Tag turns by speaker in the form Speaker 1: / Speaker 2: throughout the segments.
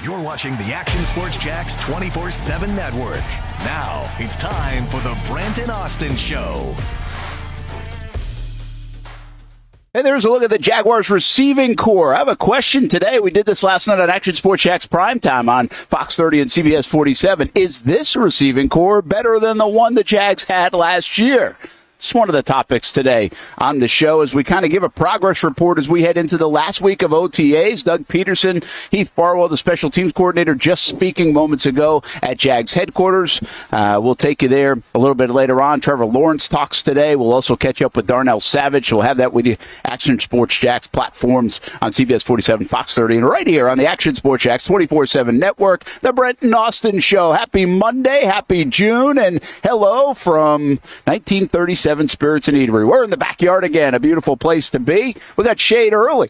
Speaker 1: You're watching the Action Sports Jax 24/7 network. Now it's time for the Brent Austen Show.
Speaker 2: And there's a look at the Jaguars receiving core. I have a question today. We did this last night on Action Sports Jax Primetime on Fox 30 and CBS 47. Is this receiving core better than the one the Jags had last year? It's one of the topics today on the show as we kind of give a progress report as we head into the last week of OTAs. Doug Peterson, Heath Farwell, the special teams coordinator, just speaking moments ago at Jags headquarters. We'll take you there a little bit later on. Trevor Lawrence talks today. We'll also catch up with Darnell Savage. We'll have that with you. Action Sports Jax platforms on CBS 47, Fox 30, and right here on the Action Sports Jax 24/7 network, the Brent Austen Show. Happy Monday, happy June, and hello from 1937. Spirits and Eatery. We're in the backyard again. A beautiful place to be. We got shade early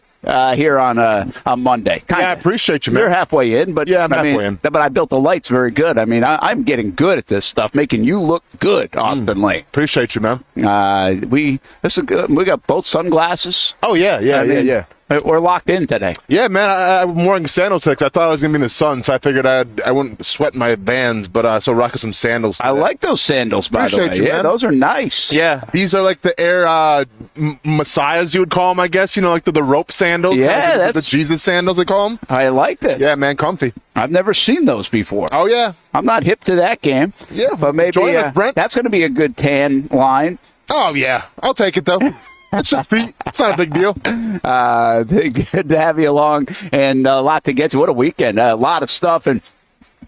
Speaker 2: here on Monday.
Speaker 3: Yeah, I appreciate you, man.
Speaker 2: You're halfway in, but
Speaker 3: yeah, I'm halfway in.
Speaker 2: But I built the lights very good. I mean, I'm getting good at this stuff, making you look good, Austen Lane.
Speaker 3: Appreciate you, man.
Speaker 2: This is good. We got both sunglasses.
Speaker 3: Oh yeah.
Speaker 2: We're locked in today.
Speaker 3: Yeah, man. I'm wearing sandals today 'cause I thought I was going to be in the sun, so I figured I wouldn't sweat my Vans, but so rocking some sandals today.
Speaker 2: I like those sandals, by
Speaker 3: Appreciate
Speaker 2: the way.
Speaker 3: you, man.
Speaker 2: Those are nice.
Speaker 3: Yeah, these are like the Air Messiahs, you would call them, I guess. You know, like the rope sandals.
Speaker 2: Yeah,
Speaker 3: that's the Jesus sandals, they call them.
Speaker 2: I like that.
Speaker 3: Yeah, man, comfy.
Speaker 2: I've never seen those before.
Speaker 3: Oh, yeah.
Speaker 2: I'm not hip to that game.
Speaker 3: Yeah,
Speaker 2: but maybe
Speaker 3: join us, Brent.
Speaker 2: That's going to be a good tan line.
Speaker 3: Oh, yeah. I'll take it, though. It's just feet. It's not a big deal.
Speaker 2: Good to have you along, and a lot to get to. What a weekend. A lot of stuff, and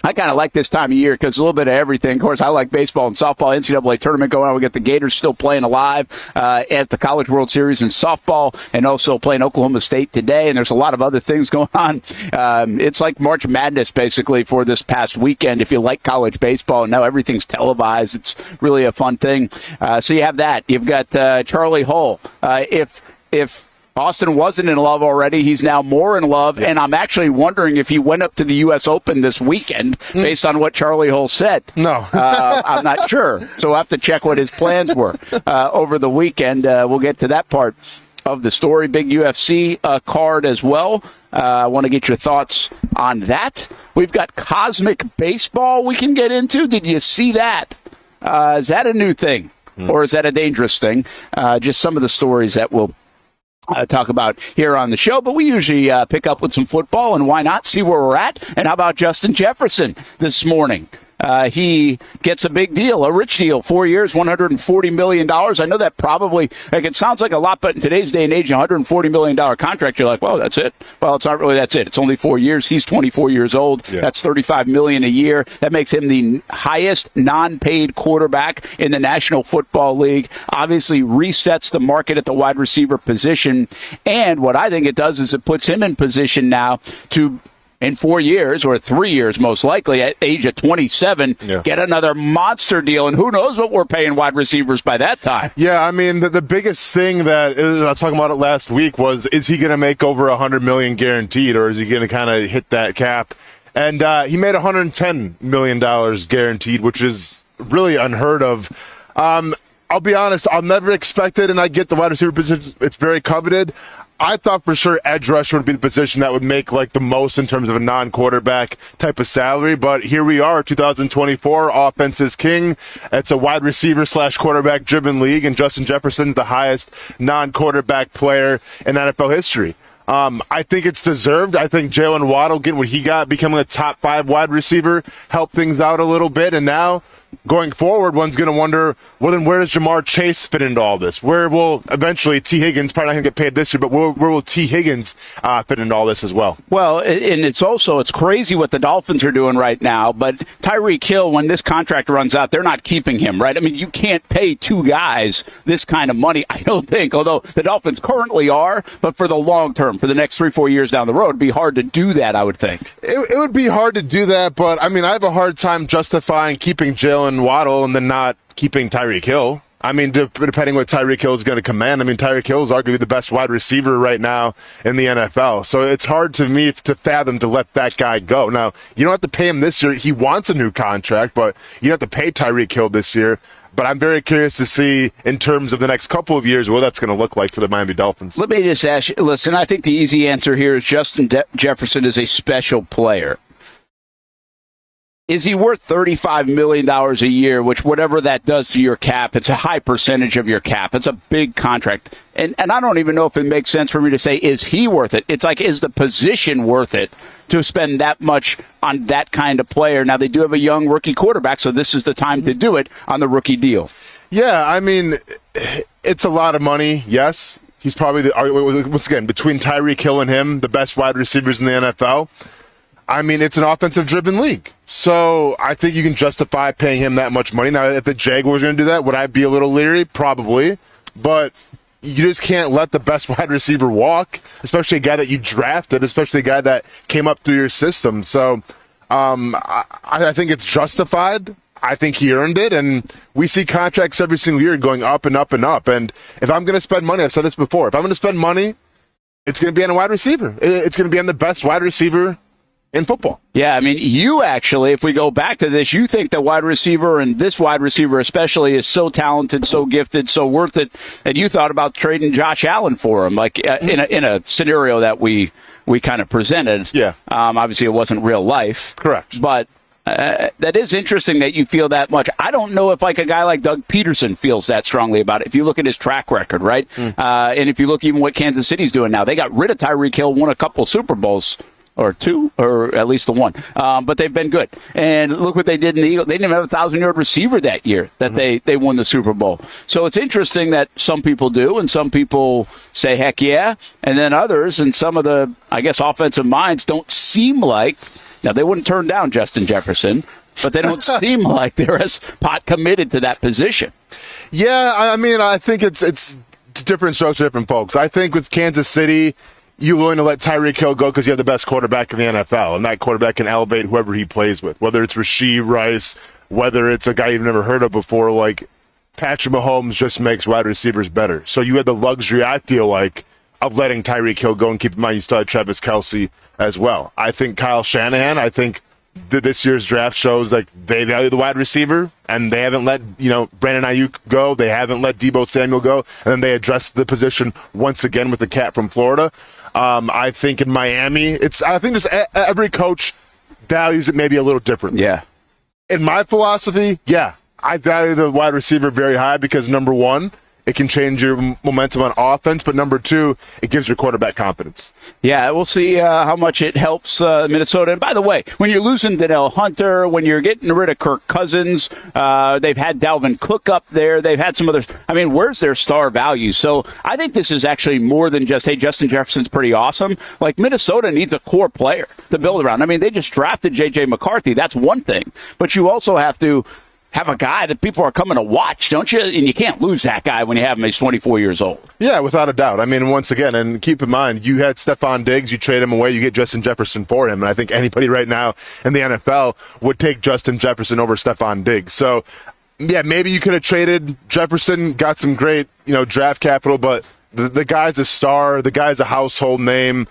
Speaker 2: I kind of like this time of year because a little bit of everything. Of course, I like baseball and softball, NCAA tournament going on. We got the Gators still playing alive at the College World Series in softball and also playing Oklahoma State today. And there's a lot of other things going on. It's like March Madness, basically, for this past weekend. If you like college baseball, and now everything's televised. It's really a fun thing. So you have that. You've got Charlie Hull. If Austin wasn't in love already, he's now more in love, and I'm actually wondering if he went up to the U.S. Open this weekend based on what Charlie Hull said.
Speaker 3: No.
Speaker 2: I'm not sure, so we'll have to check what his plans were over the weekend. We'll get to that part of the story. Big UFC card as well. I want to get your thoughts on that. We've got Cosmic Baseball we can get into. Did you see that? Is that a new thing, or is that a dangerous thing? Just some of the stories that we'll talk about here on the show, but we usually pick up with some football, and why not see where we're at? And how about Justin Jefferson this morning? He gets a big deal, a rich deal, 4 years, $140 million. I know that probably, it sounds like a lot, but in today's day and age, a $140 million contract, you're like, well, that's it. Well, it's not really that's it. It's only 4 years. He's 24 years old. Yeah. That's $35 million a year. That makes him the highest non-paid quarterback in the National Football League. Obviously resets the market at the wide receiver position. And what I think it does is it puts him in position now to, in 4 years, or 3 years most likely, at age of 27, get another monster deal. And who knows what we're paying wide receivers by that time.
Speaker 3: Yeah, I mean, the biggest thing that I was talking about it last week was, is he going to make over $100 million guaranteed, or is he going to kind of hit that cap? And he made $110 million guaranteed, which is really unheard of. I'll be honest, I'll never expect it, and I get the wide receiver position. It's very coveted. I thought for sure edge rusher would be the position that would make like the most in terms of a non-quarterback type of salary. But here we are, 2024, offense is king. It's a wide receiver / quarterback driven league, and Justin Jefferson's the highest non-quarterback player in NFL history. I think it's deserved. I think Jalen Waddle, getting what he got, becoming a top 5 wide receiver, helped things out a little bit. And now, going forward, one's going to wonder, well, then where does Jamar Chase fit into all this? Where will eventually T. Higgins, probably not going to get paid this year, but where will T. Higgins fit into all this as well?
Speaker 2: Well, and it's crazy what the Dolphins are doing right now, but Tyreek Hill, when this contract runs out, they're not keeping him, right? I mean, you can't pay 2 guys this kind of money, I don't think, although the Dolphins currently are, but for the long term, for the next 3-4 years down the road, it'd be hard to do that, I would think.
Speaker 3: It would be hard to do that, but, I mean, I have a hard time justifying keeping Jalen Waddle and then not keeping Tyreek Hill. I mean, depending what Tyreek Hill is going to command. I mean, Tyreek Hill is arguably the best wide receiver right now in the NFL. So it's hard to me to fathom to let that guy go. Now, you don't have to pay him this year. He wants a new contract, but you have to pay Tyreek Hill this year. But I'm very curious to see, in terms of the next couple of years, what that's going to look like for the Miami Dolphins.
Speaker 2: Let me just ask you, listen, I think the easy answer here is Justin Jefferson is a special player. Is he worth $35 million a year, which whatever that does to your cap, it's a high percentage of your cap. It's a big contract. And I don't even know if it makes sense for me to say, is he worth it? It's like, is the position worth it to spend that much on that kind of player? Now, they do have a young rookie quarterback, so this is the time to do it on the rookie deal.
Speaker 3: Yeah, I mean, it's a lot of money, yes. He's probably, once again, between Tyreek Hill and him, the best wide receivers in the NFL. I mean, it's an offensive-driven league. So I think you can justify paying him that much money. Now, if the Jaguars are going to do that, would I be a little leery? Probably. But you just can't let the best wide receiver walk, especially a guy that you drafted, especially a guy that came up through your system. So I think it's justified. I think he earned it. And we see contracts every single year going up and up and up. And if I'm going to spend money, I've said this before, if I'm going to spend money, it's going to be on a wide receiver. It's going to be on the best wide receiver in football.
Speaker 2: Yeah, I mean, you actually, if we go back to this, you think that wide receiver, and this wide receiver especially, is so talented, so gifted, so worth it, and you thought about trading Josh Allen for him, like in a scenario that we kind of presented.
Speaker 3: Yeah.
Speaker 2: Obviously, it wasn't real life.
Speaker 3: Correct.
Speaker 2: But that is interesting that you feel that much. I don't know if like a guy like Doug Peterson feels that strongly about it. If you look at his track record, right? And if you look even what Kansas City's doing now, they got rid of Tyreek Hill, won a couple Super Bowls. Or two, or at least the one. But they've been good. And look what they did in the Eagles. They didn't even have a 1,000-yard receiver that year that they won the Super Bowl. So it's interesting that some people do, and some people say, heck yeah. And then others, and some of the, I guess, offensive minds don't seem like, now they wouldn't turn down Justin Jefferson, but they don't seem like they're as committed to that position.
Speaker 3: Yeah, I mean, I think it's different strokes for different folks. I think with Kansas City, you're willing to let Tyreek Hill go because you have the best quarterback in the NFL, and that quarterback can elevate whoever he plays with, whether it's Rasheed Rice, whether it's a guy you've never heard of before, like Patrick Mahomes just makes wide receivers better. So you had the luxury, I feel like, of letting Tyreek Hill go, and keep in mind you still had Travis Kelce as well. I think Kyle Shanahan, this year's draft shows like they value the wide receiver, and they haven't let Brandon Ayuk go. They haven't let Deebo Samuel go, and then they addressed the position once again with the cat from Florida. I think in Miami, I think just every coach values it maybe a little differently.
Speaker 2: Yeah.
Speaker 3: In my philosophy, yeah, I value the wide receiver very high because, number one, it can change your momentum on offense, but number two, it gives your quarterback confidence.
Speaker 2: Yeah, we'll see how much it helps Minnesota. And by the way, when you're losing Danielle Hunter, when you're getting rid of Kirk Cousins, they've had Dalvin Cook up there. They've had some others. I mean, where's their star value? So I think this is actually more than just, hey, Justin Jefferson's pretty awesome. Like, Minnesota needs a core player to build around. I mean, they just drafted J.J. McCarthy. That's one thing. But you also have to have a guy that people are coming to watch, don't you? And you can't lose that guy when you have him. He's 24 years old.
Speaker 3: Yeah, without a doubt. I mean, once again, and keep in mind, you had Stephon Diggs, you trade him away, you get Justin Jefferson for him. And I think anybody right now in the NFL would take Justin Jefferson over Stephon Diggs. So, yeah, maybe you could have traded Jefferson, got some great, draft capital, but the guy's a star. The guy's a household name.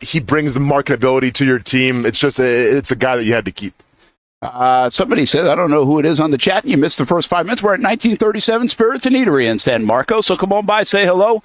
Speaker 3: He brings the marketability to your team. It's just it's a guy that you had to keep.
Speaker 2: Somebody said, I don't know who it is on the chat, and you missed the first 5 minutes. We're at 1937 Spirits and Eatery in San Marcos, so come on by, say hello.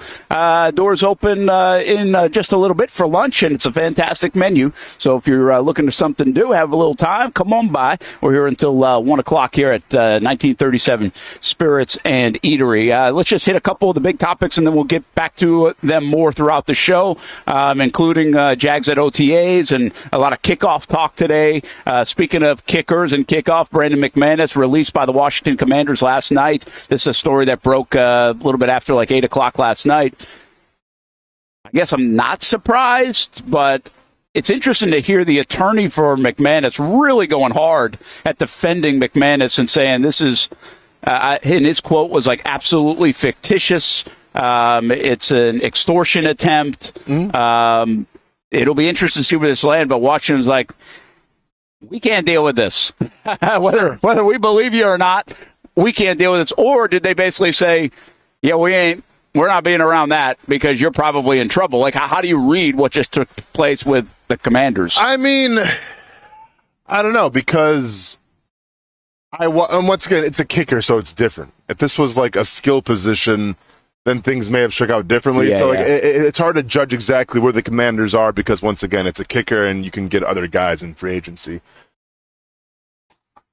Speaker 2: Doors open in just a little bit for lunch, and it's a fantastic menu. So if you're looking for something to do, have a little time, come on by. We're here until 1 o'clock here at 1937 Spirits and Eatery. Let's just hit a couple of the big topics, and then we'll get back to them more throughout the show, including Jags at OTAs and a lot of kickoff talk today. Speaking of kickers and kickoff, Brandon McManus released by the Washington Commanders last night. This is a story that broke a little bit after like 8 o'clock last night. I guess I'm not surprised, but it's interesting to hear the attorney for McManus really going hard at defending McManus and saying this is, and his quote was like absolutely fictitious. It's an extortion attempt. It'll be interesting to see where this lands, but Washington's like, we can't deal with this. whether we believe you or not, we can't deal with this. Or did they basically say, yeah, we're not being around that because you're probably in trouble? Like, how do you read what just took place with the Commanders?
Speaker 3: I mean, I don't know, because once again, it's a kicker, so it's different. If this was like a skill position, then things may have shook out differently.
Speaker 2: Yeah,
Speaker 3: so
Speaker 2: yeah.
Speaker 3: It's hard to judge exactly where the Commanders are because, once again, it's a kicker and you can get other guys in free agency.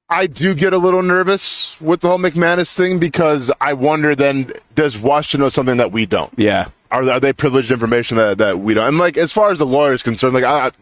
Speaker 3: I do get a little nervous with the whole McManus thing because I wonder then, does Washington know something that we don't?
Speaker 2: Yeah.
Speaker 3: Are they privileged information that we don't? And, like, as far as the lawyer is concerned, like,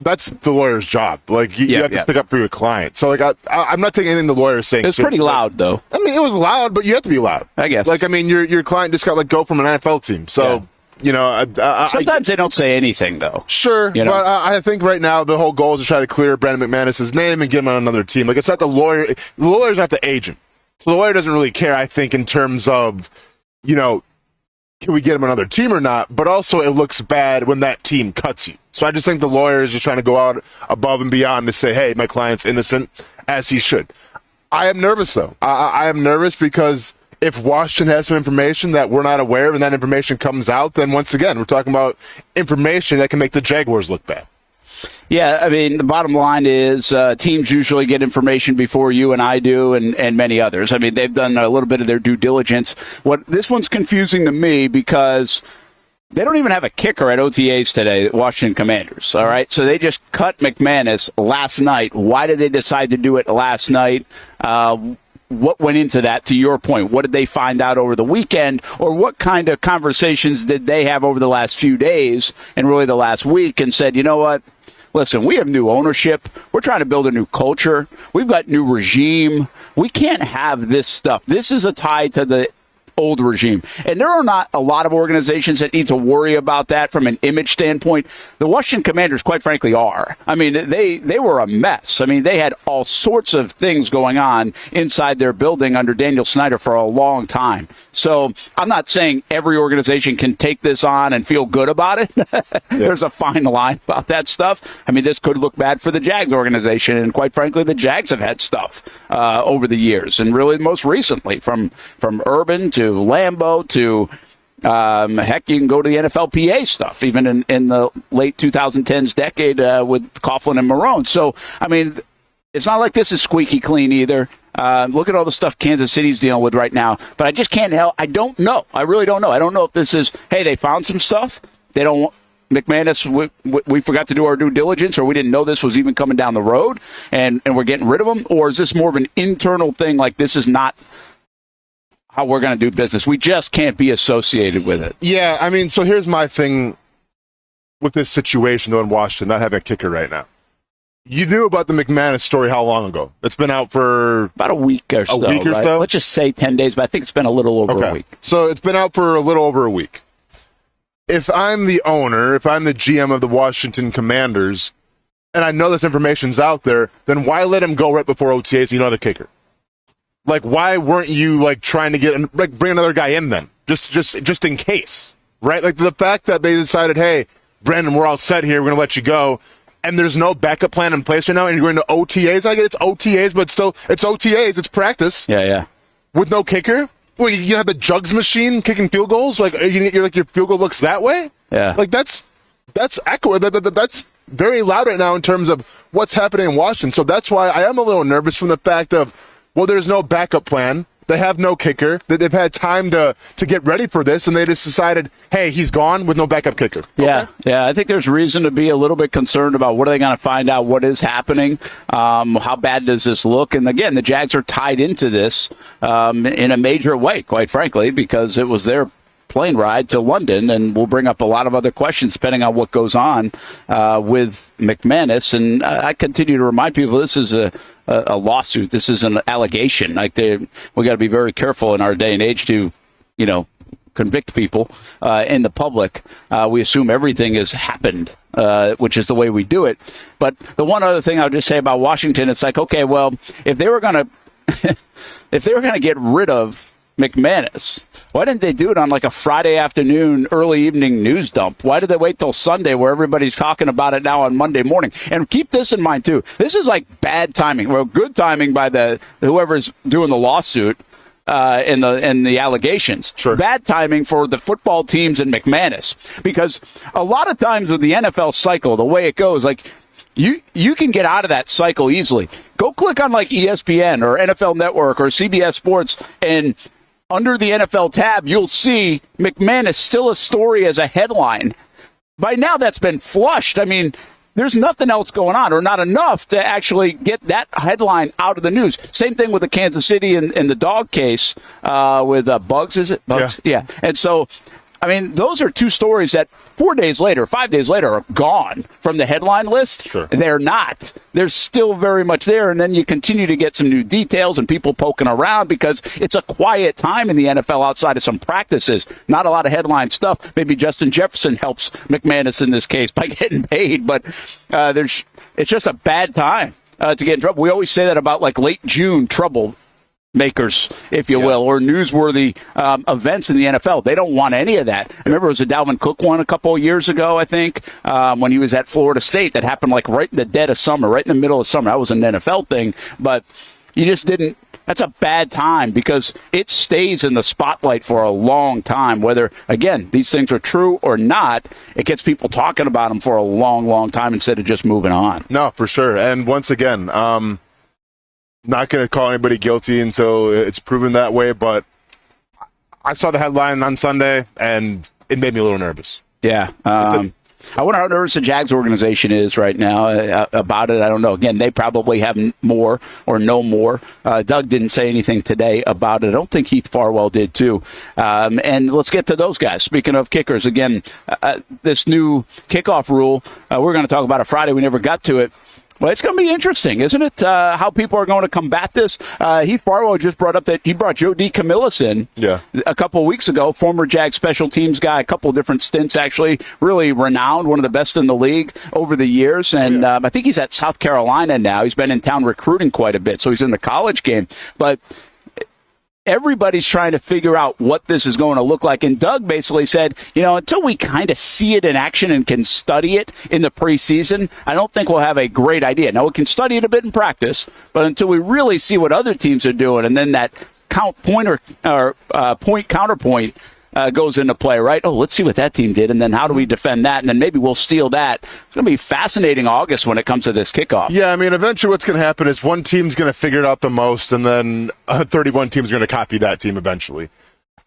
Speaker 3: that's the lawyer's job. Like, you have to stick up for your client. So, like, I'm not taking anything the lawyer is saying.
Speaker 2: It's pretty loud, though.
Speaker 3: I mean, it was loud, but you have to be loud.
Speaker 2: I guess.
Speaker 3: Like, I mean, your client just got let go from an NFL team. So, you know.
Speaker 2: Sometimes they don't say anything, though.
Speaker 3: Sure,
Speaker 2: you know?
Speaker 3: But I think right now the whole goal is to try to clear Brandon McManus' name and get him on another team. Like, it's not the lawyer. The lawyer's not the agent. So the lawyer doesn't really care, I think, in terms of, you know, can we get him another team or not? But also it looks bad when that team cuts you. So I just think the lawyer is just trying to go out above and beyond to say, hey, my client's innocent, as he should. I am nervous, though. I am nervous because if Washington has some information that we're not aware of and that information comes out, then once again, we're talking about information that can make the Jaguars look bad.
Speaker 2: Yeah, I mean, the bottom line is teams usually get information before you and I do and many others. I mean, they've done a little bit of their due diligence. This one's confusing to me because they don't even have a kicker at OTAs today, Washington Commanders, all right? So they just cut McManus last night. Why did they decide to do it last night? What went into that, to your point? What did they find out over the weekend? Or what kind of conversations did they have over the last few days and really the last week and said, you know what? Listen, we have new ownership. We're trying to build a new culture. We've got new regime. We can't have this stuff. This is a tie to the old regime. And there are not a lot of organizations that need to worry about that from an image standpoint. The Washington Commanders, quite frankly, are. I mean, they were a mess. I mean, they had all sorts of things going on inside their building under Daniel Snyder for a long time. So I'm not saying every organization can take this on and feel good about it. There's a fine line about that stuff. I mean, this could look bad for the Jags organization. And quite frankly, the Jags have had stuff over the years. And really most recently from Urban to Lambeau to heck, you can go to the NFLPA stuff, even in the late 2010s decade with Coughlin and Marone. So, I mean, it's not like this is squeaky clean either. Look at all the stuff Kansas City's dealing with right now. But I just can't help. I don't know. I really don't know. I don't know if this is, hey, they found some stuff. They don't want McManus, we forgot to do our due diligence, or we didn't know this was even coming down the road, and we're getting rid of them? Or is this more of an internal thing, like this is not how we're going to do business? We just can't be associated with it.
Speaker 3: Yeah, I mean, so here's my thing with this situation, though, in Washington, not having a kicker right now. You knew about the McManus story how long ago? It's been out for
Speaker 2: about a week or so. Right? Let's just say 10 days, but I think it's been a little over a week.
Speaker 3: So it's been out for a little over a week. If I'm the owner, if I'm the GM of the Washington Commanders, and I know this information's out there, then why let him go right before OTAs when you know the kicker? Like, why weren't you, like, trying to get, like, bring another guy in then? Just in case, right? Like, the fact that they decided, hey, Brandon, we're all set here, we're going to let you go, and there's no backup plan in place right now, and you're going to OTAs. I get it's OTAs, but still, it's OTAs, it's practice.
Speaker 2: Yeah.
Speaker 3: With no kicker? Well, you have the jugs machine kicking field goals? Like, you're like, your field goal looks that way?
Speaker 2: Yeah.
Speaker 3: Like, that's echo. That's very loud right now in terms of what's happening in Washington. So that's why I am a little nervous from the fact of, well, there's no backup plan. They have no kicker. They've had time to get ready for this, and they just decided, hey, he's gone with no backup kicker.
Speaker 2: Okay? Yeah. I think there's reason to be a little bit concerned about what are they going to find out, what is happening, how bad does this look? And again, the Jags are tied into this in a major way, quite frankly, because it was their plane ride to London, and we'll bring up a lot of other questions depending on what goes on with McManus. And I continue to remind people this is a lawsuit. This is an allegation. Like, we got to be very careful in our day and age to, convict people in the public. We assume everything has happened, which is the way we do it. But the one other thing I'll just say about Washington, it's like, okay, well, if they were going to get rid of McManus, why didn't they do it on like a Friday afternoon, early evening news dump? Why did they wait till Sunday where everybody's talking about it now on Monday morning? And keep this in mind, too. This is like bad timing. Well, good timing by whoever's doing the lawsuit and the allegations.
Speaker 3: Sure.
Speaker 2: Bad timing for the football teams and McManus. Because a lot of times with the NFL cycle, the way it goes, like, you can get out of that cycle easily. Go click on like ESPN or NFL Network or CBS Sports, and under the NFL tab, you'll see McManus still a story as a headline. By now, that's been flushed. I mean, there's nothing else going on, or not enough to actually get that headline out of the news. Same thing with the Kansas City and the dog case with Bugs, is it? Bugs? Yeah. And so, I mean, those are two stories that 4 days later, 5 days later are gone from the headline list.
Speaker 3: Sure.
Speaker 2: They're not. They're still very much there, and then you continue to get some new details and people poking around because it's a quiet time in the NFL outside of some practices. Not a lot of headline stuff. Maybe Justin Jefferson helps McManus in this case by getting paid, but it's just a bad time to get in trouble. We always say that about like late June trouble makers, if you will, or newsworthy events in the NFL. They don't want any of that. I remember it was a Dalvin Cook one a couple of years ago, I think, when he was at Florida State. That happened like right in the dead of summer, right in the middle of summer. That was an NFL thing, but you just didn't. That's a bad time because it stays in the spotlight for a long time. Whether, again, these things are true or not, it gets people talking about them for a long, long time instead of just moving on.
Speaker 3: No, for sure. And once again, not going to call anybody guilty until it's proven that way, but I saw the headline on Sunday, and it made me a little nervous.
Speaker 2: Yeah. I wonder how nervous the Jags organization is right now about it. I don't know. Again, they probably have more or no more. Doug didn't say anything today about it. I don't think Heath Farwell did, too. And let's get to those guys. Speaking of kickers, again, this new kickoff rule, we're going to talk about it Friday. We never got to it. Well, it's going to be interesting, isn't it, how people are going to combat this? Heath Farwell just brought up that he brought Joe DeCamillis in a couple of weeks ago, former Jag special teams guy, a couple of different stints, actually, really renowned, one of the best in the league over the years. And I think he's at South Carolina now. He's been in town recruiting quite a bit, so he's in the college game. But everybody's trying to figure out what this is going to look like. And Doug basically said, until we kind of see it in action and can study it in the preseason, I don't think we'll have a great idea. Now, we can study it a bit in practice, but until we really see what other teams are doing, and then that point counterpoint goes into play, right? Oh, let's see what that team did, and then how do we defend that? And then maybe we'll steal that. It's going to be fascinating August when it comes to this kickoff.
Speaker 3: Yeah, I mean, eventually what's going to happen is one team's going to figure it out the most, and then 31 teams are going to copy that team eventually.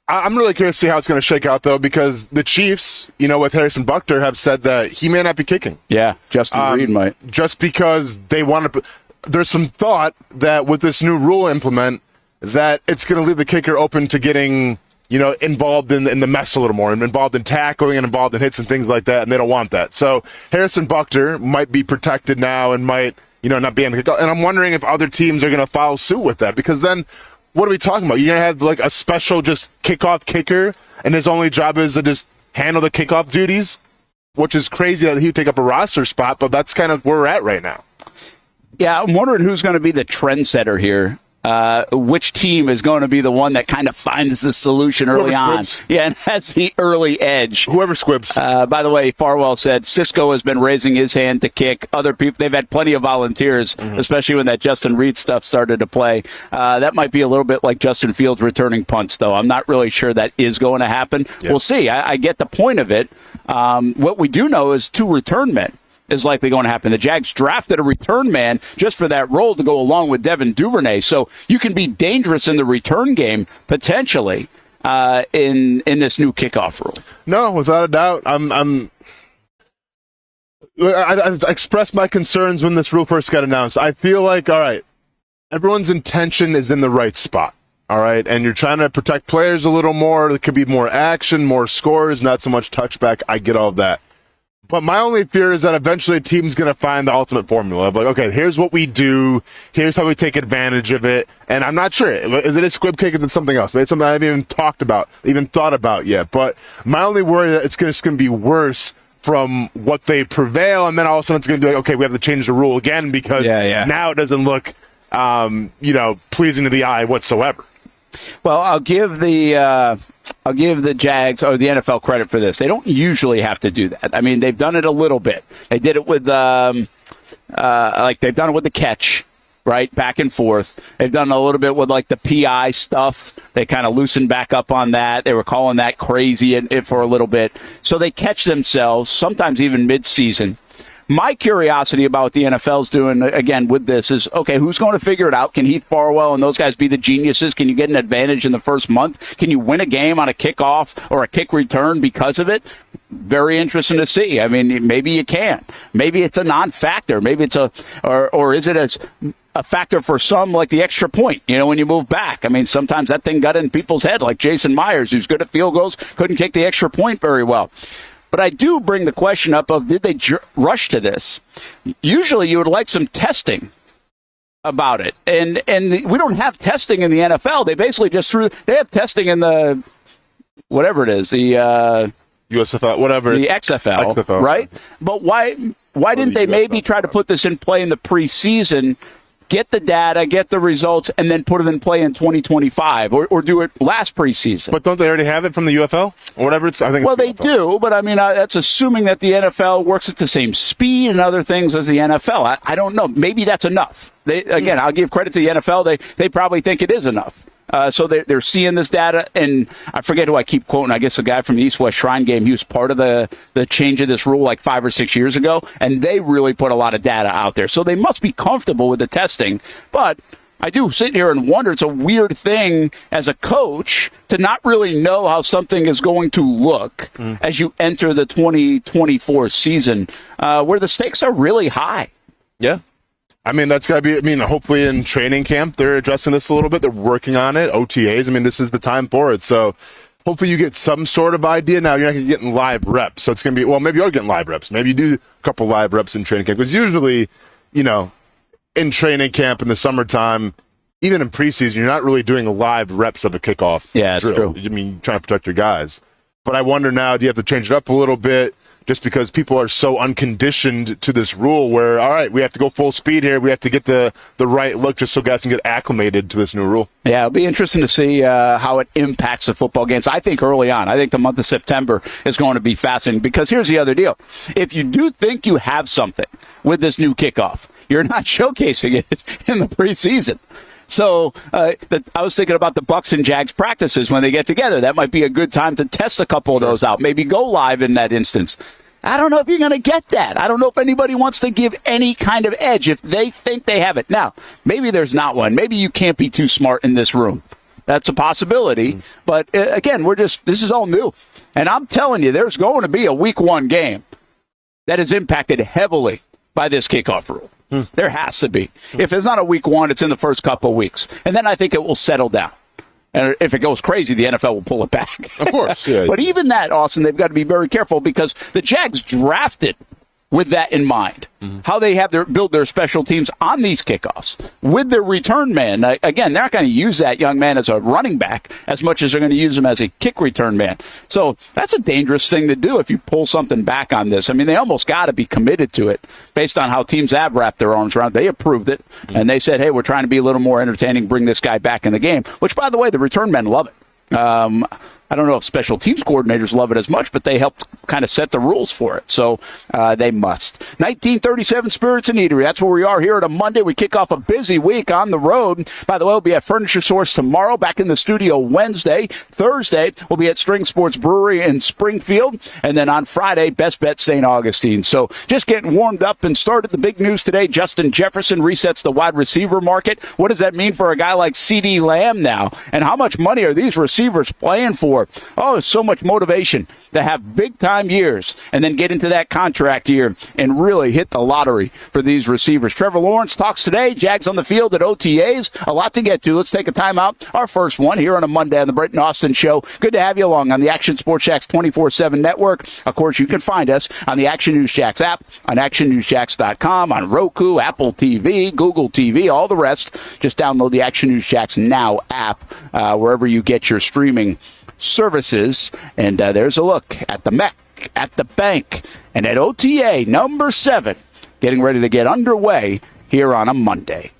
Speaker 3: I'm really curious to see how it's going to shake out, though, because the Chiefs, with Harrison Butker, have said that he may not be kicking.
Speaker 2: Yeah, Justin Reed might.
Speaker 3: Just because they want to – there's some thought that with this new rule implement that it's going to leave the kicker open to getting – involved in the mess a little more, and involved in tackling and involved in hits and things like that, and they don't want that. So Harrison Butker might be protected now and might, not be in the kickoff. And I'm wondering if other teams are going to follow suit with that, because then what are we talking about? You're going to have like a special just kickoff kicker, and his only job is to just handle the kickoff duties, which is crazy that he would take up a roster spot, but that's kind of where we're at right now.
Speaker 2: Yeah, I'm wondering who's going to be the trendsetter here. Which team is going to be the one that kind of finds the solution early on? Yeah, and that's the early edge.
Speaker 3: Whoever squibs.
Speaker 2: By the way, Farwell said Cisco has been raising his hand to kick. Other people, they've had plenty of volunteers, especially when that Justin Reed stuff started to play. That might be a little bit like Justin Fields returning punts, though. I'm not really sure that is going to happen. Yeah. We'll see. I get the point of it. What we do know is 2 return men is likely going to happen. The Jags drafted a return man just for that role to go along with Devin Duvernay. So you can be dangerous in the return game, potentially, in this new kickoff rule.
Speaker 3: No, without a doubt. I expressed my concerns when this rule first got announced. I feel like, all right, everyone's intention is in the right spot. All right, and you're trying to protect players a little more. There could be more action, more scores, not so much touchback. I get all of that. But my only fear is that eventually a team's going to find the ultimate formula of like, okay, here's what we do, here's how we take advantage of it, and I'm not sure. Is it a squib kick? Is it something else? Maybe it's something I haven't even talked about, even thought about yet. But my only worry is that it's just going to be worse from what they prevail, and then all of a sudden it's going to be like, okay, we have to change the rule again because now it doesn't look, pleasing to the eye whatsoever.
Speaker 2: Well, I'll give the Jags or the NFL credit for this. They don't usually have to do that. I mean, they've done it a little bit. They did it with they've done it with the catch, right, back and forth. They've done a little bit with like the PI stuff. They kind of loosened back up on that. They were calling that crazy for a little bit. So they catch themselves, sometimes even mid-season. My curiosity about what the NFL's doing, again, with this is, okay, who's going to figure it out? Can Heath Farwell and those guys be the geniuses? Can you get an advantage in the first month? Can you win a game on a kickoff or a kick return because of it? Very interesting to see. I mean, maybe you can. Maybe it's a non-factor. Maybe it's or is it a factor for some, like the extra point, when you move back. I mean, sometimes that thing got in people's head, like Jason Myers, who's good at field goals, couldn't kick the extra point very well. But I do bring the question up of, did they rush to this? Usually you would like some testing about it. And we don't have testing in the NFL. They basically just they have testing in the, whatever it is, the
Speaker 3: USFL, whatever.
Speaker 2: The XFL, right? But why didn't they maybe try to put this in play in the preseason, get the data, get the results, and then put it in play in 2025, or do it last preseason?
Speaker 3: But don't they already have it from the UFL or whatever? I think.
Speaker 2: Well, they do, but I mean, that's assuming that the NFL works at the same speed and other things as the NFL. I don't know. Maybe that's enough. Again, I'll give credit to the NFL. They probably think it is enough. So they're seeing this data, and I forget who I keep quoting. I guess the guy from the East-West Shrine game, he was part of the change of this rule like 5 or 6 years ago, and they really put a lot of data out there. So they must be comfortable with the testing. But I do sit here and wonder, it's a weird thing as a coach to not really know how something is going to look as you enter the 2024 season, where the stakes are really high.
Speaker 3: Yeah. I mean, that's got to be, hopefully in training camp, they're addressing this a little bit. They're working on it. OTAs, this is the time for it. So hopefully you get some sort of idea. Now, you're not going to get in live reps. So it's going to be, well, maybe you're getting live reps. Maybe you do a couple live reps in training camp. Because usually, in training camp in the summertime, even in preseason, you're not really doing live reps of a kickoff drill.
Speaker 2: True.
Speaker 3: Trying to protect your guys. But I wonder now, do you have to change it up a little bit? Just because people are so unconditioned to this rule where, all right, we have to go full speed here. We have to get the right look just so guys can get acclimated to this new rule.
Speaker 2: Yeah, it'll be interesting to see how it impacts the football games. I think early on, I think the month of September is going to be fascinating because here's the other deal. If you do think you have something with this new kickoff, you're not showcasing it in the preseason. So I was thinking about the Bucs and Jags practices when they get together. That might be a good time to test a couple of those out. Maybe go live in that instance. I don't know if you're going to get that. I don't know if anybody wants to give any kind of edge if they think they have it. Now, maybe there's not one. Maybe you can't be too smart in this room. That's a possibility. But again, this is all new. And I'm telling you, there's going to be a week 1 game that is impacted heavily by this kickoff rule. There has to be. If there's not a week 1, it's in the first couple of weeks. And then I think it will settle down. And if it goes crazy, the NFL will pull it back.
Speaker 3: Of course. Yeah.
Speaker 2: But even that, Austin, they've got to be very careful because the Jags drafted with that in mind. How they have build their special teams on these kickoffs with their return man. Again, they're not going to use that young man as a running back as much as they're going to use him as a kick return man. So that's a dangerous thing to do if you pull something back on this. They almost got to be committed to it based on how teams have wrapped their arms around it. They approved it, and they said, hey, we're trying to be a little more entertaining, bring this guy back in the game, which, by the way, the return men love it. I don't know if special teams coordinators love it as much, but they helped kind of set the rules for it. So they must. 1937 Spirits and Eatery. That's where we are here on a Monday. We kick off a busy week on the road. By the way, we'll be at Furniture Source tomorrow, back in the studio Wednesday. Thursday, we'll be at String Sports Brewery in Springfield. And then on Friday, Best Bet St. Augustine. So just getting warmed up and started. The big news today, Justin Jefferson resets the wide receiver market. What does that mean for a guy like CeeDee Lamb now? And how much money are these receivers playing for? Oh, there's so much motivation to have big-time years and then get into that contract year and really hit the lottery for these receivers. Trevor Lawrence talks today. Jags on the field at OTAs. A lot to get to. Let's take a time out. Our first one here on a Monday on the Brent Austen Show. Good to have you along on the Action Sports Jacks 24/7 network. Of course, you can find us on the Action News Jacks app, on actionnewsjacks.com, on Roku, Apple TV, Google TV, all the rest. Just download the Action News Jacks Now app wherever you get your streaming services. And there's a look at the Mech, at the bank, and at OTA number 7, getting ready to get underway here on a Monday.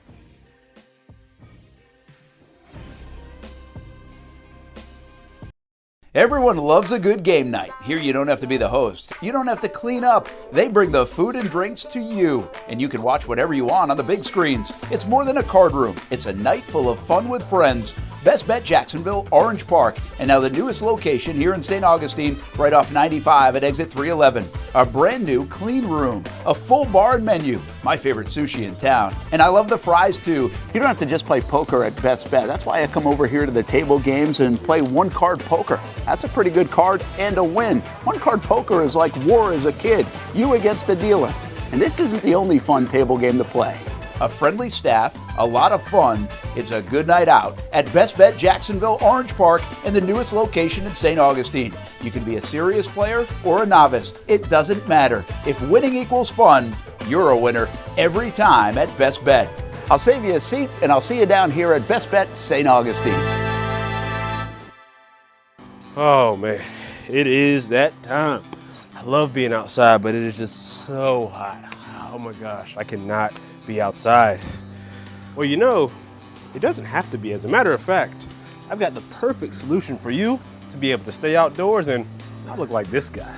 Speaker 2: Everyone loves a good game night. Here you don't have to be the host. You don't have to clean up. They bring the food and drinks to you, and you can watch whatever you want on the big screens. It's more than a card room. It's a night full of fun with friends. Best Bet Jacksonville, Orange Park, and now the newest location here in St. Augustine, right off 95 at exit 311. A brand new clean room, a full bar and menu, my favorite sushi in town. And I love the fries too. You don't have to just play poker at Best Bet. That's why I come over here to the table games and play one-card poker. That's a pretty good card and a win. One-card poker is like war as a kid, you against the dealer. And this isn't the only fun table game to play. A friendly staff, a lot of fun. It's a good night out at Best Bet Jacksonville, Orange Park, and the newest location in St. Augustine. You can be a serious player or a novice. It doesn't matter. If winning equals fun, you're a winner every time at Best Bet. I'll save you a seat, and I'll see you down here at Best Bet St. Augustine.
Speaker 4: Oh, man, it is that time. I love being outside, but it is just so hot. Oh, my gosh, I cannot be outside. Well, you know, it doesn't have to be. As a matter of fact, I've got the perfect solution for you to be able to stay outdoors and not look like this guy.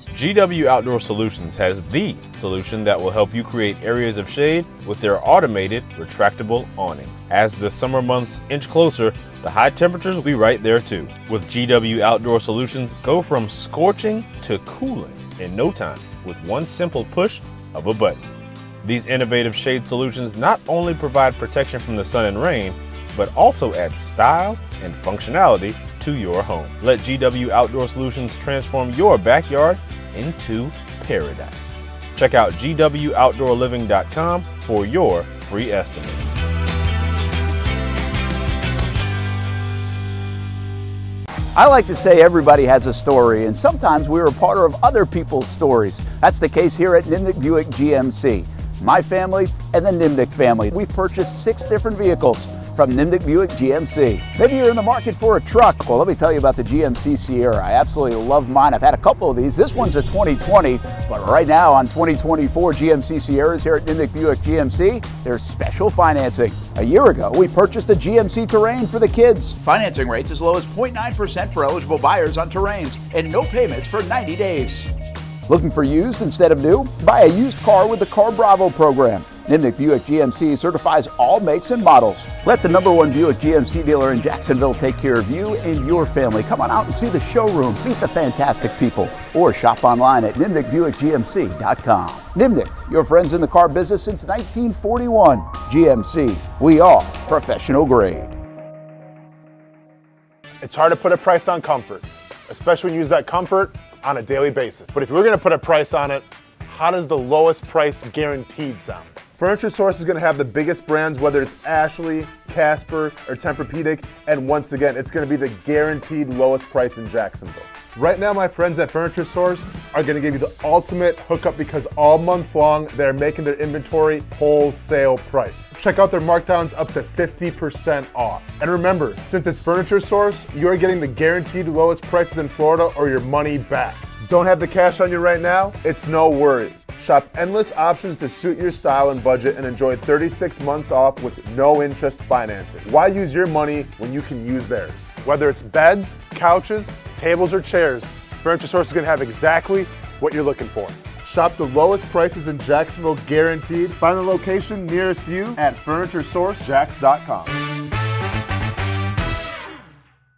Speaker 5: GW Outdoor Solutions has the solution that will help you create areas of shade with their automated retractable awning. As the summer months inch closer, the high temperatures will be right there too. With GW Outdoor Solutions, go from scorching to cooling in no time with one simple push of a button. These innovative shade solutions not only provide protection from the sun and rain, but also add style and functionality to your home. Let GW Outdoor Solutions transform your backyard into paradise. Check out gwoutdoorliving.com for your free estimate.
Speaker 2: I like to say everybody has a story, and sometimes we're a part of other people's stories. That's the case here at Nimnicht Buick GMC. My family and the Nimnicht family. We've purchased 6 different vehicles from Nimnicht Buick GMC. Maybe you're in the market for a truck. Well, let me tell you about the GMC Sierra. I absolutely love mine. I've had a couple of these. This one's a 2020, but right now on 2024 GMC Sierras here at Nimnicht Buick GMC, there's special financing. A year ago, we purchased a GMC Terrain for the kids. Financing rates as low as 0.9% for eligible buyers on Terrains and no payments for 90 days. Looking for used instead of new? Buy a used car with the Car Bravo program. Nimnicht Buick GMC certifies all makes and models. Let the #1 Buick GMC dealer in Jacksonville take care of you and your family. Come on out and see the showroom, meet the fantastic people, or shop online at nimnichtbuickgmc.com. Nimnicht, your friends in the car business since 1941. GMC, we are professional grade.
Speaker 3: It's hard to put a price on comfort, especially when you use that comfort on a daily basis. But if we're gonna put a price on it, how does the lowest price guaranteed sound? Furniture Source is gonna have the biggest brands, whether it's Ashley, Casper, or Tempur-Pedic, and once again, it's gonna be the guaranteed lowest price in Jacksonville. Right now, my friends at Furniture Source are gonna give you the ultimate hookup because all month long, they're making their inventory wholesale price. Check out their markdowns up to 50% off. And remember, since it's Furniture Source, you're getting the guaranteed lowest prices in Florida or your money back. Don't have the cash on you right now? It's no worry. Shop endless options to suit your style and budget and enjoy 36 months off with no interest financing. Why use your money when you can use theirs? Whether it's beds, couches, tables, or chairs, Furniture Source is going to have exactly what you're looking for. Shop the lowest prices in Jacksonville guaranteed. Find the location nearest you at FurnitureSourceJacks.com.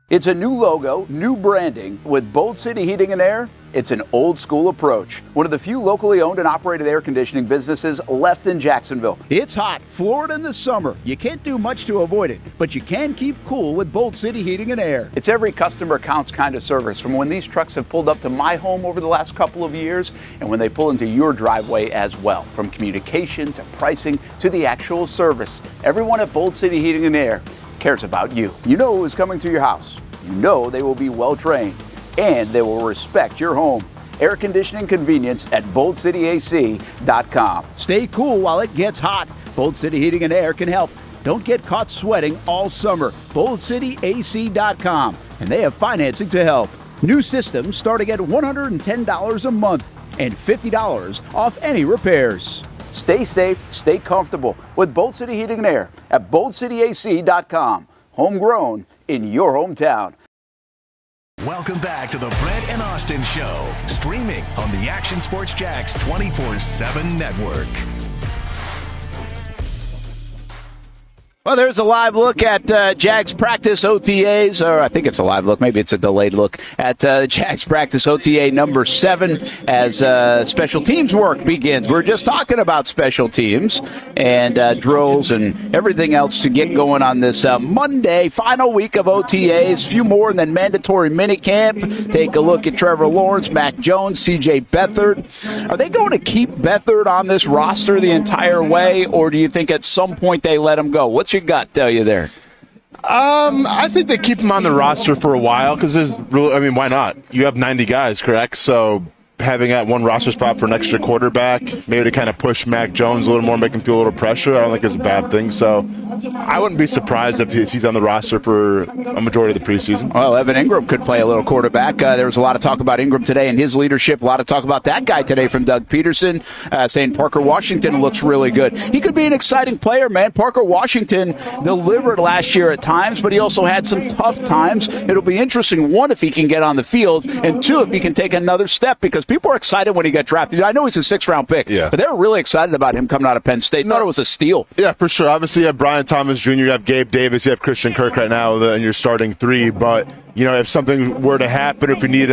Speaker 2: It's a new logo, new branding. With Bold City Heating and Air, it's an old school approach. One of the few locally owned and operated air conditioning businesses left in Jacksonville. It's hot, Florida in the summer. You can't do much to avoid it, but you can keep cool with Bold City Heating and Air. It's every customer counts kind of service, from when these trucks have pulled up to my home over the last couple of years and when they pull into your driveway as well. From communication to pricing to the actual service, everyone at Bold City Heating and Air cares about you. You know who's coming to your house. You know they will be well trained and they will respect your home. Air conditioning convenience at boldcityac.com. Stay cool while it gets hot. Bold City Heating and Air can help. Don't get caught sweating all summer. boldcityac.com, and they have financing to help. New systems starting at $110 a month and $50 off any repairs. Stay safe, stay comfortable with Bold City Heating and Air at boldcityac.com. Homegrown in your hometown.
Speaker 1: Welcome back to the Brent and Austen Show, streaming on the Action Sports Jax 24/7 network.
Speaker 2: Well, there's a live look at Jags practice OTAs, or I think it's a live look. Maybe it's a delayed look at Jags practice OTA number 7 as special teams work begins. We're just talking about special teams and drills and everything else to get going on this Monday, final week of OTAs. Few more than mandatory minicamp. Take a look at Trevor Lawrence, Mac Jones, C.J. Beathard. Are they going to keep Beathard on this roster the entire way, or do you think at some point they let him go? What's your gut tell you there?
Speaker 3: I think they keep him on the roster for a while because there's really, I mean, why not? You have 90 guys, correct? So having that one roster spot for an extra quarterback, maybe to kind of push Mac Jones a little more, make him feel a little pressure, I don't think is a bad thing. So I wouldn't be surprised if he's on the roster for a majority of the preseason.
Speaker 2: Well, Evan Ingram could play a little quarterback. There was a lot of talk about Ingram today and his leadership. A lot of talk about that guy today from Doug Peterson, saying Parker Washington looks really good. He could be an exciting player, man. Parker Washington delivered last year at times, but he also had some tough times. It'll be interesting, one, if he can get on the field, and two, if he can take another step, because people are excited when he got drafted. I know he's a 6th-round pick, but they were really excited about him coming out of Penn State. Thought it was a steal.
Speaker 3: Yeah, for sure. Obviously, you have Brian Thomas Jr., you have Gabe Davis, you have Christian Kirk right now, and you're starting 3. But if something were to happen, if you need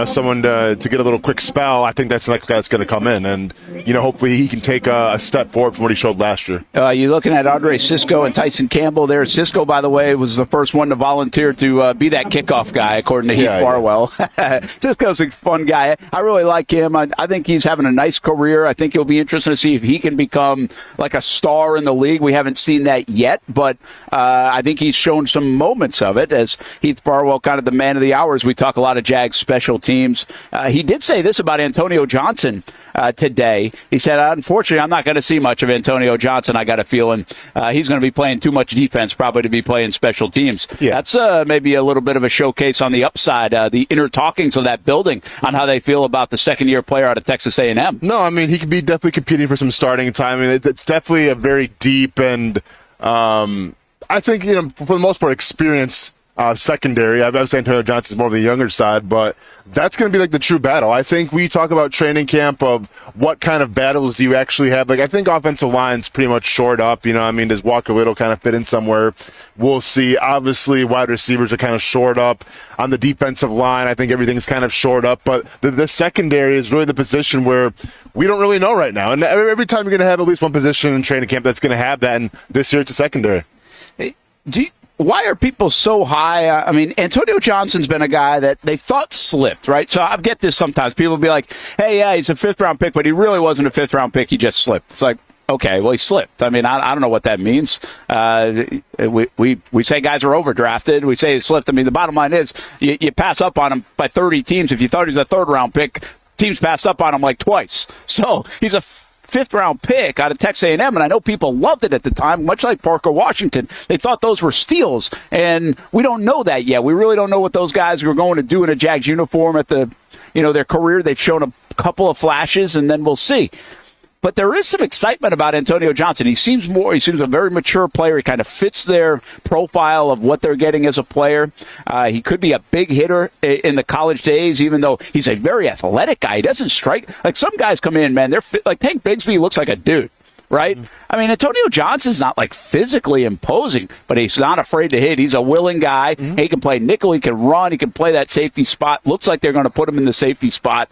Speaker 3: someone to get a little quick spell, I think that's the next guy that's going to come in, and hopefully he can take a step forward from what he showed last year. You're
Speaker 2: looking at Andre Cisco and Tyson Campbell there. Cisco, by the way, was the first one to volunteer to be that kickoff guy, according to Heath Farwell. Cisco's a fun guy. I really like him. I think he's having a nice career. I think it'll be interesting to see if he can become like a star in the league. We haven't seen that yet, but I think he's shown some moments of it as Heath Farwell, kind of the man of the hours. We talk a lot of Jags special teams. He did say this about Antonio Johnson today. He said, unfortunately, I'm not going to see much of Antonio Johnson. I got a feeling he's going to be playing too much defense probably to be playing special teams. That's maybe a little bit of a showcase on the upside, the inner talkings of that building on how they feel about the second-year player out of Texas A&M.
Speaker 3: No, I mean, he could be definitely competing for some starting time. I mean, it's definitely a very deep and I think, for the most part, experienced secondary. I would say Antonio Johnson's more of the younger side, but that's going to be like the true battle. I think we talk about training camp of what kind of battles do you actually have. Like, I think offensive line's pretty much shored up. Does Walker Little kind of fit in somewhere? We'll see. Obviously, wide receivers are kind of shored up. On the defensive line, I think everything's kind of shored up. But the secondary is really the position where we don't really know right now. And every time you're going to have at least one position in training camp that's going to have that, and this year it's a secondary.
Speaker 2: Why are people so high? I mean, Antonio Johnson's been a guy that they thought slipped, right? So I get this sometimes. People will be like, hey, yeah, he's a 5th-round pick, but he really wasn't a 5th-round pick. He just slipped. It's like, okay, well, he slipped. I mean, I don't know what that means. We say guys are overdrafted. We say he slipped. I mean, the bottom line is you pass up on him by 30 teams. If you thought he was a 3rd-round pick, teams passed up on him like twice. So he's a 5th-round pick out of Texas A&M, and I know people loved it at the time, much like Parker Washington. They thought those were steals, and we don't know that yet. We really don't know what those guys were going to do in a Jags uniform at their career. They've shown a couple of flashes, and then we'll see. But there is some excitement about Antonio Johnson. He seems a very mature player. He kind of fits their profile of what they're getting as a player. He could be a big hitter in the college days, even though he's a very athletic guy. He doesn't strike. Like, some guys come in, man, they're like Tank Bigsby looks like a dude. Right? I mean, Antonio Johnson's not like physically imposing, but he's not afraid to hit. He's a willing guy. He can play nickel. He can run. He can play that safety spot. Looks like they're going to put him in the safety spot.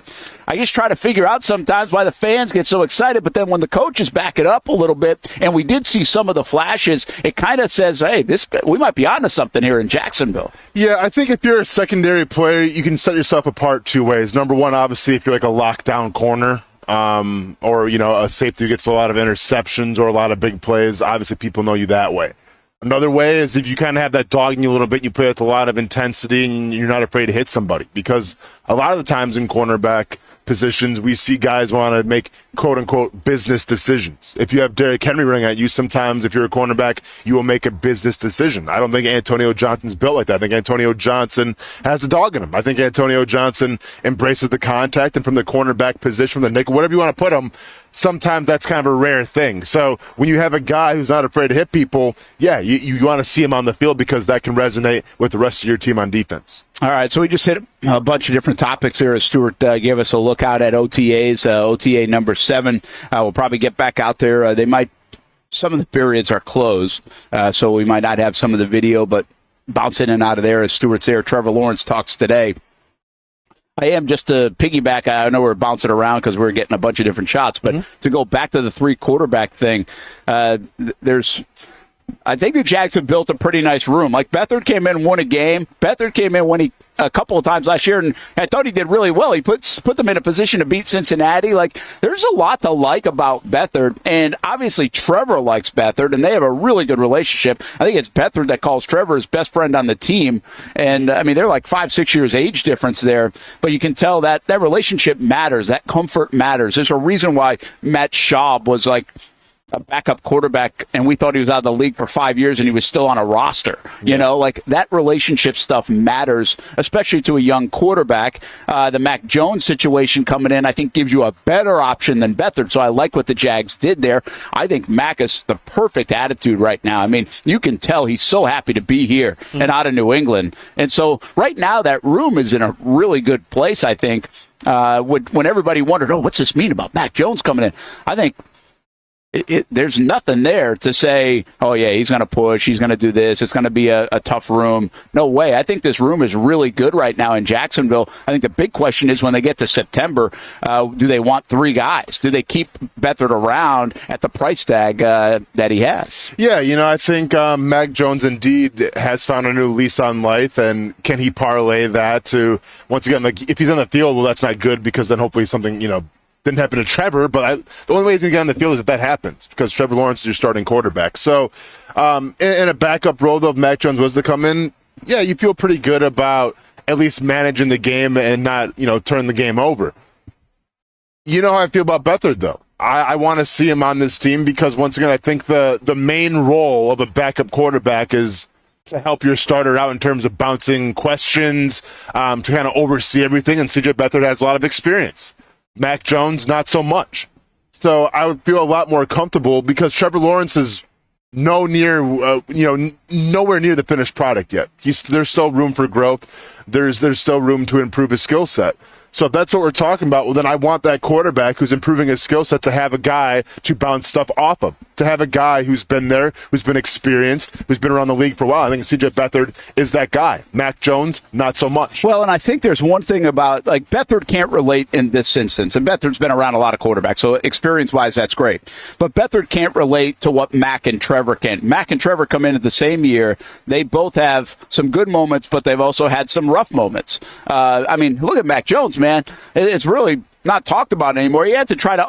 Speaker 2: I just try to figure out sometimes why the fans get so excited, but then when the coaches back it up a little bit, and we did see some of the flashes, it kind of says, hey, we might be onto something here in Jacksonville.
Speaker 3: Yeah, I think if you're a secondary player, you can set yourself apart 2 ways. Number one, obviously, if you're like a lockdown corner, or a safety who gets a lot of interceptions or a lot of big plays, obviously people know you that way. Another way is if you kind of have that dog in you a little bit, you play with a lot of intensity and you're not afraid to hit somebody, because a lot of the times in cornerback positions, we see guys want to make quote-unquote business decisions. If you have Derrick Henry running at you, sometimes if you're a cornerback, you will make a business decision. I don't think Antonio Johnson's built like that. I think Antonio Johnson has a dog in him. I think Antonio Johnson embraces the contact, and from the cornerback position, from the nickel, whatever you want to put him, sometimes that's kind of a rare thing. So when you have a guy who's not afraid to hit people, yeah, you want to see him on the field because that can resonate with the rest of your team on defense.
Speaker 2: All right, so we just hit a bunch of different topics here as Stuart gave us a look out at OTAs, OTA number 7. We'll probably get back out there. They might some of the periods are closed, so we might not have some of the video, but bounce in and out of there as Stewart's there. Trevor Lawrence talks today. I am, just to piggyback, I know we're bouncing around because we're getting a bunch of different shots, but to go back to the 3 quarterback thing, I think the Jags have built a pretty nice room. Like, Beathard came in and won a game. Beathard came in a couple of times last year, and I thought he did really well. He put them in a position to beat Cincinnati. Like, there's a lot to like about Beathard, and obviously Trevor likes Beathard, and they have a really good relationship. I think it's Beathard that calls Trevor his best friend on the team, and I mean, they're like 5-6 years age difference there, but you can tell that relationship matters. That comfort matters. There's a reason why Matt Schaub was like a backup quarterback, and we thought he was out of the league for 5 years, and he was still on a roster. You know, like, that relationship stuff matters, especially to a young quarterback. The Mac Jones situation coming in, I think, gives you a better option than Beathard, so I like what the Jags did there. I think Mac is the perfect attitude right now. I mean, you can tell he's so happy to be here and out of New England. And so right now that room is in a really good place, I think. When everybody wondered, what's this mean about Mac Jones coming in? I think there's nothing there to say, he's going to push, he's going to do this, it's going to be a tough room. No way. I think this room is really good right now in Jacksonville. I think the big question is when they get to September, do they want 3 guys? Do they keep Beathard around at the price tag that he has?
Speaker 3: Yeah, I think Mac Jones indeed has found a new lease on life, and can he parlay that to, once again, like, if he's on the field, well, that's not good, because then hopefully something, didn't happen to Trevor, but the only way he's going to get on the field is if that happens, because Trevor Lawrence is your starting quarterback. So in a backup role, though, if Mac Jones was to come in, yeah, you feel pretty good about at least managing the game and not, turn the game over. You know how I feel about Beathard, though. I want to see him on this team because, once again, I think the main role of a backup quarterback is to help your starter out in terms of bouncing questions, to kind of oversee everything, and CJ Beathard has a lot of experience. Mac Jones, not so much. So I would feel a lot more comfortable because Trevor Lawrence is nowhere near the finished product yet. There's still room for growth. There's still room to improve his skill set. So if that's what we're talking about, well, then I want that quarterback who's improving his skill set to have a guy to bounce stuff off of, to have a guy who's been there, who's been experienced, who's been around the league for a while. I think CJ Beathard is that guy. Mac Jones, not so much.
Speaker 2: Well, and I think there's one thing about, like, Beathard can't relate in this instance, and Beathard's been around a lot of quarterbacks, so experience-wise, that's great. But Beathard can't relate to what Mac and Trevor can. Mac and Trevor come in at the same year. They both have some good moments, but they've also had some rough moments. I mean, look at Mac Jones, man. It's really not talked about anymore. He had to try to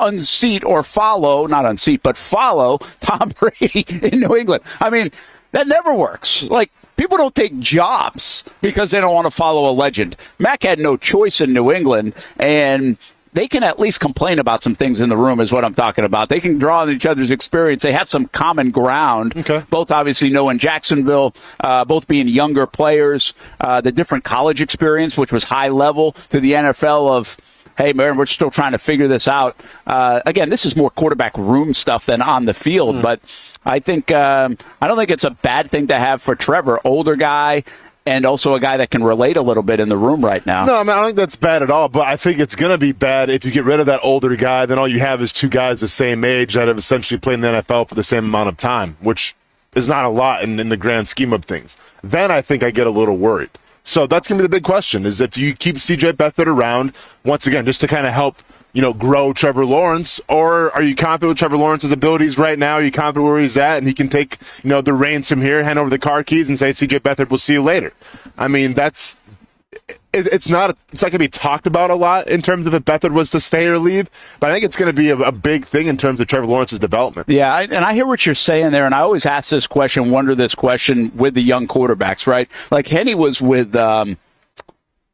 Speaker 2: follow Tom Brady in New England. I mean, that never works. Like, people don't take jobs because they don't want to follow a legend. Mac had no choice in New England, and they can at least complain about some things in the room is what I'm talking about. They can draw on each other's experience. They have some common ground. Okay. Both obviously know in Jacksonville, both being younger players, the different college experience, which was high level, to the NFL of, hey, man, we're still trying to figure this out. Again, this is more quarterback room stuff than on the field, but I think I don't think it's a bad thing to have for Trevor, older guy, and also a guy that can relate a little bit in the room right now.
Speaker 3: No, I mean, I don't think that's bad at all, but I think it's going to be bad if you get rid of that older guy, then all you have is 2 guys the same age that have essentially played in the NFL for the same amount of time, which is not a lot in the grand scheme of things. Then I think I get a little worried. So that's going to be the big question, is if you keep CJ Beathard around, once again, just to kind of help grow Trevor Lawrence, or are you confident with Trevor Lawrence's abilities right now? Are you confident where he's at and he can take, the reins from here, hand over the car keys and say, CJ Beathard, we'll see you later? I mean, it's not going to be talked about a lot in terms of if Beathard was to stay or leave, but I think it's going to be a big thing in terms of Trevor Lawrence's development.
Speaker 2: Yeah, and I hear what you're saying there, and I always ask this question, wonder this question with the young quarterbacks, right? Like Henny was with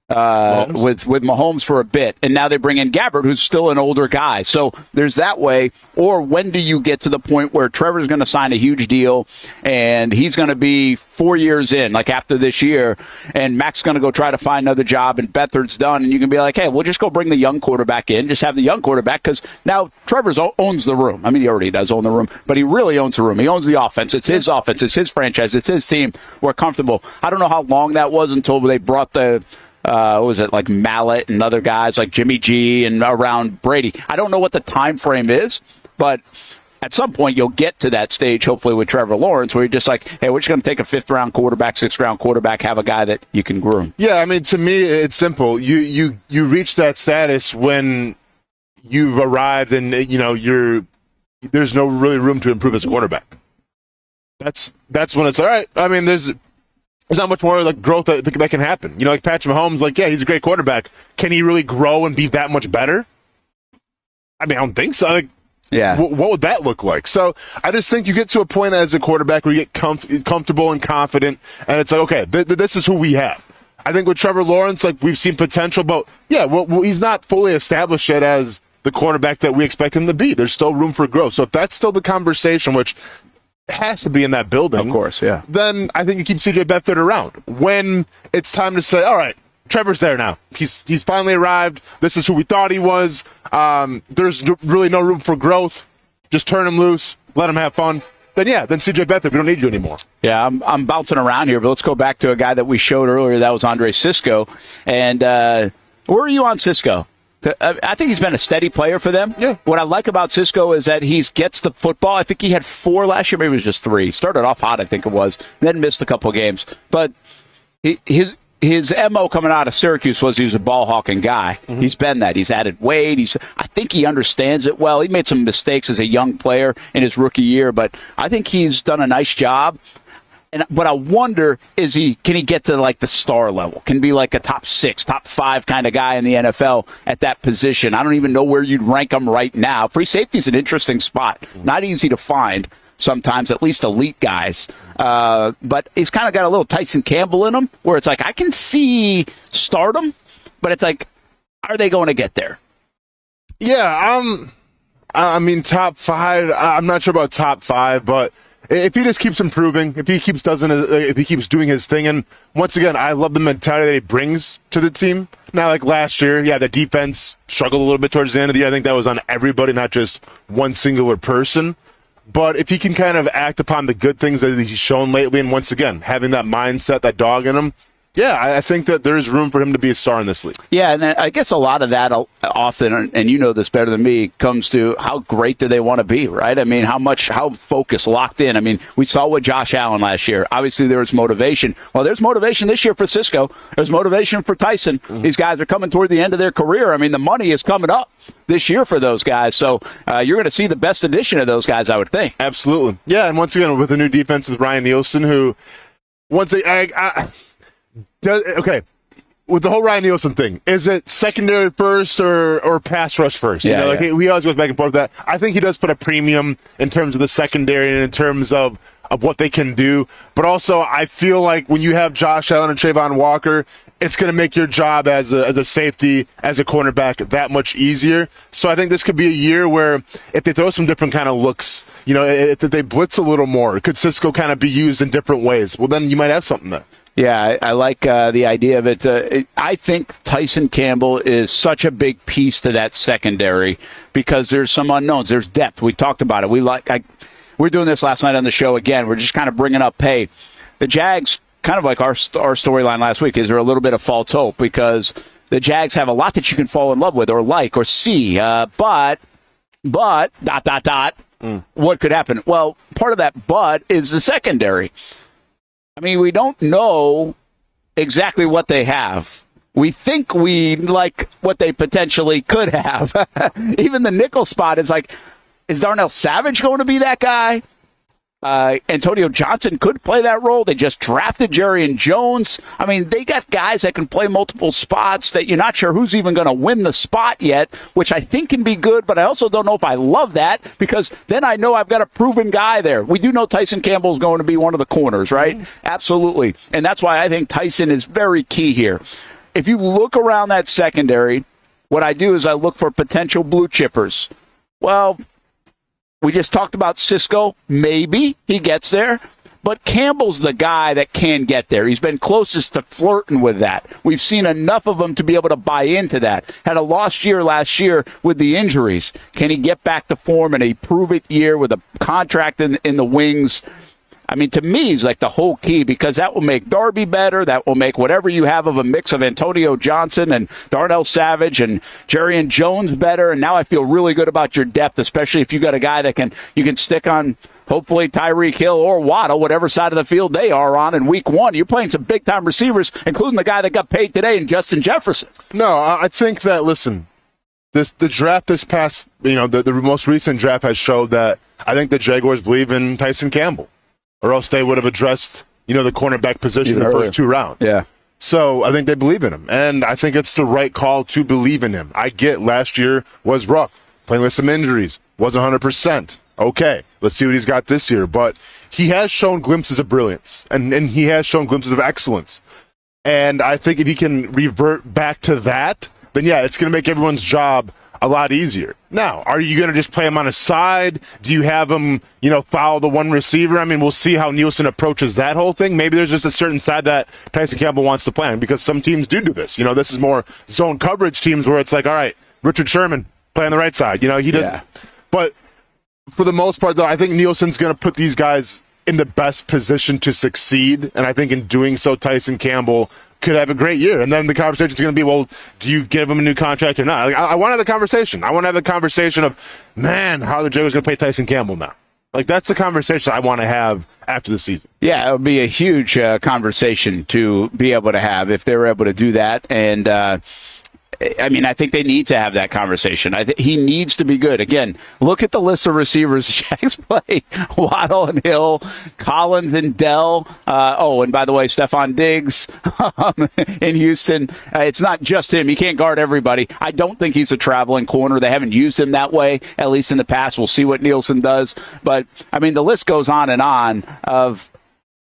Speaker 2: Mahomes for a bit, and now they bring in Gabbert, who's still an older guy. So there's that way. Or when do you get to the point where Trevor's going to sign a huge deal, and he's going to be 4 years in, like after this year, and Mac's going to go try to find another job, and Beathard's done, and you can be like, hey, we'll just go bring the young quarterback in, just have the young quarterback, because now Trevor's owns the room. I mean, he already does own the room, but he really owns the room. He owns the offense. It's his offense. It's his franchise. It's his team. We're comfortable. I don't know how long that was until they brought the what was it, like Mallet and other guys like Jimmy G and around Brady. I don't know what the time frame is, but at some point you'll get to that stage, hopefully with Trevor Lawrence, where you're just like, hey, we're just going to take a 5th-round quarterback, 6th-round quarterback, have a guy that you can groom.
Speaker 3: Yeah, I mean, to me, it's simple. You reach that status when you've arrived and, there's no really room to improve as a quarterback. That's when it's all right. I mean, there's not much more like growth that can happen. Like Patrick Mahomes, like, yeah, he's a great quarterback. Can he really grow and be that much better? I mean, I don't think so. Like, yeah. What would that look like? So I just think you get to a point as a quarterback where you get comfortable and confident, and it's like, okay, this is who we have. I think with Trevor Lawrence, like, we've seen potential, but yeah, well, he's not fully established yet as the quarterback that we expect him to be. There's still room for growth. So if that's still the conversation, which has to be in that building,
Speaker 2: of course, yeah,
Speaker 3: then I think you keep CJ Beathard around. When it's time to say, all right, Trevor's there now. He's finally arrived. This is who we thought he was. There's really no room for growth. Just turn him loose. Let him have fun. Then CJ Beathard, we don't need you anymore.
Speaker 2: Yeah, I'm bouncing around here, but let's go back to a guy that we showed earlier. That was Andre Cisco. And where are you on Cisco? I think he's been a steady player for them.
Speaker 3: Yeah. What
Speaker 2: I like about Cisco is that he gets the football. I think he had 4 last year. Maybe it was just 3. Started off hot, I think it was. Then missed a couple of games. But his MO coming out of Syracuse was he was a ball-hawking guy. Mm-hmm. He's been that. He's added weight. I think he understands it well. He made some mistakes as a young player in his rookie year, but I think he's done a nice job. But I wonder, can he get to like the star level? Can be like a top 6, top 5 kind of guy in the NFL at that position? I don't even know where you'd rank him right now. Free safety is an interesting spot. Not easy to find sometimes, at least elite guys. But he's kind of got a little Tyson Campbell in him, where it's like, I can see stardom, but it's like, are they going to get there?
Speaker 3: Yeah, I mean, top 5, I'm not sure about top 5, but if he just keeps improving, if he keeps doing his thing, and once again, I love the mentality that he brings to the team. Now, like last year, yeah, the defense struggled a little bit towards the end of the year. I think that was on everybody, not just one singular person. But if he can kind of act upon the good things that he's shown lately, and once again, having that mindset, that dog in him, yeah, I think that there's room for him to be a star in this league.
Speaker 2: Yeah, and I guess a lot of that often, and you know this better than me, comes to how great do they want to be, right? I mean, how focused, locked in. I mean, we saw with Josh Allen last year. Obviously, there was motivation. Well, there's motivation this year for Cisco. There's motivation for Tyson. Mm-hmm. These guys are coming toward the end of their career. I mean, the money is coming up this year for those guys. So you're going to see the best edition of those guys, I would think.
Speaker 3: Absolutely. Yeah, and once again, with a new defense with Ryan Nielsen, who, okay, with the whole Ryan Nielsen thing, is it secondary first or pass rush first?
Speaker 2: Yeah,
Speaker 3: he always goes back and forth with that. I think he does put a premium in terms of the secondary and in terms of what they can do. But also, I feel like when you have Josh Allen and Trayvon Walker, it's going to make your job as a safety, as a cornerback, that much easier. So I think this could be a year where if they throw some different kind of looks, if they blitz a little more, could Cisco kind of be used in different ways? Well, then you might have something there.
Speaker 2: Yeah, I like the idea of it. I think Tyson Campbell is such a big piece to that secondary because there's some unknowns. There's depth. We talked about it. We're doing this last night on the show again. We're just kind of bringing up, hey, the Jags, kind of like our storyline last week, is there a little bit of false hope because the Jags have a lot that you can fall in love with or like or see, but what could happen? Well, part of that but is the secondary. I mean, we don't know exactly what they have. We think we like what they potentially could have. Even the nickel spot is like, is Darnell Savage going to be that guy? Antonio Johnson could play that role. They just drafted Jerry Jones. I mean, they got guys that can play multiple spots that you're not sure who's even going to win the spot yet, which I think can be good, but I also don't know if I love that because then I know I've got a proven guy there. We do know Tyson Campbell is going to be one of the corners, right? Mm-hmm. Absolutely. And that's why I think Tyson is very key here. If you look around that secondary, what I do is I look for potential blue chippers. Well, we just talked about Cisco. Maybe he gets there. But Campbell's the guy that can get there. He's been closest to flirting with that. We've seen enough of him to be able to buy into that. Had a lost year last year with the injuries. Can he get back to form in a prove-it year with a contract in the wings? I mean, to me, he's like the whole key, because that will make Darby better. That will make whatever you have of a mix of Antonio Johnson and Darnell Savage and Jerrion Jones better. And now I feel really good about your depth, especially if you got a guy that you can stick on, hopefully Tyreek Hill or Waddle, whatever side of the field they are on in week one. You're playing some big-time receivers, including the guy that got paid today in Justin Jefferson.
Speaker 3: No, I think that, listen, the draft this past, the most recent draft has showed that I think the Jaguars believe in Tyson Campbell, or else they would have addressed, the cornerback position in the first 2 rounds.
Speaker 2: Yeah.
Speaker 3: So I think they believe in him, and I think it's the right call to believe in him. I get last year was rough, playing with some injuries, wasn't 100%. Okay, let's see what he's got this year. But he has shown glimpses of brilliance, and he has shown glimpses of excellence. And I think if he can revert back to that, then yeah, it's going to make everyone's job a lot easier. Now, are you going to just play him on his side? Do you have him, follow the one receiver? I mean, we'll see how Nielsen approaches that whole thing. Maybe there's just a certain side that Tyson Campbell wants to play on, because some teams do this. This is more zone coverage teams where it's like, all right, Richard Sherman, play on the right side. He doesn't. Yeah. But for the most part, though, I think Nielsen's going to put these guys in the best position to succeed. And I think in doing so, Tyson Campbell could have a great year. And then the conversation is going to be, well, do you give him a new contract or not? I want to have the conversation. I want to have the conversation of, man, how are the Jaguars going to pay Tyson Campbell now? That's the conversation I want to have after the season. Yeah,
Speaker 2: it would be a huge conversation to be able to have if they were able to do that. And, I think they need to have that conversation. He needs to be good. Again, look at the list of receivers the Jags play. Waddle and Hill, Collins and Dell. And by the way, Stephon Diggs in Houston. It's not just him. He can't guard everybody. I don't think he's a traveling corner. They haven't used him that way, at least in the past. We'll see what Nielsen does. But, the list goes on and on of,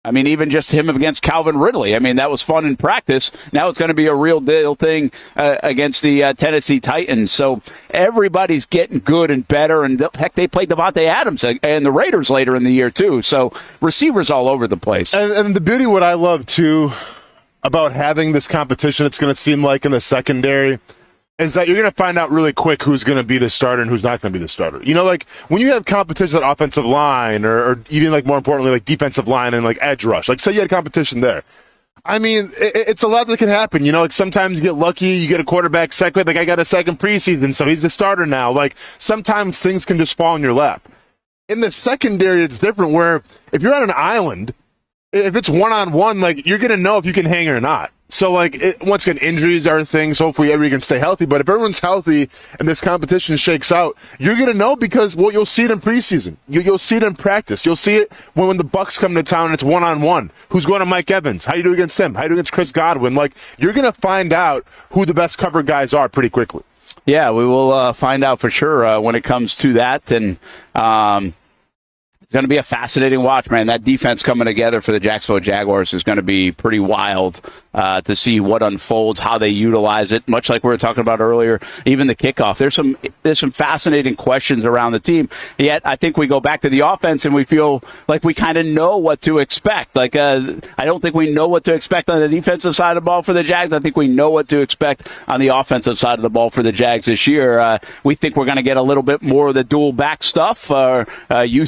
Speaker 2: even just him against Calvin Ridley. That was fun in practice. Now it's going to be a real deal thing against the Tennessee Titans. So everybody's getting good and better. And heck, they played Devontae Adams and the Raiders later in the year, too. So receivers all over the place.
Speaker 3: And the beauty, what I love, too, about having this competition, it's going to seem like in the secondary, is that you're going to find out really quick who's going to be the starter and who's not going to be the starter. When you have competition at offensive line or even, more importantly, defensive line and, edge rush. Say you had competition there. It's a lot that can happen. Sometimes you get lucky, you get a quarterback second. I got a second preseason, so he's the starter now. Sometimes things can just fall in your lap. In the secondary, it's different, where if you're on an island, if it's one-on-one, you're going to know if you can hang or not. So, once again, injuries are things. Hopefully, everyone can stay healthy. But if everyone's healthy and this competition shakes out, you're going to know, because, you'll see it in preseason. You'll see it in practice. You'll see it when the Bucs come to town and it's one-on-one. Who's going to Mike Evans? How do you do against him? How do you do against Chris Godwin? You're going to find out who the best cover guys are pretty quickly.
Speaker 2: Yeah, we will find out for sure when it comes to that. And it's going to be a fascinating watch, man. That defense coming together for the Jacksonville Jaguars is going to be pretty wild to see what unfolds, how they utilize it. Much like we were talking about earlier, even the kickoff. There's some fascinating questions around the team. Yet I think we go back to the offense and we feel like we kind of know what to expect. I don't think we know what to expect on the defensive side of the ball for the Jags. I think we know what to expect on the offensive side of the ball for the Jags this year. We think we're going to get a little bit more of the dual back stuff. You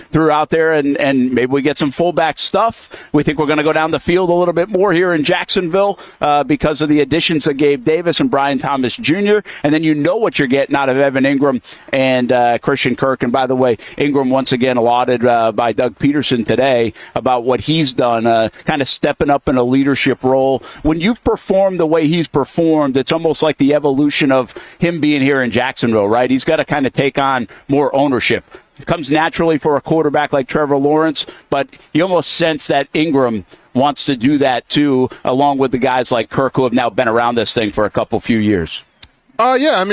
Speaker 2: threw out there, and maybe we get some fullback stuff. We think we're going to go down the field a little bit more here in Jacksonville because of the additions of Gabe Davis and Brian Thomas Jr. And then you know what you're getting out of Evan Ingram and Christian Kirk. And by the way, Ingram once again lauded by Doug Peterson today about what he's done, kind of stepping up in a leadership role. When you've performed the way he's performed, it's almost like the evolution of him being here in Jacksonville, right? He's got to kind of take on more ownership. It comes naturally for a quarterback like Trevor Lawrence, but you almost sense that Ingram wants to do that too, along with the guys like Kirk who have now been around this thing for a few years.
Speaker 3: Yeah,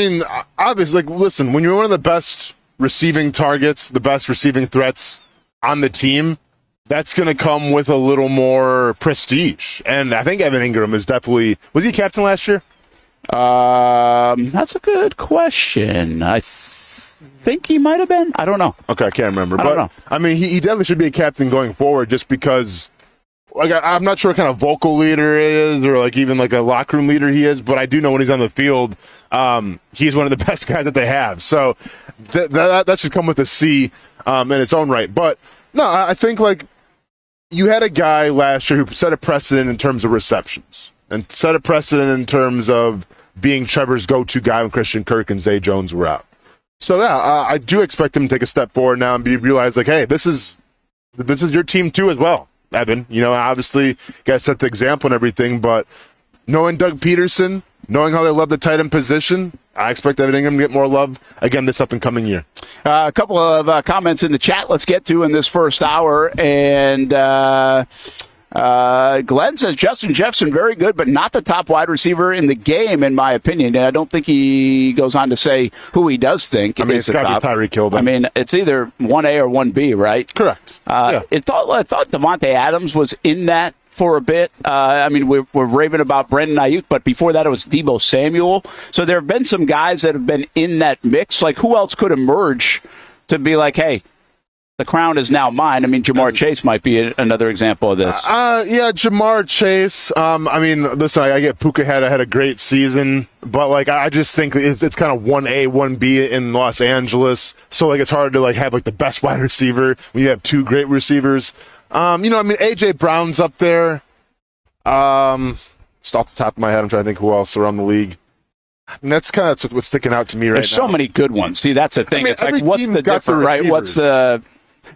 Speaker 3: obviously, listen, when you're one of the best receiving targets, the best receiving threats on the team, that's going to come with a little more prestige. And I think Evan Ingram is definitely, was he captain last year?
Speaker 2: That's a good question. I think he might have been. I don't know.
Speaker 3: Okay, I can't remember.
Speaker 2: I don't know.
Speaker 3: He definitely should be a captain going forward, just because, I'm not sure what kind of vocal leader he is, or even a locker room leader he is, but I do know when he's on the field, he's one of the best guys that they have. So that should come with a C in its own right. But no, I think you had a guy last year who set a precedent in terms of receptions and set a precedent in terms of being Trevor's go-to guy when Christian Kirk and Zay Jones were out. So yeah, I do expect him to take a step forward now and realize like, hey, this is your team too as well, Evan. You know, obviously you guys set the example and everything, but knowing Doug Peterson, knowing how they love the tight end position, I expect Evan Ingram to get more love again this up and coming year.
Speaker 2: A couple of comments in the chat let's get to in this first hour. And Glenn says, Justin Jefferson, very good, but not the top wide receiver in the game, in my opinion. And I don't think he goes on to say who he does think.
Speaker 3: I mean, it's got to be Tyreek Hill.
Speaker 2: I mean, it's either 1A or 1B, right?
Speaker 3: Correct.
Speaker 2: I thought Devontae Adams was in that for a bit. I mean, we're raving about Brandon Ayuk, but before that it was Deebo Samuel. So there have been some guys that have been in that mix. Like, who else could emerge to be like, hey, the crown is now mine? I mean, Jamar Chase might be another example of this.
Speaker 3: Yeah, Jamar Chase. I mean, listen, I get Puka had a great season, but like I just think it's kind of 1A, 1B in Los Angeles. So like it's hard to like have like the best wide receiver when you have two great receivers. I mean, AJ Brown's up there. Just off the top of my head, I'm trying to think who else around the league. And that's kind of what's sticking out to me right now.
Speaker 2: There's so many good ones. See, that's the thing.
Speaker 3: I mean,
Speaker 2: it's like, what's the difference, right? What's the...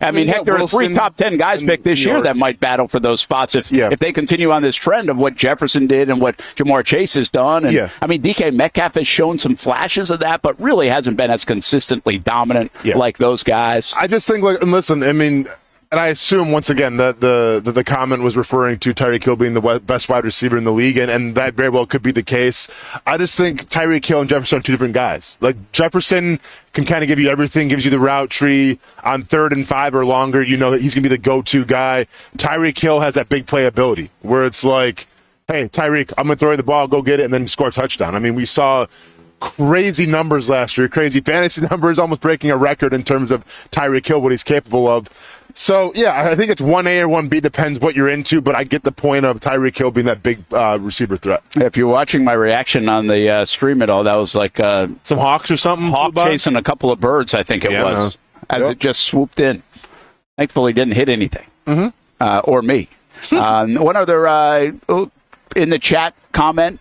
Speaker 2: I mean, heck, there are 3 top 10 guys picked this year that might battle for those spots if they continue on this trend of what Jefferson did and what Jamar Chase has done. And I mean, DK Metcalf has shown some flashes of that, but really hasn't been as consistently dominant like those guys.
Speaker 3: I just think, like, and listen, I mean, and I assume, once again, that the comment was referring to Tyreek Hill being the best wide receiver in the league, and that very well could be the case. I just think Tyreek Hill and Jefferson are two different guys. Like, Jefferson can kind of give you everything, gives you the route tree on 3rd and 5 or longer. You know that he's going to be the go-to guy. Tyreek Hill has that big playability where it's like, hey, Tyreek, I'm going to throw you the ball, go get it, and then score a touchdown. I mean, we saw crazy numbers last year, crazy fantasy numbers, almost breaking a record in terms of Tyreek Hill, what he's capable of. So, yeah, I think it's 1A or 1B, depends what you're into, but I get the point of Tyreek Hill being that big receiver threat.
Speaker 2: If you're watching my reaction on the stream at all, that was like
Speaker 3: some hawks or something?
Speaker 2: Hawk chasing a couple of birds, I think it was, as it just swooped in. Thankfully, didn't hit anything, or me. One other in the chat comment,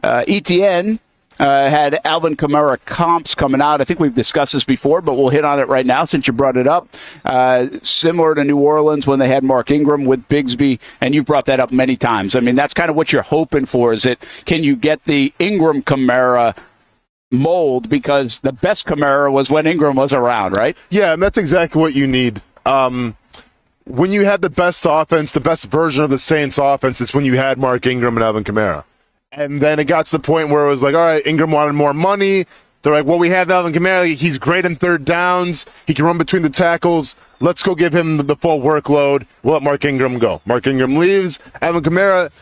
Speaker 2: Etienne had Alvin Kamara comps coming out. I think we've discussed this before, but we'll hit on it right now since you brought it up. Similar to New Orleans when they had Mark Ingram with Bigsby, and you've brought that up many times. I mean, that's kind of what you're hoping for. Is it, can you get the Ingram Kamara mold? Because the best Kamara was when Ingram was around, right?
Speaker 3: Yeah, and that's exactly what you need. When you had the best offense, the best version of the Saints offense, it's when you had Mark Ingram and Alvin Kamara. And then it got to the point where it was like, all right, Ingram wanted more money. They're like, well, we have Alvin Kamara. He's great in 3rd downs. He can run between the tackles. Let's go give him the full workload. We'll let Mark Ingram go. Mark Ingram leaves. Alvin Kamara,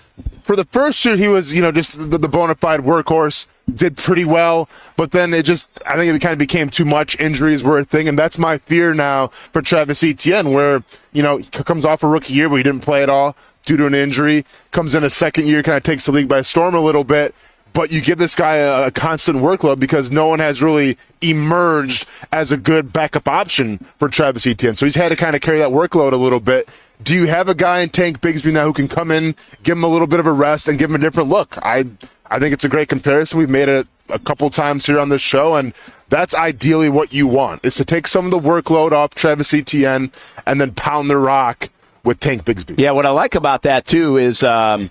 Speaker 3: for the first year, he was, just the bona fide workhorse. Did pretty well. But then I think it kind of became too much. Injuries were a thing. And that's my fear now for Travis Etienne, where, he comes off a rookie year where he didn't play at all due to an injury, comes in a second year, kind of takes the league by storm a little bit, but you give this guy a constant workload because no one has really emerged as a good backup option for Travis Etienne. So he's had to kind of carry that workload a little bit. Do you have a guy in Tank Bigsby now who can come in, give him a little bit of a rest, and give him a different look? I think it's a great comparison. We've made it a couple times here on this show, and that's ideally what you want, is to take some of the workload off Travis Etienne and then pound the rock with Tank Bigsby.
Speaker 2: Yeah, what I like about that, too, is the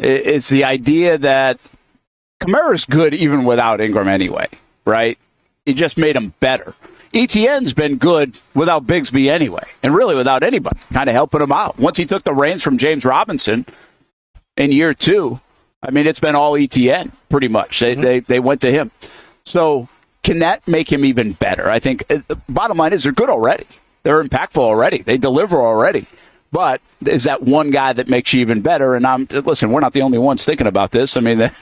Speaker 2: idea that Kamara's good even without Ingram anyway, right? He just made him better. Etienne's been good without Bigsby anyway, and really without anybody, kind of helping him out. Once he took the reins from James Robinson in year 2, I mean, it's been all Etienne, pretty much. They went to him. So can that make him even better? I think the bottom line is they're good already. They're impactful already. They deliver already. But is that one guy that makes you even better? And listen, we're not the only ones thinking about this. I mean, a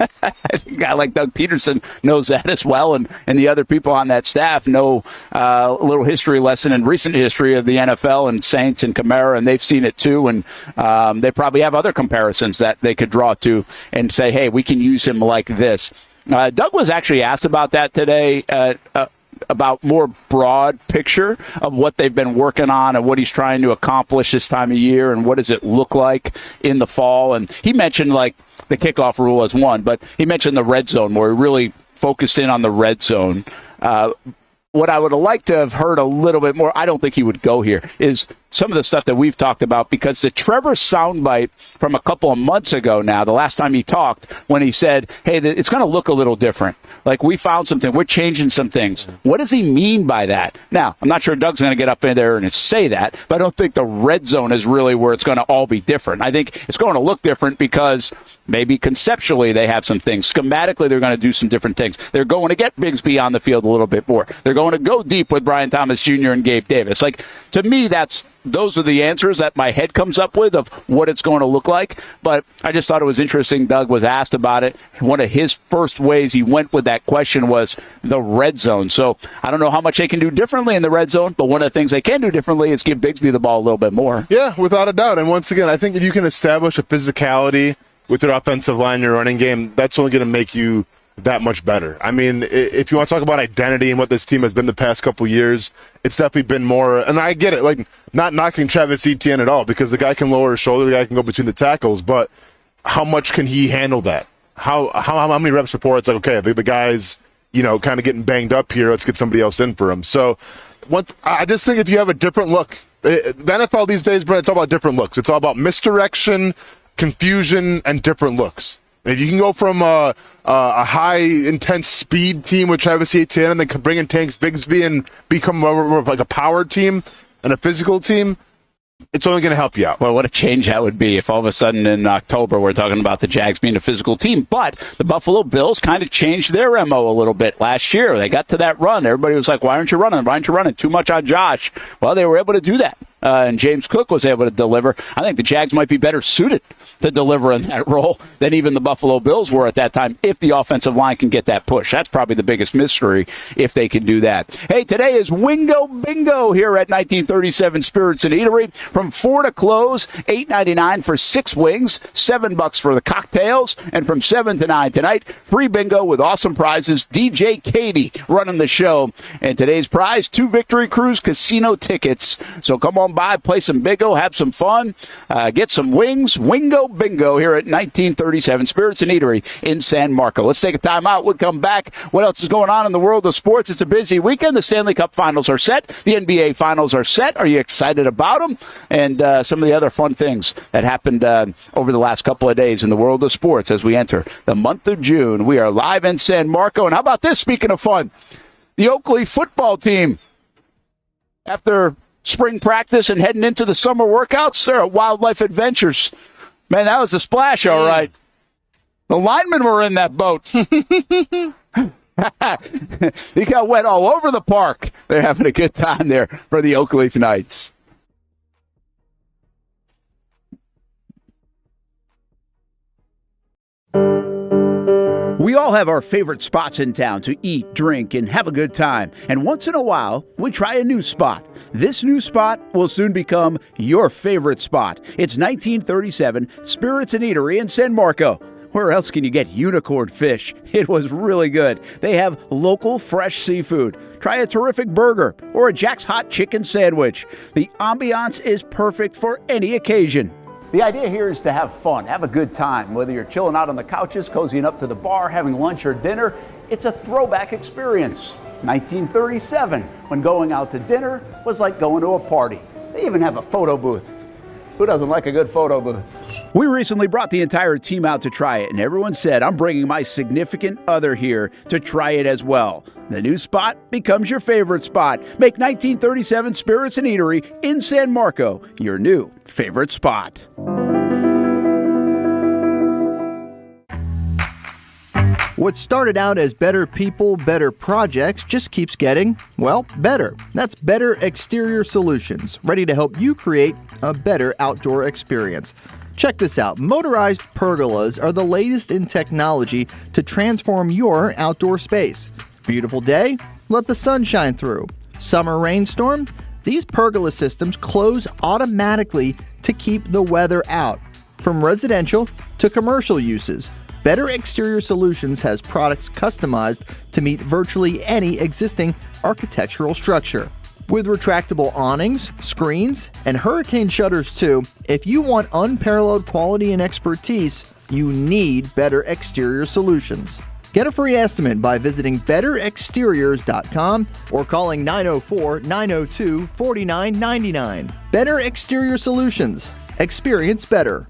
Speaker 2: guy like Doug Peterson knows that as well, and the other people on that staff know a little history lesson in recent history of the NFL and Saints and Kamara, and they've seen it too. And they probably have other comparisons that they could draw to and say, hey, we can use him like this. Doug was actually asked about that today. about more broad picture of what they've been working on and what he's trying to accomplish this time of year and what does it look like in the fall. And he mentioned like the kickoff rule as one, but he mentioned the red zone where he really focused in on the red zone. What I would have liked to have heard a little bit more, I don't think he would go here, is some of the stuff that we've talked about, because the Trevor soundbite from a couple of months ago now, the last time he talked, when he said, hey, it's going to look a little different. Like, we found something. We're changing some things. What does he mean by that? Now, I'm not sure Doug's going to get up in there and say that, but I don't think the red zone is really where it's going to all be different. I think it's going to look different because maybe conceptually they have some things. Schematically, they're going to do some different things. They're going to get Bigsby on the field a little bit more. They're going to go deep with Brian Thomas Jr. and Gabe Davis. Like, to me, those are the answers that my head comes up with of what it's going to look like. But I just thought it was interesting. Doug was asked about it. One of his first ways he went with that question was the red zone. So I don't know how much they can do differently in the red zone, but one of the things they can do differently is give Bigsby the ball a little bit more.
Speaker 3: Yeah, without a doubt. And once again, I think if you can establish a physicality with your offensive line, your running game, that's only going to make you that much better. I mean, if you want to talk about identity and what this team has been the past couple years, it's definitely been more, and I get it, like, not knocking Travis Etienne at all, because the guy can lower his shoulder, the guy can go between the tackles, but how much can he handle that? How many reps before it's like, okay, the guy's, kind of getting banged up here, let's get somebody else in for him. So I just think if you have a different look, the NFL these days, Brent, it's all about different looks. It's all about misdirection, confusion, and different looks. If you can go from a high, intense speed team with Travis Etienne and then bring in Tanks Bigsby and become more of like a power team and a physical team, it's only going to help you out.
Speaker 2: Well, what a change that would be if all of a sudden in October we're talking about the Jags being a physical team. But the Buffalo Bills kind of changed their MO a little bit last year. They got to that run. Everybody was like, why aren't you running? Why aren't you running? Too much on Josh. Well, they were able to do that. And James Cook was able to deliver. I think the Jags might be better suited to deliver in that role than even the Buffalo Bills were at that time if the offensive line can get that push. That's probably the biggest mystery if they can do that. Hey, today is Wingo Bingo here at 1937 Spirits and Eatery. From 4 to close, $8.99 for 6 wings, $7 for the cocktails, and from 7 to 9 tonight, free bingo with awesome prizes. DJ Katie running the show. And today's prize, 2 Victory Cruise casino tickets. So come on by, play some bingo, have some fun, get some wings. Wingo Bingo here at 1937 Spirits and Eatery in San Marco. Let's take a time out. We'll come back. What else is going on in the world of sports? It's a busy weekend. The Stanley Cup Finals are set. The NBA Finals are set. Are you excited about them? And some of the other fun things that happened over the last couple of days in the world of sports as we enter the month of June. We are live in San Marco. And how about this, speaking of fun? The Oakley football team, after spring practice and heading into the summer workouts, they're at Wildlife Adventures. Man, that was a splash, all right. The linemen were in that boat. He got wet all over the park. They're having a good time there for the Oak Leaf Knights. We all have our favorite spots in town to eat, drink, and have a good time. And once in a while, we try a new spot. This new spot will soon become your favorite spot. It's 1937 Spirits and Eatery in San Marco. Where else can you get unicorn fish? It was really good. They have local fresh seafood. Try a terrific burger or a Jack's Hot Chicken sandwich. The ambiance is perfect for any occasion. The idea here is to have fun, have a good time. Whether you're chilling out on the couches, cozying up to the bar, having lunch or dinner, it's a throwback experience. 1937, when going out to dinner was like going to a party. They even have a photo booth. Who doesn't like a good photo booth? We recently brought the entire team out to try it, and everyone said, I'm bringing my significant other here to try it as well. The new spot becomes your favorite spot. Make 1937 Spirits and Eatery in San Marco your new favorite spot.
Speaker 6: What started out as better people, better projects just keeps getting, well, better. That's Better Exterior Solutions, ready to help you create a better outdoor experience. Check this out. Motorized pergolas are the latest in technology to transform your outdoor space. Beautiful day? Let the sun shine through. Summer rainstorm? These pergola systems close automatically to keep the weather out. From residential to commercial uses, Better Exterior Solutions has products customized to meet virtually any existing architectural structure. With retractable awnings, screens, and hurricane shutters too, if you want unparalleled quality and expertise, you need Better Exterior Solutions. Get a free estimate by visiting betterexteriors.com or calling 904-902-4999. Better Exterior Solutions. Experience better.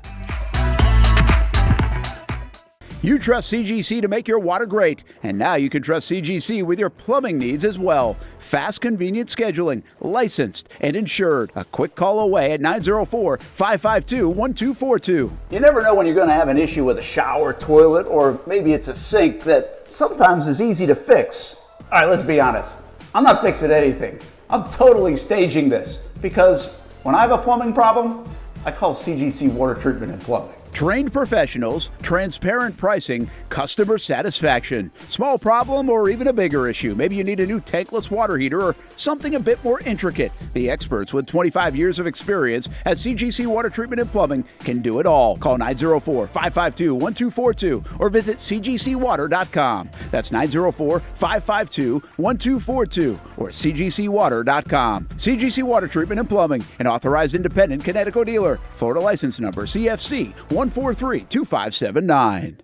Speaker 2: You trust CGC to make your water great, and now you can trust CGC with your plumbing needs as well. Fast, convenient scheduling, licensed and insured. A quick call away at 904-552-1242.
Speaker 7: You never know when you're going to have an issue with a shower, toilet, or maybe it's a sink that sometimes is easy to fix. All right, let's be honest. I'm not fixing anything. I'm totally staging this because when I have a plumbing problem, I call CGC Water Treatment and Plumbing.
Speaker 2: Trained professionals, transparent pricing, customer satisfaction. Small problem or even a bigger issue. Maybe you need a new tankless water heater or something a bit more intricate. The experts with 25 years of experience at CGC Water Treatment and Plumbing can do it all. Call 904-552-1242 or visit cgcwater.com. That's 904-552-1242 or cgcwater.com. CGC Water Treatment and Plumbing, an authorized independent Connecticut dealer. Florida license number CFC 1432579.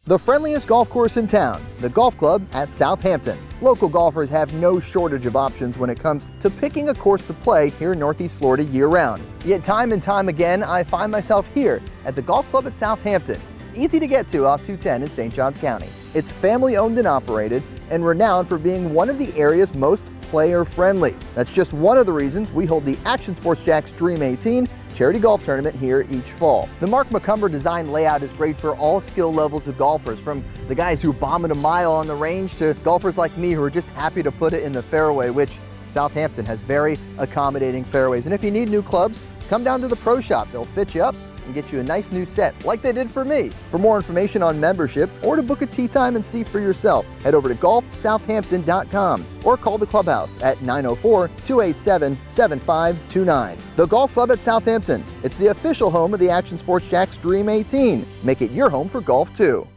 Speaker 6: The friendliest golf course in town, the Golf Club at Southampton. Local golfers have no shortage of options when it comes to picking a course to play here in Northeast Florida year-round. Yet time and time again, I find myself here at the Golf Club at Southampton. Easy to get to off 210 in St. Johns County. It's family-owned and operated and renowned for being one of the area's most player-friendly. That's just one of the reasons we hold the Action Sports Jacks Dream 18 charity golf tournament here each fall. The Mark McCumber design layout is great for all skill levels of golfers, from the guys who bomb it a mile on the range to golfers like me who are just happy to put it in the fairway, which Southampton has very accommodating fairways. And if you need new clubs, come down to the Pro Shop. They'll fit you up and get you a nice new set like they did for me. For more information on membership or to book a tee time and see for yourself, head over to golfsouthampton.com or call the clubhouse at 904-287-7529. The Golf Club at Southampton. It's the official home of the Action Sports Jacks Dream 18. Make it your home for golf too.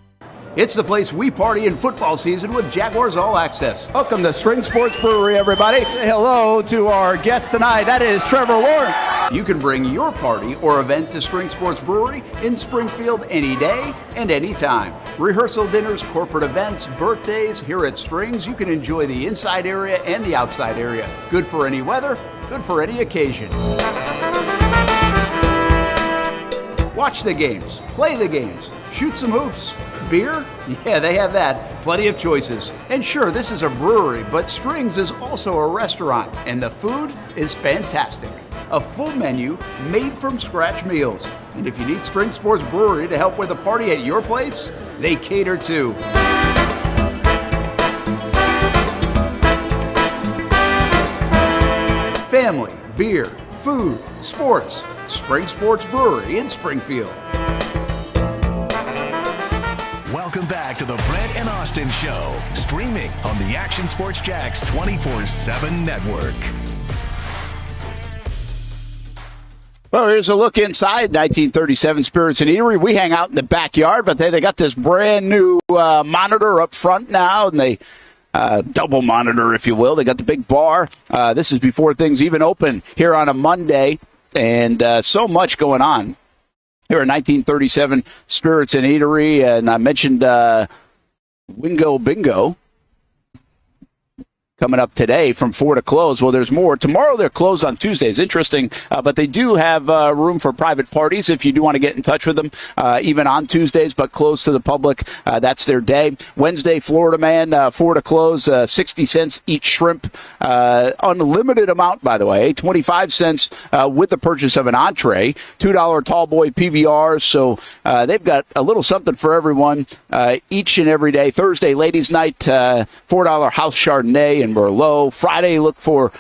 Speaker 2: It's the place we party in football season with Jaguars All Access. Welcome to Spring Sports Brewery, everybody. Say hello to our guest tonight. That is Trevor Lawrence. You can bring your party or event to Spring Sports Brewery in Springfield any day and any time. Rehearsal dinners, corporate events, birthdays. Here at Strings, you can enjoy the inside area and the outside area. Good for any weather, good for any occasion. Watch the games, play the games, shoot some hoops. Beer? Yeah, they have that. Plenty of choices. And sure, this is a brewery, but Strings is also a restaurant, and the food is fantastic. A full menu made from scratch meals. And if you need String Sports Brewery to help with a party at your place, they cater too. Family, beer, food, sports. Spring Sports Brewery in Springfield.
Speaker 1: Welcome back to the Brent and Austen Show, streaming on the Action Sports Jacks 24/7 network.
Speaker 2: Well, here's a look inside 1937 Spirits and Eatery. We hang out in the backyard, but they got this brand new monitor up front now, and they double monitor, if you will. They got the big bar. This is before things even open here on a Monday, and so much going on here at 1937 Spirits and Eatery. And I mentioned Wingo Bingo coming up today from 4 to close. Well, there's more. Tomorrow they're closed on Tuesdays. Interesting. But they do have room for private parties if you do want to get in touch with them, even on Tuesdays, but closed to the public. That's their day. Wednesday, Florida Man, 4 to close, 60 cents each shrimp. Unlimited amount, by the way, 25 cents with the purchase of an entree. $2 tall boy PBRs. So they've got a little something for everyone each and every day. Thursday, ladies' night, $4 house Chardonnay and Merlot. Friday, look for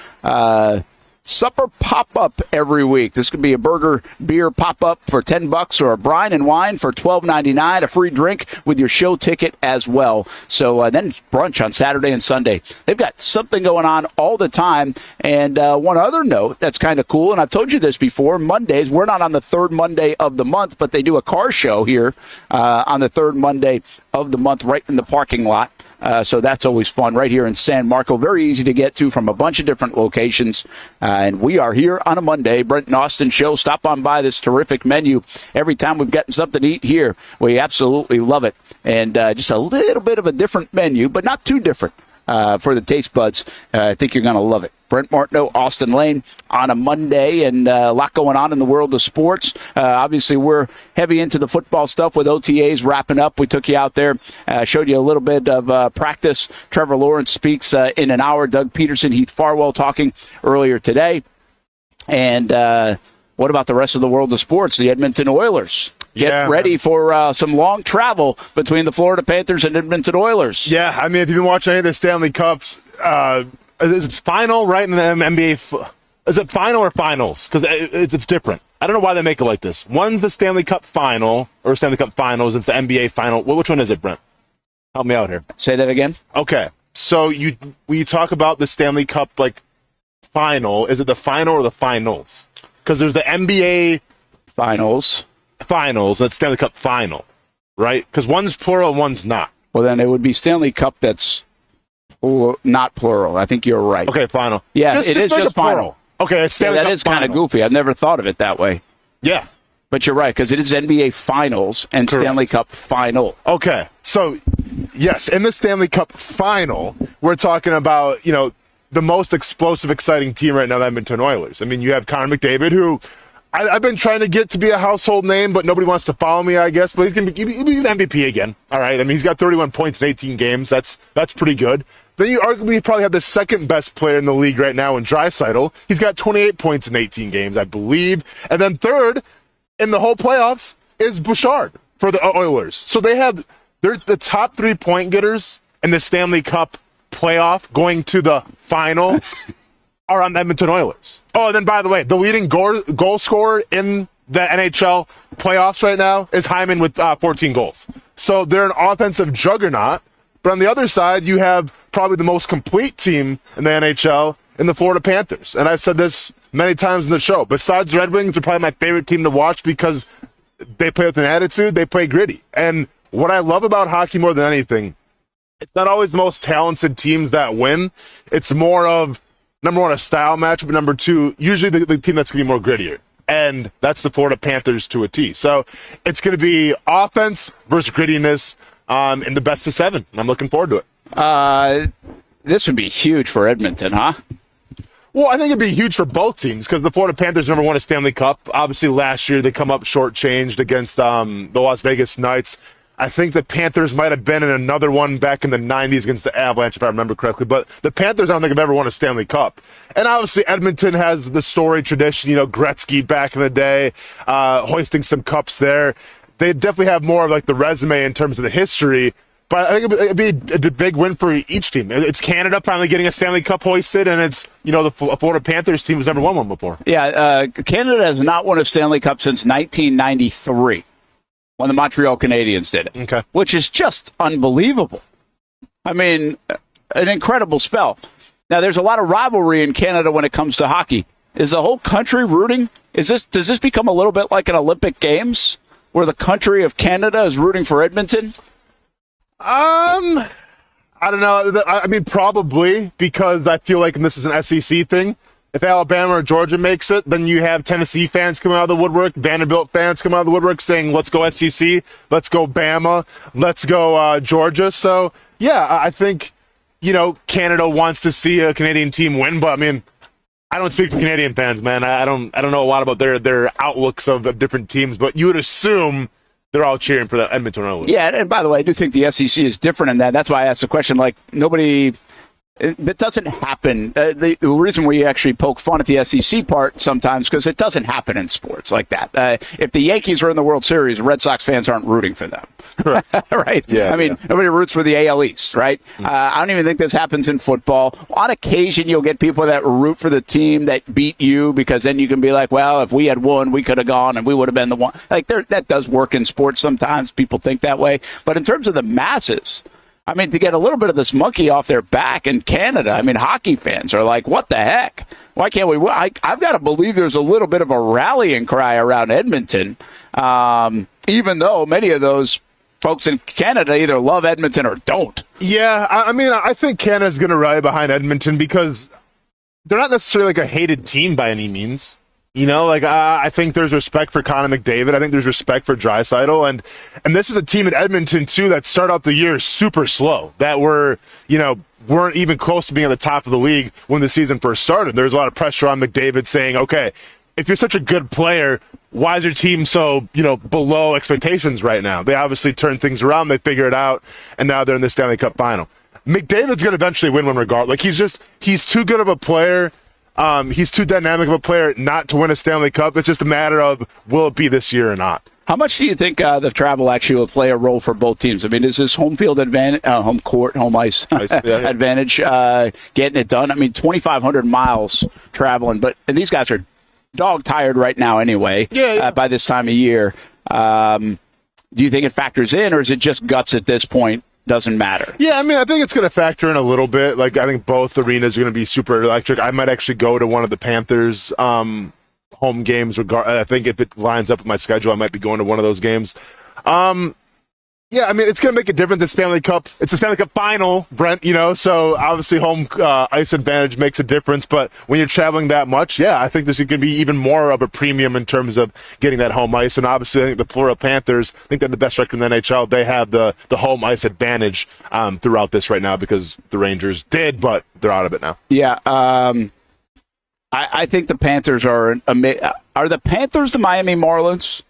Speaker 2: supper pop-up every week. This could be a burger beer pop-up for $10 or a brine and wine for $12.99, a free drink with your show ticket as well. So then brunch on Saturday and Sunday. They've got something going on all the time. And one other note that's kind of cool, and I've told you this before, Mondays, we're not on the third Monday of the month, but they do a car show here on the third Monday of the month right in the parking lot. So that's always fun right here in San Marco. Very easy to get to from a bunch of different locations. And we are here on a Monday, Brent Austen Show. Stop on by this terrific menu. Every time we've gotten something to eat here, we absolutely love it. And just a little bit of a different menu, but not too different for the taste buds. I think you're going to love it. Brent Martineau, Austen Lane on a Monday, and a lot going on in the world of sports. Obviously, we're heavy into the football stuff with OTAs wrapping up. We took you out there, showed you a little bit of practice. Trevor Lawrence speaks in an hour. Doug Peterson, Heath Farwell talking earlier today. And what about the rest of the world of sports? The Edmonton Oilers. Get ready for some long travel between the Florida Panthers and Edmonton Oilers.
Speaker 3: Yeah, I mean, if you've been watching any of the Stanley Cups, it's final, right, in the NBA. Is it final or finals? Because it's different. I don't know why they make it like this. One's the Stanley Cup final, or Stanley Cup Finals. It's the NBA final. Which one is it, Brent? Help me out here.
Speaker 2: Say that again?
Speaker 3: Okay. So when you talk about the Stanley Cup, final, is it the final or the finals? Because there's the NBA
Speaker 2: Finals,
Speaker 3: and it's Stanley Cup final, right? Because one's plural and one's not.
Speaker 2: Well, then it would be Stanley Cup that's not plural. I think you're right.
Speaker 3: Okay, final.
Speaker 2: Yeah, it is just final.
Speaker 3: Plural. Okay, it's Stanley Cup
Speaker 2: that is kind of goofy. I've never thought of it that way.
Speaker 3: Yeah.
Speaker 2: But you're right, because it is NBA Finals and
Speaker 3: Correct.
Speaker 2: Stanley Cup Final.
Speaker 3: Okay, so, yes, in the Stanley Cup final, we're talking about, the most explosive, exciting team right now, the Edmonton Oilers. I mean, you have Connor McDavid, who I've been trying to get to be a household name, but nobody wants to follow me, I guess. But he's going to be the MVP again. All right. I mean, he's got 31 points in 18 games. That's pretty good. Then you arguably probably have the second best player in the league right now in Draisaitl. He's got 28 points in 18 games, I believe. And then third in the whole playoffs is Bouchard for the Oilers. So they're the top 3 point getters in the Stanley Cup playoff going to the final are on the Edmonton Oilers. Oh, and then, by the way, the leading goal scorer in the NHL playoffs right now is Hyman with 14 goals. So they're an offensive juggernaut. But on the other side, you have probably the most complete team in the NHL in the Florida Panthers. And I've said this many times in the show. Besides the Red Wings, they're probably my favorite team to watch because they play with an attitude, they play gritty. And what I love about hockey more than anything, it's not always the most talented teams that win. It's more of, number one, a style match, but number two, usually the team that's going to be more grittier. And that's the Florida Panthers to a T. So it's going to be offense versus grittiness in the best of 7. I'm looking forward to it.
Speaker 2: This would be huge for Edmonton, huh?
Speaker 3: Well, I think it'd be huge for both teams because the Florida Panthers never won a Stanley Cup. Obviously, last year they come up shortchanged against the Las Vegas Knights. I think the Panthers might have been in another one back in the 90s against the Avalanche, if I remember correctly. But the Panthers, I don't think have ever won a Stanley Cup. And obviously, Edmonton has the storied tradition, Gretzky back in the day, hoisting some cups there. They definitely have more of the resume in terms of the history. But I think it'd be a big win for each team. It's Canada finally getting a Stanley Cup hoisted, and it's, the Florida Panthers team has never won one before.
Speaker 2: Yeah, Canada has not won a Stanley Cup since 1993. When the Montreal Canadiens did it,
Speaker 3: okay,
Speaker 2: which is just unbelievable. I mean, an incredible spell. Now, there's a lot of rivalry in Canada when it comes to hockey. Is the whole country rooting? Does this become a little bit like an Olympic Games, where the country of Canada is rooting for Edmonton?
Speaker 3: I don't know. I mean, probably, because I feel like this is an SEC thing. If Alabama or Georgia makes it, then you have Tennessee fans coming out of the woodwork, Vanderbilt fans coming out of the woodwork saying, let's go SEC, let's go Bama, let's go Georgia. So, yeah, I think, Canada wants to see a Canadian team win, but, I mean, I don't speak for Canadian fans, man. I don't know a lot about their outlooks of different teams, but you would assume they're all cheering for the Edmonton Oilers.
Speaker 2: Yeah, and by the way, I do think the SEC is different in that. That's why I asked the question, nobody That doesn't happen. The reason we actually poke fun at the SEC part sometimes because it doesn't happen in sports like that. If the Yankees are in the World Series, Red Sox fans aren't rooting for them. Right?
Speaker 3: Yeah,
Speaker 2: I mean, nobody roots for the AL East, right? I don't even think this happens in football. On occasion, you'll get people that root for the team that beat you because then you can be like, well, if we had won, we could have gone and we would have been the one. Like, that does work in sports sometimes. People think that way. But in terms of the masses, I mean, to get a little bit of this monkey off their back in Canada, I mean, hockey fans are like, what the heck? Why can't we? I've got to believe there's a little bit of a rallying cry around Edmonton, even though many of those folks in Canada either love Edmonton or don't.
Speaker 3: Yeah, I mean, I think Canada's going to rally behind Edmonton because they're not necessarily like a hated team by any means. You know, like I think there's respect for Connor McDavid. I think there's respect for Draisaitl, and this is a team in Edmonton too that started out the year super slow. That weren't even close to being at the top of the league when the season first started. There's a lot of pressure on McDavid saying, okay, if you're such a good player, why is your team so below expectations right now? They obviously turned things around, they figure it out, and now they're in the Stanley Cup Final. McDavid's going to eventually win one regardless. Like he's too good of a player. He's too dynamic of a player not to win a Stanley Cup. It's just a matter of will it be this year or not.
Speaker 2: How much do you think the travel actually will play a role for both teams? I mean, is this home field advantage, home court, home ice advantage getting it done? I mean, 2,500 miles traveling, and these guys are dog tired right now anyway. By this time of year, do you think it factors in, or is it just guts at this point? Doesn't matter.
Speaker 3: Yeah, I mean, I think it's going to factor in a little bit. Like, I think both arenas are going to be super electric. I might actually go to one of the Panthers home games. I think if it lines up with my schedule, I might be going to one of those games. Yeah, I mean, it's going to make a difference. It's a Stanley Cup final, Brent, so obviously home ice advantage makes a difference. But when you're traveling that much, yeah, I think there's going to be even more of a premium in terms of getting that home ice. And obviously, I think the Florida Panthers, I think they're the best record in the NHL. They have the home ice advantage throughout this right now because the Rangers did, but they're out of it now.
Speaker 2: Yeah, I think the Panthers are the Panthers the Miami Marlins?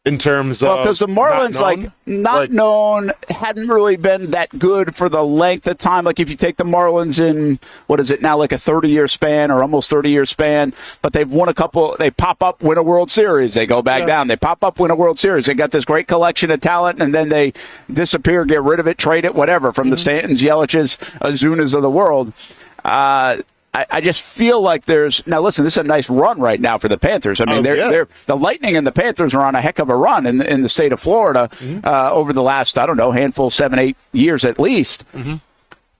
Speaker 3: In terms of
Speaker 2: because the Marlins not known, hadn't really been that good for the length of time. Like if you take the Marlins in what is it now, like a 30-year span or almost 30-year span, but they've won a couple. They pop up, win a World Series, they go back down. They pop up, win a World Series. They got this great collection of talent, and then they disappear, get rid of it, trade it, whatever. From the Stantons, Yelich's, Azunas of the world. I just feel like now listen, this is a nice run right now for the Panthers. I mean, they're the Lightning and the Panthers are on a heck of a run in the state of Florida over the last, I don't know, handful, 7-8 years at least.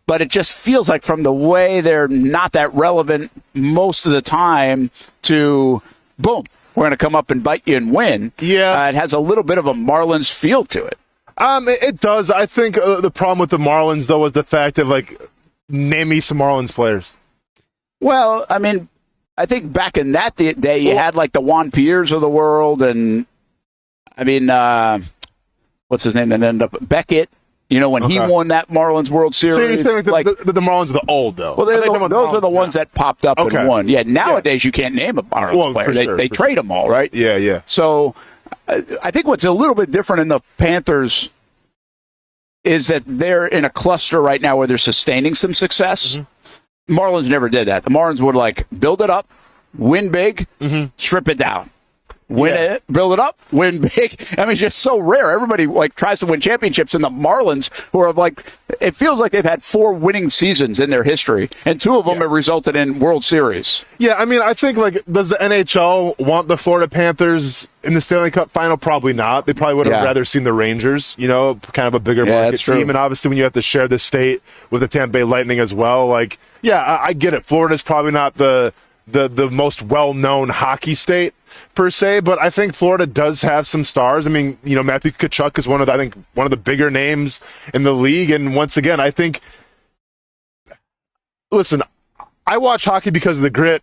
Speaker 2: But it just feels like from the way they're not that relevant most of the time to boom, we're going to come up and bite you and win. Yeah. It has a little bit of a Marlins feel to it.
Speaker 3: It does. I think the problem with the Marlins, though, was the fact of name me some Marlins players.
Speaker 2: Well, I mean, I think back in that day, you had the Juan Pierres of the world, and I mean, what's his name that ended up Beckett? When he won that Marlins World Series.
Speaker 3: So the Marlins are the old though.
Speaker 2: Well, those are the ones that popped up and won. Yeah, nowadays you can't name a Marlins player. They trade them all, right?
Speaker 3: Yeah.
Speaker 2: So I think what's a little bit different in the Panthers is that they're in a cluster right now where they're sustaining some success. Marlins never did that. The Marlins would build it up, win big, strip it down. Win it, build it up, win big. I mean, it's just so rare. Everybody tries to win championships, and the Marlins, who are it feels like they've had 4 winning seasons in their history, and 2 of them have resulted in World Series.
Speaker 3: Yeah, I mean, I think does the NHL want the Florida Panthers in the Stanley Cup final? Probably not. They probably would have rather seen the Rangers. Kind of a bigger market team, and obviously when you have to share the state with the Tampa Bay Lightning as well, I get it. Florida's probably not the most well-known hockey state per se, but I think Florida does have some stars. I mean, Matthew Tkachuk is one of the bigger names in the league, and once again, I think, listen, I watch hockey because of the grit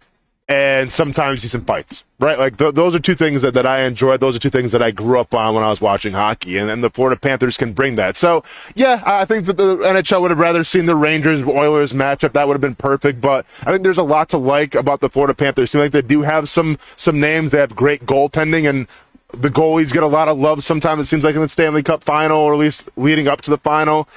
Speaker 3: and sometimes see some fights, right? Those are 2 things that I enjoy. Those are 2 things that I grew up on when I was watching hockey, and the Florida Panthers can bring that. So, yeah, I think that the NHL would have rather seen the Rangers-Oilers matchup. That would have been perfect, but I think there's a lot to like about the Florida Panthers. I think they do have some names. They have great goaltending, and the goalies get a lot of love sometimes, it seems like, in the Stanley Cup final, or at least leading up to the final.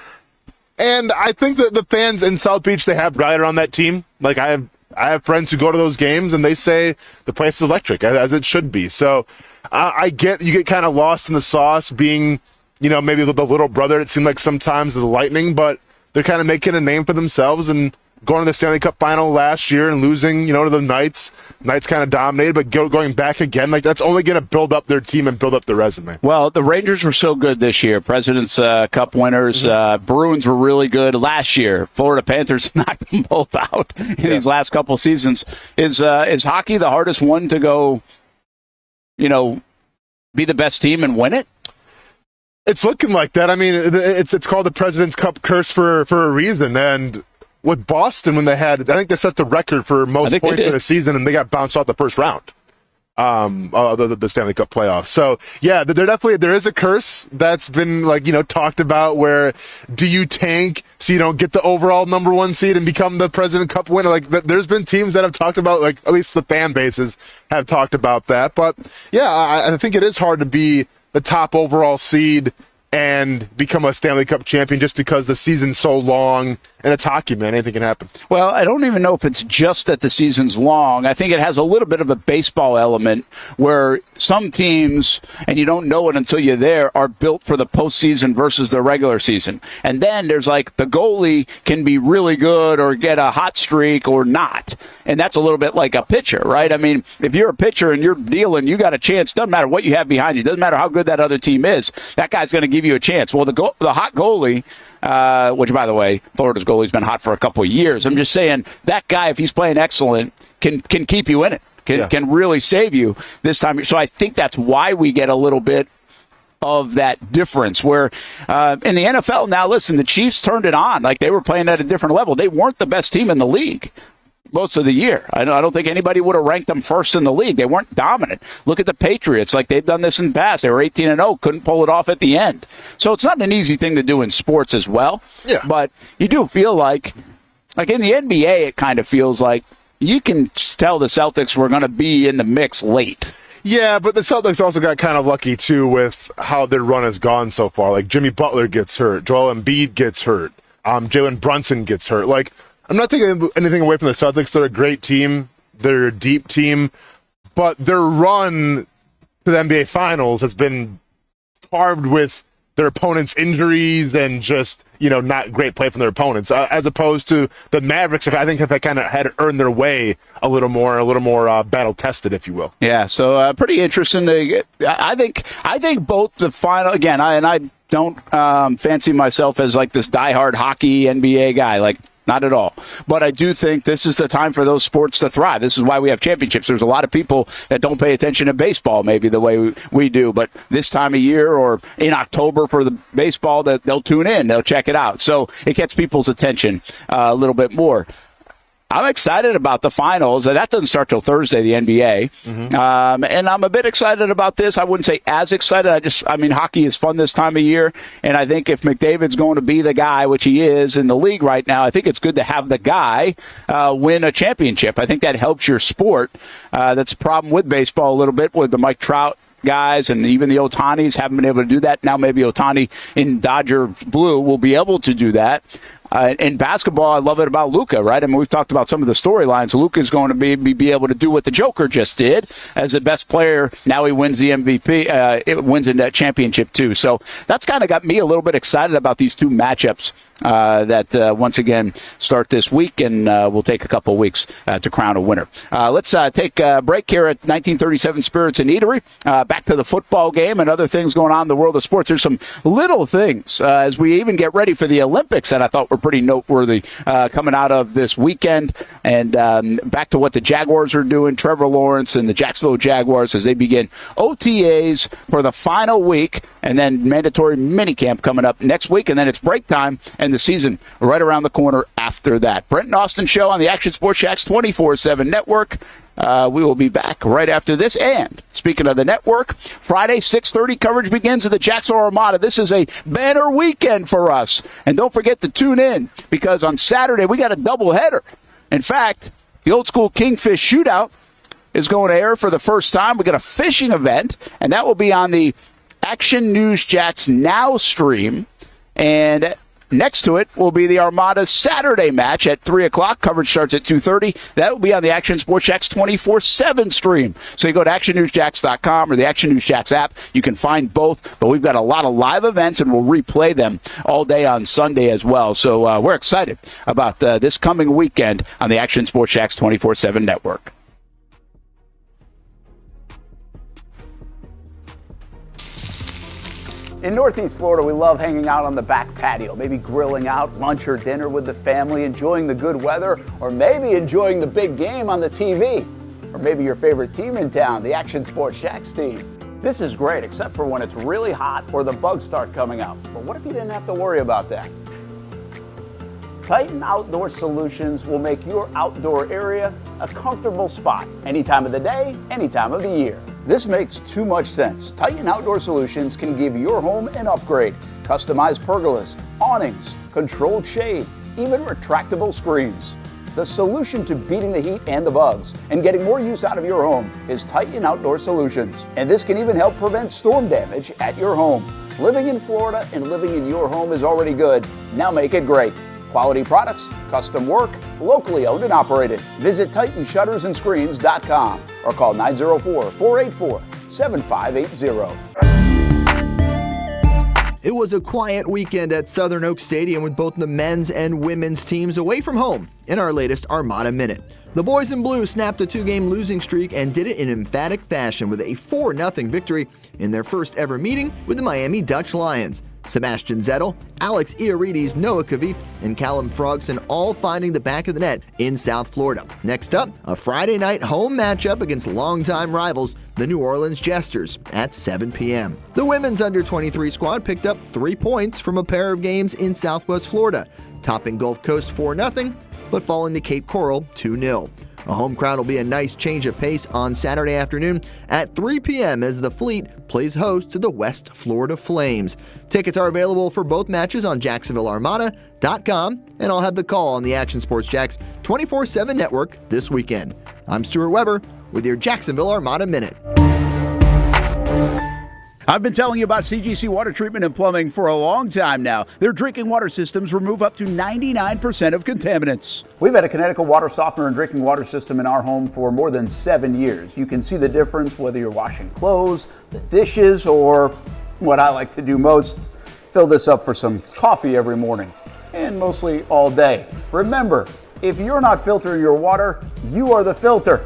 Speaker 3: And I think that the fans in South Beach, they have rallied around that team. Like, I have friends who go to those games, and they say the place is electric, as it should be. So you get kind of lost in the sauce being, maybe the little brother, it seemed like sometimes, of the Lightning, but they're kind of making a name for themselves and going to the Stanley Cup Final last year and losing, to the Knights. Knights kind of dominated, but going back again, like, that's only going to build up their team and build up their resume.
Speaker 2: Well, the Rangers were so good this year. President's Cup winners. Bruins were really good last year. Florida Panthers knocked them both out in these last couple seasons. Is hockey the hardest one to go, be the best team and win it?
Speaker 3: It's looking like that. I mean, it's called the President's Cup curse for a reason. And with Boston, when I think they set the record for most points in a season, and they got bounced out the first round of the Stanley Cup playoffs. So, yeah, there is a curse that's been, talked about, where do you tank so you don't get the overall number one seed and become the President Cup winner? Like, there's been teams that have talked about, like, at least the fan bases have talked about that. But, yeah, I think it is hard to be the top overall seed and become a Stanley Cup champion just because the season's so long, and it's hockey, man. Anything can happen.
Speaker 2: Well, I don't even know if it's just that the season's long. I think it has a little bit of a baseball element where some teams, and you don't know it until you're there, are built for the postseason versus the regular season. And then there's like the goalie can be really good or get a hot streak or not. And that's a little bit like a pitcher, right? I mean, if you're a pitcher and you're dealing, you got a chance. Doesn't matter what you have behind you. Doesn't matter how good that other team is. That guy's going to give you a chance. Well, the hot goalie, which, by the way, Florida's goalie's been hot for a couple of years. I'm just saying that guy, if he's playing excellent, can keep you in it, can really save you this time. So I think that's why we get a little bit of that difference where in the NFL now, listen, the Chiefs turned it on. Like, they were playing at a different level. They weren't the best team in the league most of the year. I don't think anybody would have ranked them first in the league. They weren't dominant. Look at the Patriots. Like, they've done this in the past. They were 18-0, couldn't pull it off at the end. So it's not an easy thing to do in sports as well. Yeah. But you do feel like in the NBA, it kind of feels like you can tell the Celtics were going to be in the mix late.
Speaker 3: Yeah, but the Celtics also got kind of lucky, too, with how their run has gone so far. Like, Jimmy Butler gets hurt. Joel Embiid gets hurt. Jalen Brunson gets hurt. Like, I'm not taking anything away from the Celtics. They're a great team. They're a deep team. But their run to the NBA Finals has been carved with their opponents' injuries and just, not great play from their opponents, as opposed to the Mavericks, I think, have kind of had earned their way a little more battle-tested, if you will. Yeah,
Speaker 2: so pretty interesting. I think both the final, again, I don't fancy myself as like this diehard hockey NBA guy, like, not at all. But I do think this is the time for those sports to thrive. This is why we have championships. There's a lot of people that don't pay attention to baseball maybe the way we do. But this time of year or in October for the baseball, that they'll tune in. They'll check it out. So it gets people's attention a little bit more. I'm excited about the finals, and that doesn't start till Thursday, the NBA. And I'm a bit excited about this. I wouldn't say as excited. I mean, hockey is fun this time of year, and I think if McDavid's going to be the guy, which he is in the league right now, I think it's good to have the guy win a championship. I think that helps your sport. That's a problem with baseball a little bit with the Mike Trout guys, and even the Ohtanis haven't been able to do that. Now maybe Ohtani in Dodger blue will be able to do that. In basketball, I love it about Luka, right? I mean, we've talked about some of the storylines. Luka's going to be able to do what the Joker just did as the best player. Now he wins the MVP. It wins in that championship, too. So that's kind of got me a little bit excited about these two matchups that once again start this week, and will take a couple weeks to crown a winner. Let's take a break here at 1937 Spirits and Eatery. Back to the football game and other things going on in the world of sports. There's some little things as we even get ready for the Olympics that I thought were pretty noteworthy coming out of this weekend. And back to what the Jaguars are doing, Trevor Lawrence and the Jacksonville Jaguars as they begin OTAs for the final week, and then mandatory minicamp coming up next week, and then it's break time and the season right around the corner after that. Brent Austen Show on the Action Sports Jax 24/7 network. We will be back right after this. And speaking of the network, Friday, 6:30 coverage begins of the Jacksonville Armada. This is a banner weekend for us. And don't forget to tune in, because on Saturday we got a doubleheader. In fact, the old school Kingfish Shootout is going to air for the first time. We got a fishing event, and that will be on the Action News Jax Now stream. And Next to it will be the Armada Saturday match at 3 o'clock. Coverage starts at 2:30. That will be on the Action Sports Jacks 24/7 stream. So you go to actionnewsjacks.com or the Action News Jacks app. You can find both, but we've got a lot of live events, and we'll replay them all day on Sunday as well. So we're excited about this coming weekend on the Action Sports Jacks 24/7 network.
Speaker 7: In Northeast Florida, we love hanging out on the back patio, maybe grilling out lunch or dinner with the family, enjoying the good weather, or maybe enjoying the big game on the TV. Or maybe your favorite team in town, the Action Sports Jacks team. This is great, except for when it's really hot or the bugs start coming out. But what if you didn't have to worry about that? Titan Outdoor Solutions will make your outdoor area a comfortable spot any time of the day, any time of the year. This makes too much sense. Titan Outdoor Solutions can give your home an upgrade. Customized pergolas, awnings, controlled shade, even retractable screens. The solution to beating the heat and the bugs and getting more use out of your home is Titan Outdoor Solutions. And this can even help prevent storm damage at your home. Living in Florida and living in your home is already good. Now make it great. Quality products, custom work, locally owned and operated. Visit TitanShuttersAndScreens.com or call 904-484-7580.
Speaker 6: It was a quiet weekend at Southern Oak Stadium with both the men's and women's teams away from home in our latest Armada Minute. The boys in blue snapped a 2-game losing streak and did it in emphatic fashion with a 4-0 victory in their first ever meeting with the Miami Dutch Lions. Sebastian Zettel, Alex Iarides, Noah Kavif, and Callum Frogson all finding the back of the net in South Florida. Next up, a Friday night home matchup against longtime rivals, the New Orleans Jesters, at 7 p.m. The women's under-23 squad picked up 3 points from a pair of games in Southwest Florida, topping Gulf Coast 4-0, but falling to Cape Coral 2-0. A home crowd will be a nice change of pace on Saturday afternoon at 3 p.m. as the Fleet plays host to the West Florida Flames. Tickets are available for both matches on JacksonvilleArmada.com, and I'll have the call on the Action Sports Jacks 24/7 network this weekend. I'm Stuart Weber with your Jacksonville Armada Minute.
Speaker 2: I've been telling you about CGC Water Treatment and Plumbing for a long time now. Their drinking water systems remove up to 99% of contaminants.
Speaker 7: We've had a Connecticut water softener and drinking water system in our home for more than 7 years. You can see the difference whether you're washing clothes, the dishes, or what I like to do most, fill this up for some coffee every morning, and mostly all day. Remember, if you're not filtering your water, you are the filter.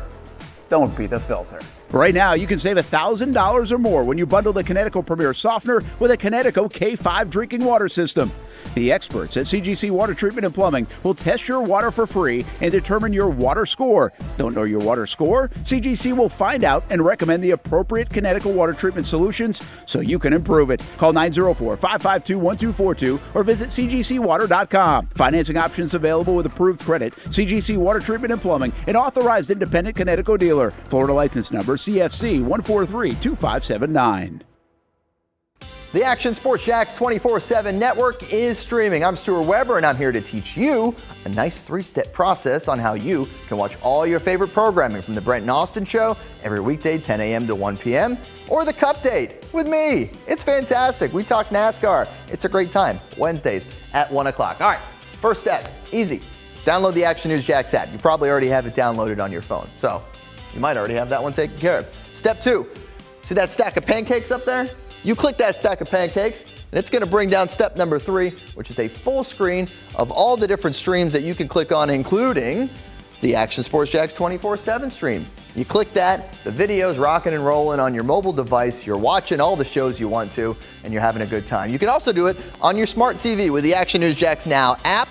Speaker 7: Don't be the filter.
Speaker 2: Right now, you can save $1,000 or more when you bundle the Connecticut Premier Softener with a Connecticut K5 drinking water system. The experts at CGC Water Treatment and Plumbing will test your water for free and determine your water score. Don't know your water score? CGC will find out and recommend the appropriate Connecticut water treatment solutions so you can improve it. Call 904-552-1242 or visit cgcwater.com. Financing options available with approved credit. CGC Water Treatment and Plumbing, an authorized independent Connecticut dealer. Florida license number CFC 1432579.
Speaker 6: The Action Sports Jacks 24/7 network is streaming. I'm Stuart Weber, and I'm here to teach you a nice 3-step process on how you can watch all your favorite programming from the Brent Austen Show every weekday 10 a.m. to 1 p.m. or the Cup Date with me. It's fantastic. We talk NASCAR. It's a great time. Wednesdays at 1 o'clock. All right, first step, easy. Download the Action News Jacks app. You probably already have it downloaded on your phone, so you might already have that one taken care of. Step 2, see that stack of pancakes up there? You click that stack of pancakes, and it's going to bring down step number 3, which is a full screen of all the different streams that you can click on, including the Action Sports Jacks 24/7 stream. You click that, the video's rocking and rolling on your mobile device. You're watching all the shows you want to, and you're having a good time. You can also do it on your smart TV with the Action News Jacks Now app.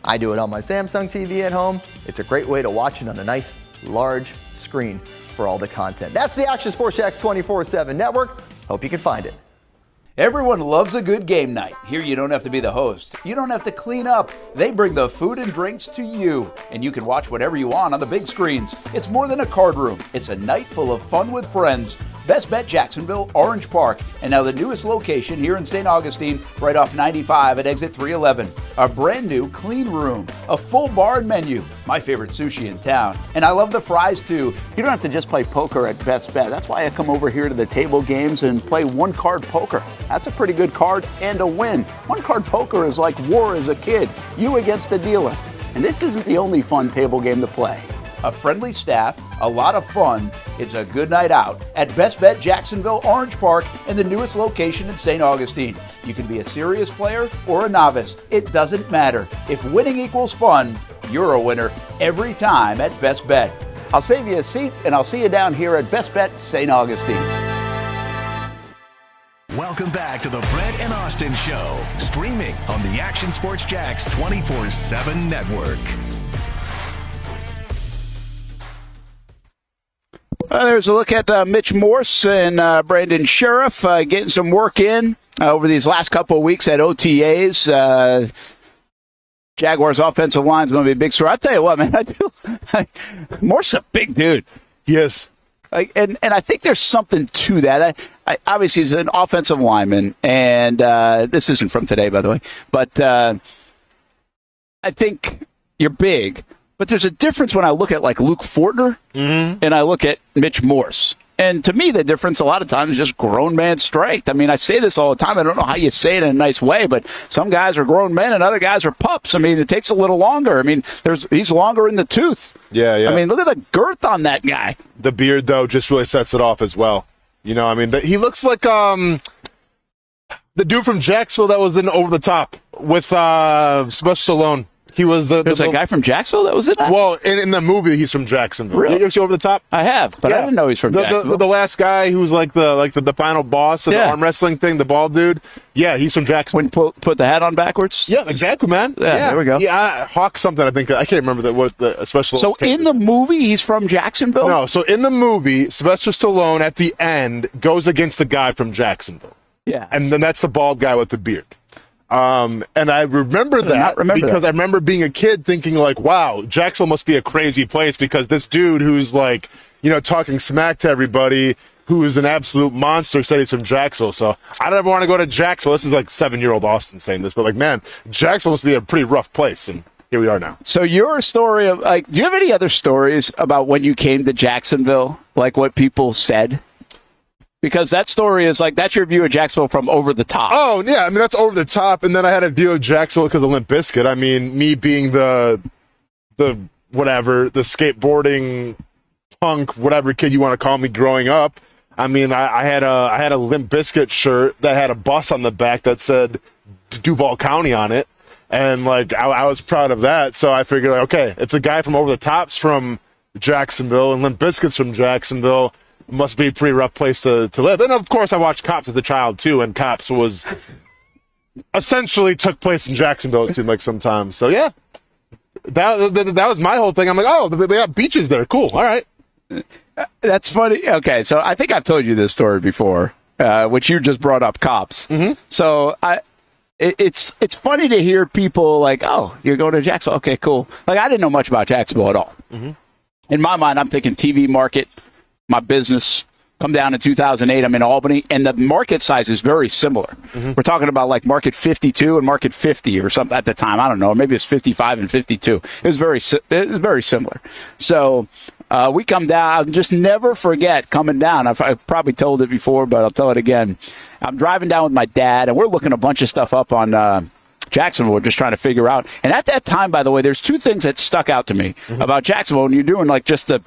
Speaker 6: I do it on my Samsung TV at home. It's a great way to watch it on a nice, large screen for all the content. That's the Action Sports Jacks 24/7 network. Hope you can find it.
Speaker 2: Everyone loves a good game night. Here you don't have to be the host. You don't have to clean up. They bring the food and drinks to you, and you can watch whatever you want on the big screens. It's more than a card room. It's a night full of fun with friends. Best Bet Jacksonville, Orange Park, and now the newest location here in St. Augustine, right off 95 at exit 311. A brand new clean room, a full bar and menu, my favorite sushi in town. And I love the fries too. You don't have to just play poker at Best Bet. That's why I come over here to the table games and play one-card poker. That's a pretty good card and a win. One card poker is like war as a kid, you against the dealer. And this isn't the only fun table game to play. A friendly staff, a lot of fun. It's a good night out at Best Bet Jacksonville Orange Park and the newest location in St. Augustine. You can be a serious player or a novice. It doesn't matter. If winning equals fun, you're a winner every time at Best Bet. I'll save you a seat, and I'll see you down here at Best Bet St. Augustine.
Speaker 1: Welcome back to the Brent and Austen Show, streaming on the Action Sports Jax 24/7 network.
Speaker 2: There's a look at Mitch Morse and Brandon Sheriff getting some work in over these last couple of weeks at OTAs. Jaguars offensive line is going to be a big story. I'll tell you what, man, Morse is a big dude.
Speaker 3: Yes.
Speaker 2: And I think there's something to that. Obviously, he's an offensive lineman, and this isn't from today, by the way. But I think you're big. But there's a difference when I look at like Luke Fortner and I look at Mitch Morse. And to me, the difference a lot of times is just grown man strength. I mean, I say this all the time. I don't know how you say it in a nice way, but some guys are grown men and other guys are pups. I mean, it takes a little longer. I mean, he's longer in the tooth.
Speaker 3: Yeah.
Speaker 2: I mean, look at the girth on that guy.
Speaker 3: The beard, though, just really sets it off as well. You know, I mean, he looks like the dude from Jacksonville that was in Over the Top with Sylvester Stallone. He was
Speaker 2: There's a guy from Jacksonville that was in that?
Speaker 3: Well, in the movie, he's from Jacksonville.
Speaker 2: Really?
Speaker 3: You ever see Over the Top?
Speaker 2: I have, but I didn't know he's from Jacksonville.
Speaker 3: The last guy who was like the final boss of the arm wrestling thing, the bald dude. Yeah, he's from Jacksonville.
Speaker 2: When you put the hat on backwards?
Speaker 3: Yeah, exactly, man.
Speaker 2: Yeah, there we go.
Speaker 3: Yeah, Hawk something, I think. I can't remember what the special.
Speaker 2: So in the movie, he's from Jacksonville?
Speaker 3: No, so in the movie, Sylvester Stallone at the end goes against the guy from Jacksonville.
Speaker 2: Yeah.
Speaker 3: And then that's the bald guy with the beard. And I remember that because I remember being a kid thinking like, wow, Jacksonville must be a crazy place because this dude who's like, you know, talking smack to everybody, who is an absolute monster, said he's from Jacksonville. So I don't ever want to go to Jacksonville. This is like 7-year-old Austin saying this, but like, man, Jacksonville must be a pretty rough place. And here we are now.
Speaker 2: So your story of like, do you have any other stories about when you came to Jacksonville? Like what people said? Because that story is like, that's your view of Jacksonville from Over the Top.
Speaker 3: Oh, yeah. I mean, that's Over the Top. And then I had a view of Jacksonville because of Limp Bizkit. I mean, me being the skateboarding punk, whatever kid you want to call me growing up. I mean, I had a Limp Bizkit shirt that had a bus on the back that said Duval County on it. And like, I was proud of that. So I figured, like, okay, if the guy from Over the Top's from Jacksonville and Limp Bizkit's from Jacksonville, must be a pretty rough place to live. And of course I watched Cops as a child too, and Cops was essentially took place in Jacksonville, it seemed like sometimes. So yeah, that was my whole thing. I'm like, oh, they got beaches there. Cool. All right.
Speaker 2: That's funny. Okay, so I think I've told you this story before, which you just brought up, Cops. Mm-hmm. So it's funny to hear people like, oh, you're going to Jacksonville. Okay, cool. Like I didn't know much about Jacksonville at all. Mm-hmm. In my mind, I'm thinking TV market. My business come down in 2008. I'm in Albany, and the market size is very similar. Mm-hmm. We're talking about like market 52 and market 50 or something at the time. I don't know. Maybe it's 55 and 52. It was very similar. So we come down. I'll just never forget coming down. I've probably told it before, but I'll tell it again. I'm driving down with my dad, and we're looking a bunch of stuff up on Jacksonville. We're just trying to figure out. And at that time, by the way, there's two things that stuck out to me about Jacksonville, and you're doing like just the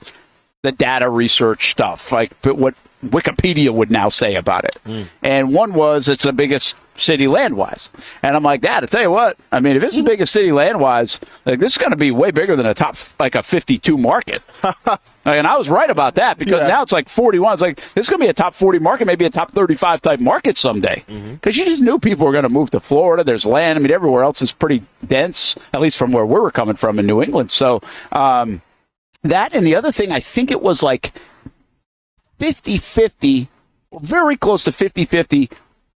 Speaker 2: data research stuff, like what Wikipedia would now say about it. And one was it's the biggest city land-wise. And I'm like, Dad, I tell you what, I mean, if it's the biggest city land-wise, like this is going to be way bigger than a 52 market. And I was right about that because now it's like 41. It's like, this is going to be a top 40 market, maybe a top 35 type market someday. Because you just knew people were going to move to Florida. There's land. I mean, everywhere else is pretty dense, at least from where we were coming from in New England. So, that and the other thing, I think it was like 50-50, very close to 50-50,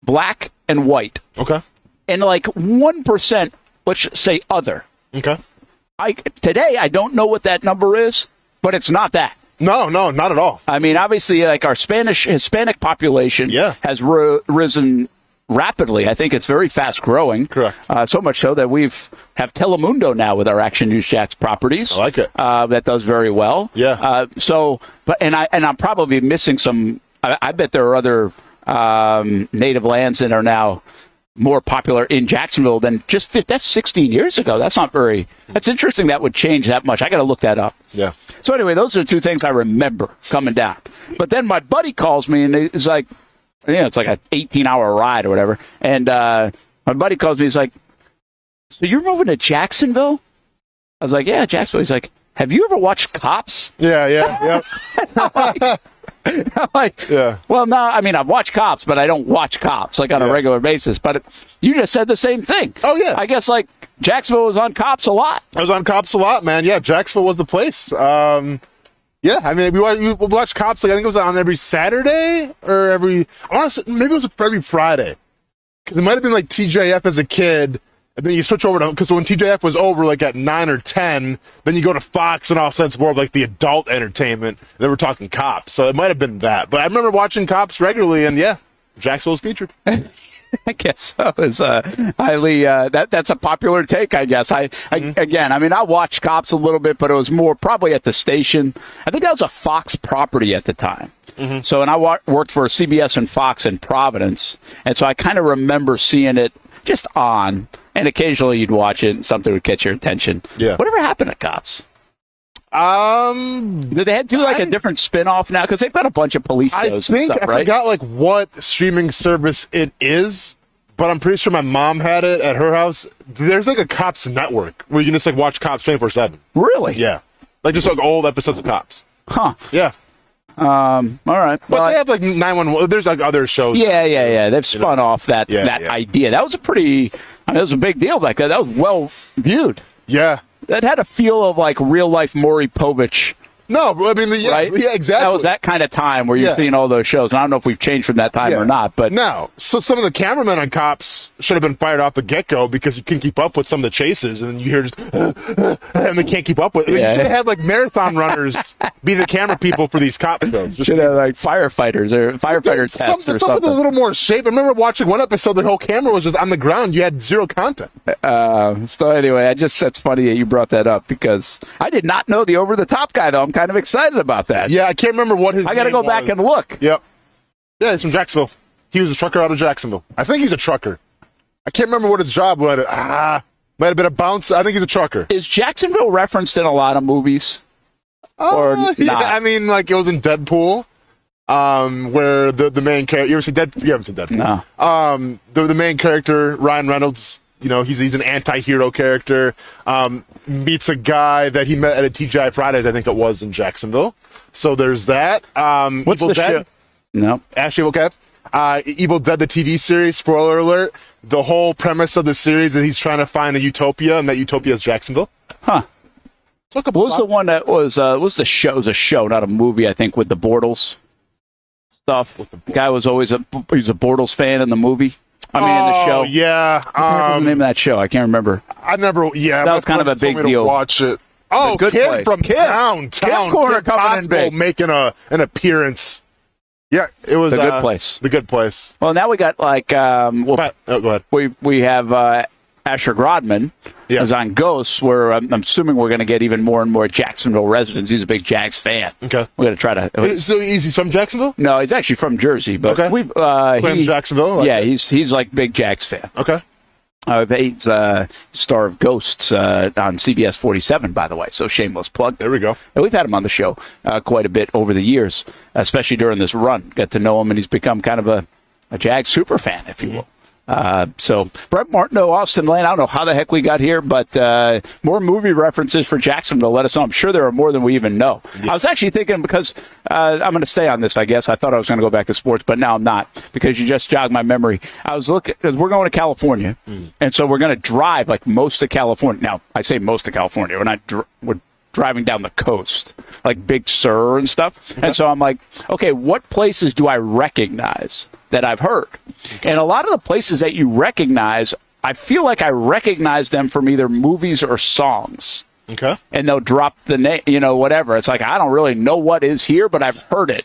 Speaker 2: black and white.
Speaker 3: Okay.
Speaker 2: And like 1%, let's say other.
Speaker 3: Okay.
Speaker 2: Today, I don't know what that number is, but it's not that.
Speaker 3: No, not at all.
Speaker 2: I mean, obviously, like our Hispanic population has risen rapidly. I think it's very fast growing.
Speaker 3: Correct.
Speaker 2: So much so that have Telemundo now with our Action News Jax properties.
Speaker 3: I like it.
Speaker 2: That does very well.
Speaker 3: Yeah.
Speaker 2: I'm probably missing some. I bet there are other native lands that are now more popular in Jacksonville than that's 16 years ago. That's interesting that would change that much. I got to look that up.
Speaker 3: Yeah.
Speaker 2: So anyway, those are two things I remember coming down. But then my buddy calls me and it's like, it's like an 18-hour ride or whatever. And my buddy calls me. He's like, so you're moving to Jacksonville? I was like, yeah, Jacksonville. He's like, have you ever watched Cops?
Speaker 3: Yeah.
Speaker 2: I'm like,
Speaker 3: Yeah.
Speaker 2: Well, no, I mean, I've watched Cops, but I don't watch Cops like on a regular basis. But you just said the same thing.
Speaker 3: Oh, yeah.
Speaker 2: I guess like Jacksonville was on Cops a lot.
Speaker 3: I was on Cops a lot, man. Yeah, Jacksonville was the place. Yeah, I mean, we watched Cops, like, I think it was on every Saturday or maybe it was every Friday. Because it might have been like TJF as a kid. And then you switch over to, because when TJF was over, like at 9 or 10, then you go to Fox and all of a sudden it's more of like the adult entertainment. Then we're talking Cops. So it might have been that. But I remember watching Cops regularly, and yeah, Jacksonville was featured.
Speaker 2: I guess so. It's highly, that's a popular take, I guess. Again, I mean, I watched Cops a little bit, but it was more probably at the station. I think that was a Fox property at the time. Mm-hmm. So, and I worked for CBS and Fox in Providence. And so I kind of remember seeing it just on. And occasionally you'd watch it and something would catch your attention.
Speaker 3: Yeah.
Speaker 2: Whatever happened to Cops? Did they do like a different spin-off now? Because they've got a bunch of police shows and stuff, right?
Speaker 3: I forgot like what streaming service it is, but I'm pretty sure my mom had it at her house. There's like a Cops network where you can just like watch Cops 24/7.
Speaker 2: Really?
Speaker 3: Yeah. Like just like old episodes of Cops.
Speaker 2: Huh.
Speaker 3: Yeah.
Speaker 2: All right.
Speaker 3: But they have like 911. There's like other shows.
Speaker 2: Yeah. They've spun off that idea. That was that was a big deal back then. That was well viewed.
Speaker 3: Yeah.
Speaker 2: That had a feel of like real life Maury Povich.
Speaker 3: No, I mean,
Speaker 2: right?
Speaker 3: Yeah, exactly.
Speaker 2: That was that kind of time where you're seeing all those shows. And I don't know if we've changed from that time or not, but
Speaker 3: no. So some of the cameramen on Cops should have been fired off the get-go because you couldn't keep up with some of the chases, and you hear just and they can't keep up with it.
Speaker 2: Yeah.
Speaker 3: You should have had like marathon runners be the camera people for these cop shows.
Speaker 2: Should have like firefighters or firefighter tests or something.
Speaker 3: With a little more shape. I remember watching one episode, the whole camera was just on the ground. You had zero content.
Speaker 2: So anyway, that's funny that you brought that up because I did not know the over-the-top guy, though. I'm kind of excited about that.
Speaker 3: Yeah, I can't remember what his
Speaker 2: I got to
Speaker 3: name
Speaker 2: go back
Speaker 3: was.
Speaker 2: and look.
Speaker 3: Yep. Yeah, he's from Jacksonville. He was a trucker out of Jacksonville. I think he's a trucker. I can't remember what his job was. Might have been a bounce. I think he's a trucker.
Speaker 2: Is Jacksonville referenced in a lot of movies? Or not?
Speaker 3: Yeah, I mean, like it was in Deadpool, where the main character. You ever seen Deadpool? You haven't seen Deadpool.
Speaker 2: No.
Speaker 3: The main character, Ryan Reynolds. You know, he's an anti-hero character. Meets a guy that he met at a TGI Fridays, I think it was, in Jacksonville. So there's that.
Speaker 2: What's
Speaker 3: Evil
Speaker 2: the
Speaker 3: Dead?
Speaker 2: show? No.
Speaker 3: Ashley, okay. Evil Dead, the TV series, spoiler alert. The whole premise of the series is he's trying to find a utopia, and that utopia is Jacksonville.
Speaker 2: Huh. What was the one that was the show? It was a show, not a movie, I think, with the Bortles stuff. The guy was always he's a Bortles fan in the movie. I mean, in the show.
Speaker 3: Yeah.
Speaker 2: What was the name of that show? I can't remember.
Speaker 3: Yeah.
Speaker 2: That was kind of a big deal.
Speaker 3: Watch it. Oh,
Speaker 2: Good
Speaker 3: Kim
Speaker 2: Place.
Speaker 3: from
Speaker 2: Kim.
Speaker 3: Town.
Speaker 2: Kim Corner coming in big.
Speaker 3: Making an appearance. Yeah, it was
Speaker 2: The Good Place.
Speaker 3: The Good Place.
Speaker 2: Well, now we got like
Speaker 3: go ahead.
Speaker 2: we have Asher Grodman is on Ghosts, where I'm assuming we're going to get even more and more Jacksonville residents. He's a big Jags fan.
Speaker 3: Okay,
Speaker 2: we're going to try to.
Speaker 3: So he's from Jacksonville?
Speaker 2: No, he's actually from Jersey, but
Speaker 3: he's Jacksonville.
Speaker 2: He's like big Jags fan.
Speaker 3: Okay.
Speaker 2: He's star of Ghosts on CBS 47, by the way, so shameless plug.
Speaker 3: There we go.
Speaker 2: And we've had him on the show quite a bit over the years, especially during this run. Got to know him, and he's become kind of a Jag super fan, if you will. So Brent Martineau Austen Lane, I don't know how the heck we got here, but more movie references for Jacksonville. Let us know. I'm sure there are more than we even know. Yeah. I was actually thinking, because I'm going to stay on this, I guess. I thought I was going to go back to sports, but now I'm not, because you just jogged my memory. I was looking, because we're going to California, and so we're going to drive like most of California. Now, I say most of California. We're driving down the coast, like Big Sur and stuff. Okay. And so I'm like, okay, what places do I recognize that I've heard? Okay. And a lot of the places that you recognize, I feel like I recognize them from either movies or songs.
Speaker 3: Okay.
Speaker 2: And they'll drop the name, whatever. It's like, I don't really know what is here, but I've heard it.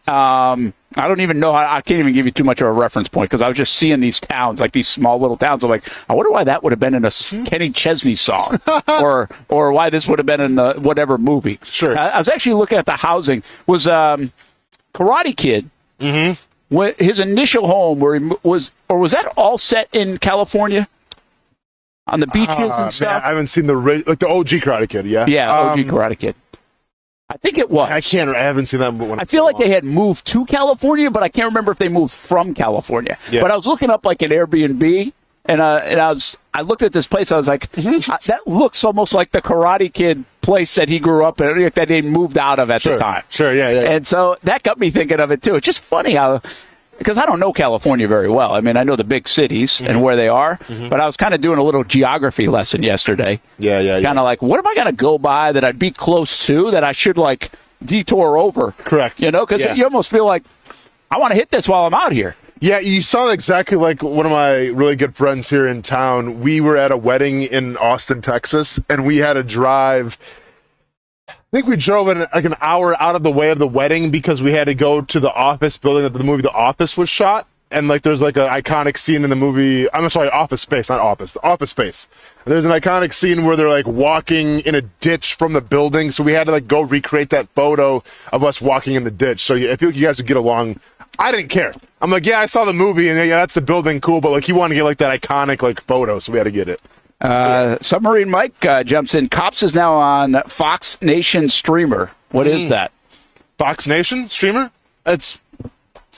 Speaker 2: I don't even know I can't even give you too much of a reference point, because I was just seeing these towns, like these small little towns. I'm like, I wonder why that would have been in a Kenny Chesney song, or why this would have been in the whatever movie.
Speaker 3: Sure.
Speaker 2: I was actually looking at the housing. Was Karate Kid his initial home where he was that all set in California? On the beaches and stuff?
Speaker 3: Man, I haven't seen the OG Karate Kid, yeah?
Speaker 2: Yeah, OG Karate Kid. I think it was.
Speaker 3: I haven't seen that. But
Speaker 2: I feel like they had moved to California, but I can't remember if they moved from California. Yeah. But I was looking up like an Airbnb, and I looked at this place. I was like, that looks almost like the Karate Kid place that he grew up in, that they moved out of at the time.
Speaker 3: Sure, yeah.
Speaker 2: And so that got me thinking of it too. It's just funny how, because I don't know California very well. I mean, I know the big cities and where they are, but I was kind of doing a little geography lesson yesterday.
Speaker 3: Yeah.
Speaker 2: Kind of like, what am I going to go by that I'd be close to that I should like detour over?
Speaker 3: Correct.
Speaker 2: Because you almost feel like I want to hit this while I'm out here.
Speaker 3: Yeah, you sound exactly like one of my really good friends here in town. We were at a wedding in Austin, Texas, and we had to drive. I think we drove like an hour out of the way of the wedding because we had to go to the office building that the movie The Office was shot. And like there's like an iconic scene in the movie. I'm sorry, Office Space, not Office. The Office Space. And there's an iconic scene where they're like walking in a ditch from the building. So we had to like go recreate that photo of us walking in the ditch. So I feel like you guys would get along. I didn't care. I'm like, yeah, I saw the movie and yeah, that's the building, cool. But like he wanted to get like that iconic like photo, so we had to get it.
Speaker 2: Submarine Mike jumps in. Cops is now on Fox Nation Streamer. What is that?
Speaker 3: Fox Nation Streamer? It's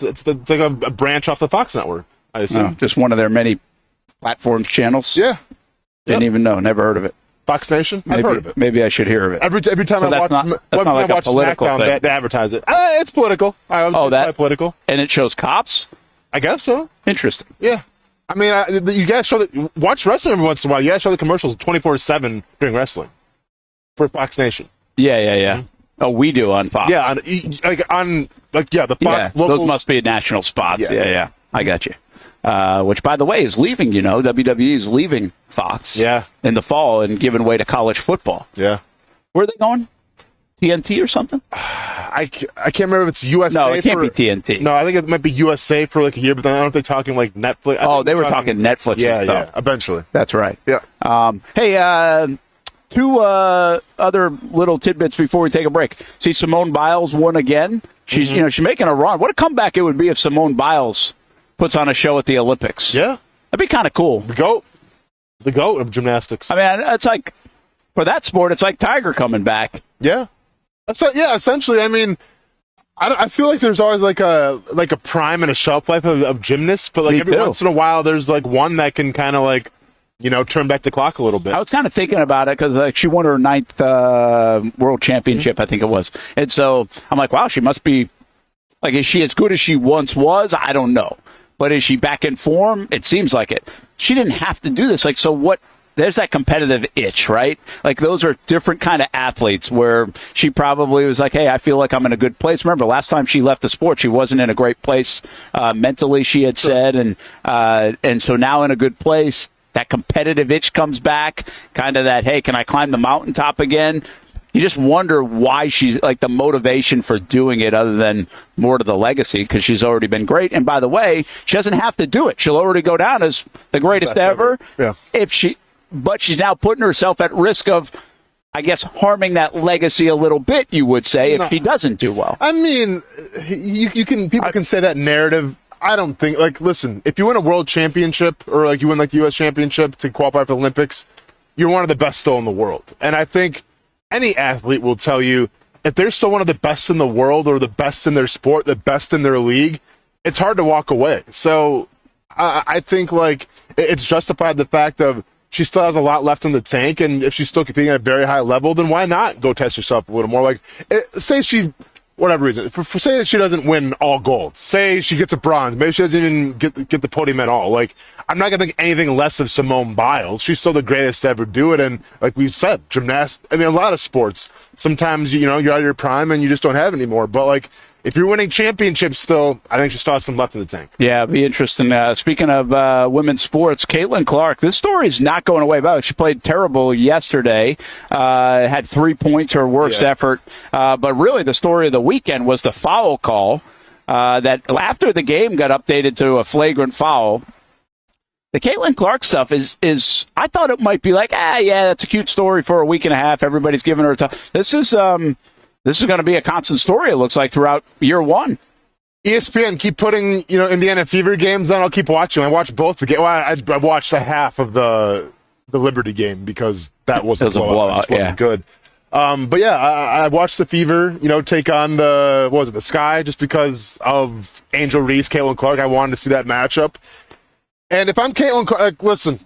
Speaker 3: like a branch off the Fox network, I assume.
Speaker 2: Just one of their many platforms, channels?
Speaker 3: Yeah.
Speaker 2: Didn't even know. Never heard of it.
Speaker 3: Fox Nation? I've heard of it.
Speaker 2: Maybe I should hear of it.
Speaker 3: Every time I watch SmackDown, they advertise it. It's political. That's political.
Speaker 2: And it shows cops?
Speaker 3: I guess so.
Speaker 2: Interesting.
Speaker 3: Yeah. I mean, you guys watch wrestling every once in a while. You guys show the commercials 24/7 during wrestling for Fox Nation.
Speaker 2: Yeah. Oh, we do on Fox.
Speaker 3: Yeah, the Fox local.
Speaker 2: Those must be national spots. Yeah. I got you. Which, by the way, is leaving. WWE is leaving Fox.
Speaker 3: Yeah.
Speaker 2: In the fall and giving way to college football.
Speaker 3: Yeah.
Speaker 2: Where are they going? TNT or something?
Speaker 3: I can't remember if it's USA.
Speaker 2: No, it can't be TNT.
Speaker 3: No, I think it might be USA for like a year, but then I don't know if they're talking like Netflix.
Speaker 2: They were talking Netflix and stuff.
Speaker 3: Yeah, eventually.
Speaker 2: That's right.
Speaker 3: Yeah.
Speaker 2: Hey, two other little tidbits before we take a break. See, Simone Biles won again. She's she's making a run. What a comeback it would be if Simone Biles puts on a show at the Olympics.
Speaker 3: Yeah.
Speaker 2: That'd be kind of cool.
Speaker 3: The GOAT of gymnastics.
Speaker 2: I mean, it's like, for that sport, it's like Tiger coming back.
Speaker 3: Yeah. Essentially. I mean, I feel like there's always like a prime and a shelf life of gymnasts, but like every once in a while, there's like one that can kind of like, turn back the clock a little bit.
Speaker 2: I was kind of thinking about it because like she won her 9th world championship, I think it was, and so I'm like, wow, she must be like, is she as good as she once was? I don't know, but is she back in form? It seems like it. She didn't have to do this. Like, so what? There's that competitive itch, right? Like, those are different kind of athletes where she probably was like, hey, I feel like I'm in a good place. Remember, last time she left the sport, she wasn't in a great place mentally, she had said. And so now in a good place, that competitive itch comes back, kind of that, hey, can I climb the mountaintop again? You just wonder why she's like the motivation for doing it other than more to the legacy, because she's already been great. And by the way, she doesn't have to do it. She'll already go down as the greatest ever.
Speaker 3: Yeah.
Speaker 2: But she's now putting herself at risk of, I guess, harming that legacy a little bit, you would say, if she doesn't do well.
Speaker 3: I mean, people can say that narrative. I don't think, like, listen, if you win a world championship or like you win like the U.S. championship to qualify for the Olympics, you're one of the best still in the world. And I think any athlete will tell you, if they're still one of the best in the world or the best in their sport, the best in their league, it's hard to walk away. So I think like it's justified the fact of she still has a lot left in the tank, and if she's still competing at a very high level, then why not go test yourself a little more? Like, say she, whatever reason, say that she doesn't win all gold. Say she gets a bronze. Maybe she doesn't even get the podium at all. Like, I'm not going to think anything less of Simone Biles. She's still the greatest to ever do it. And like we've said, gymnastics, I mean, a lot of sports, sometimes, you're out of your prime and you just don't have it anymore. But like, if you're winning championships still, I think she still has some left in the tank.
Speaker 2: Yeah, it'd be interesting. Speaking of women's sports, Caitlin Clark, this story is not going away. She played terrible yesterday, had 3 points, her worst effort. But really the story of the weekend was the foul call that after the game got updated to a flagrant foul. The Caitlin Clark stuff is I thought it might be like, that's a cute story for a week and a half. Everybody's giving her a tough. This is going to be a constant story, it looks like, throughout year one.
Speaker 3: ESPN keep putting, Indiana Fever games on. I'll keep watching. I watched both the games. Well, I watched a half of the Liberty game because that wasn't a blowout. It wasn't good. But yeah, I watched the Fever, take on the Sky just because of Angel Reese, Caitlin Clark. I wanted to see that matchup. And if I'm Caitlin Clark, listen,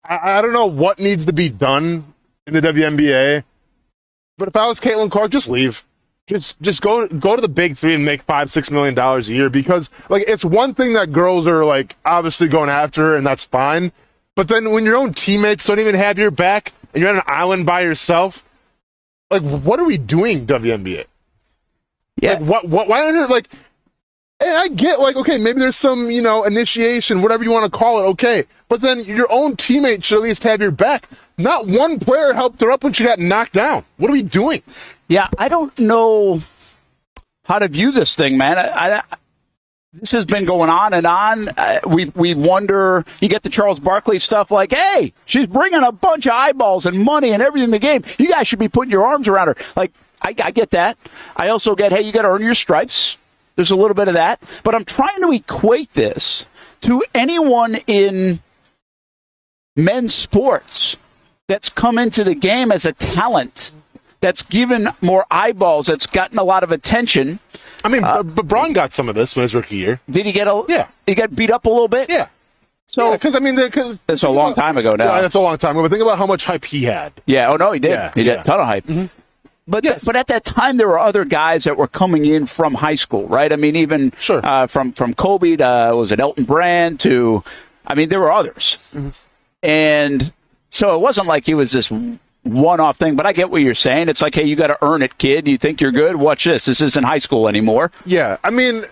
Speaker 3: I don't know what needs to be done in the WNBA, but if I was Caitlin Clark, just leave. Just go to the big three and make $5-6 million a year, because it's one thing that girls are obviously going after her, and that's fine. But then when your own teammates don't even have your back and you're on an island by yourself, what are we doing, WNBA?
Speaker 2: Yeah.
Speaker 3: Why aren't there, and I get, okay, maybe there's some, initiation, whatever you want to call it, okay. But then your own teammates should at least have your back. Not one player helped her up when she got knocked down. What are we doing?
Speaker 2: Yeah, I don't know how to view this thing, man. This has been going on and on. We wonder, you get the Charles Barkley stuff hey, she's bringing a bunch of eyeballs and money and everything in the game. You guys should be putting your arms around her. I get that. I also get, hey, you got to earn your stripes. There's a little bit of that. But I'm trying to equate this to anyone in men's sports that's come into the game as a talent, that's given more eyeballs, that's gotten a lot of attention.
Speaker 3: I mean, but Braun got some of this in his rookie year.
Speaker 2: Did he get
Speaker 3: Yeah.
Speaker 2: He got beat up a little bit?
Speaker 3: Yeah.
Speaker 2: So,
Speaker 3: because
Speaker 2: it's a long time ago now.
Speaker 3: Yeah, it's a long time ago. But think about how much hype he had.
Speaker 2: Yeah. Oh no, he did.
Speaker 3: Yeah,
Speaker 2: he did a ton of hype.
Speaker 3: Mm-hmm.
Speaker 2: But
Speaker 3: yes.
Speaker 2: But at that time, there were other guys that were coming in from high school, right? I mean, even
Speaker 3: sure.
Speaker 2: From Kobe to, was it Elton Brand to, I mean, there were others. Mm-hmm. And so it wasn't like he was this one-off thing, but I get what you're saying. It's hey, you got to earn it, kid. You think you're good? Watch this. This isn't high school anymore.
Speaker 3: Yeah, I mean,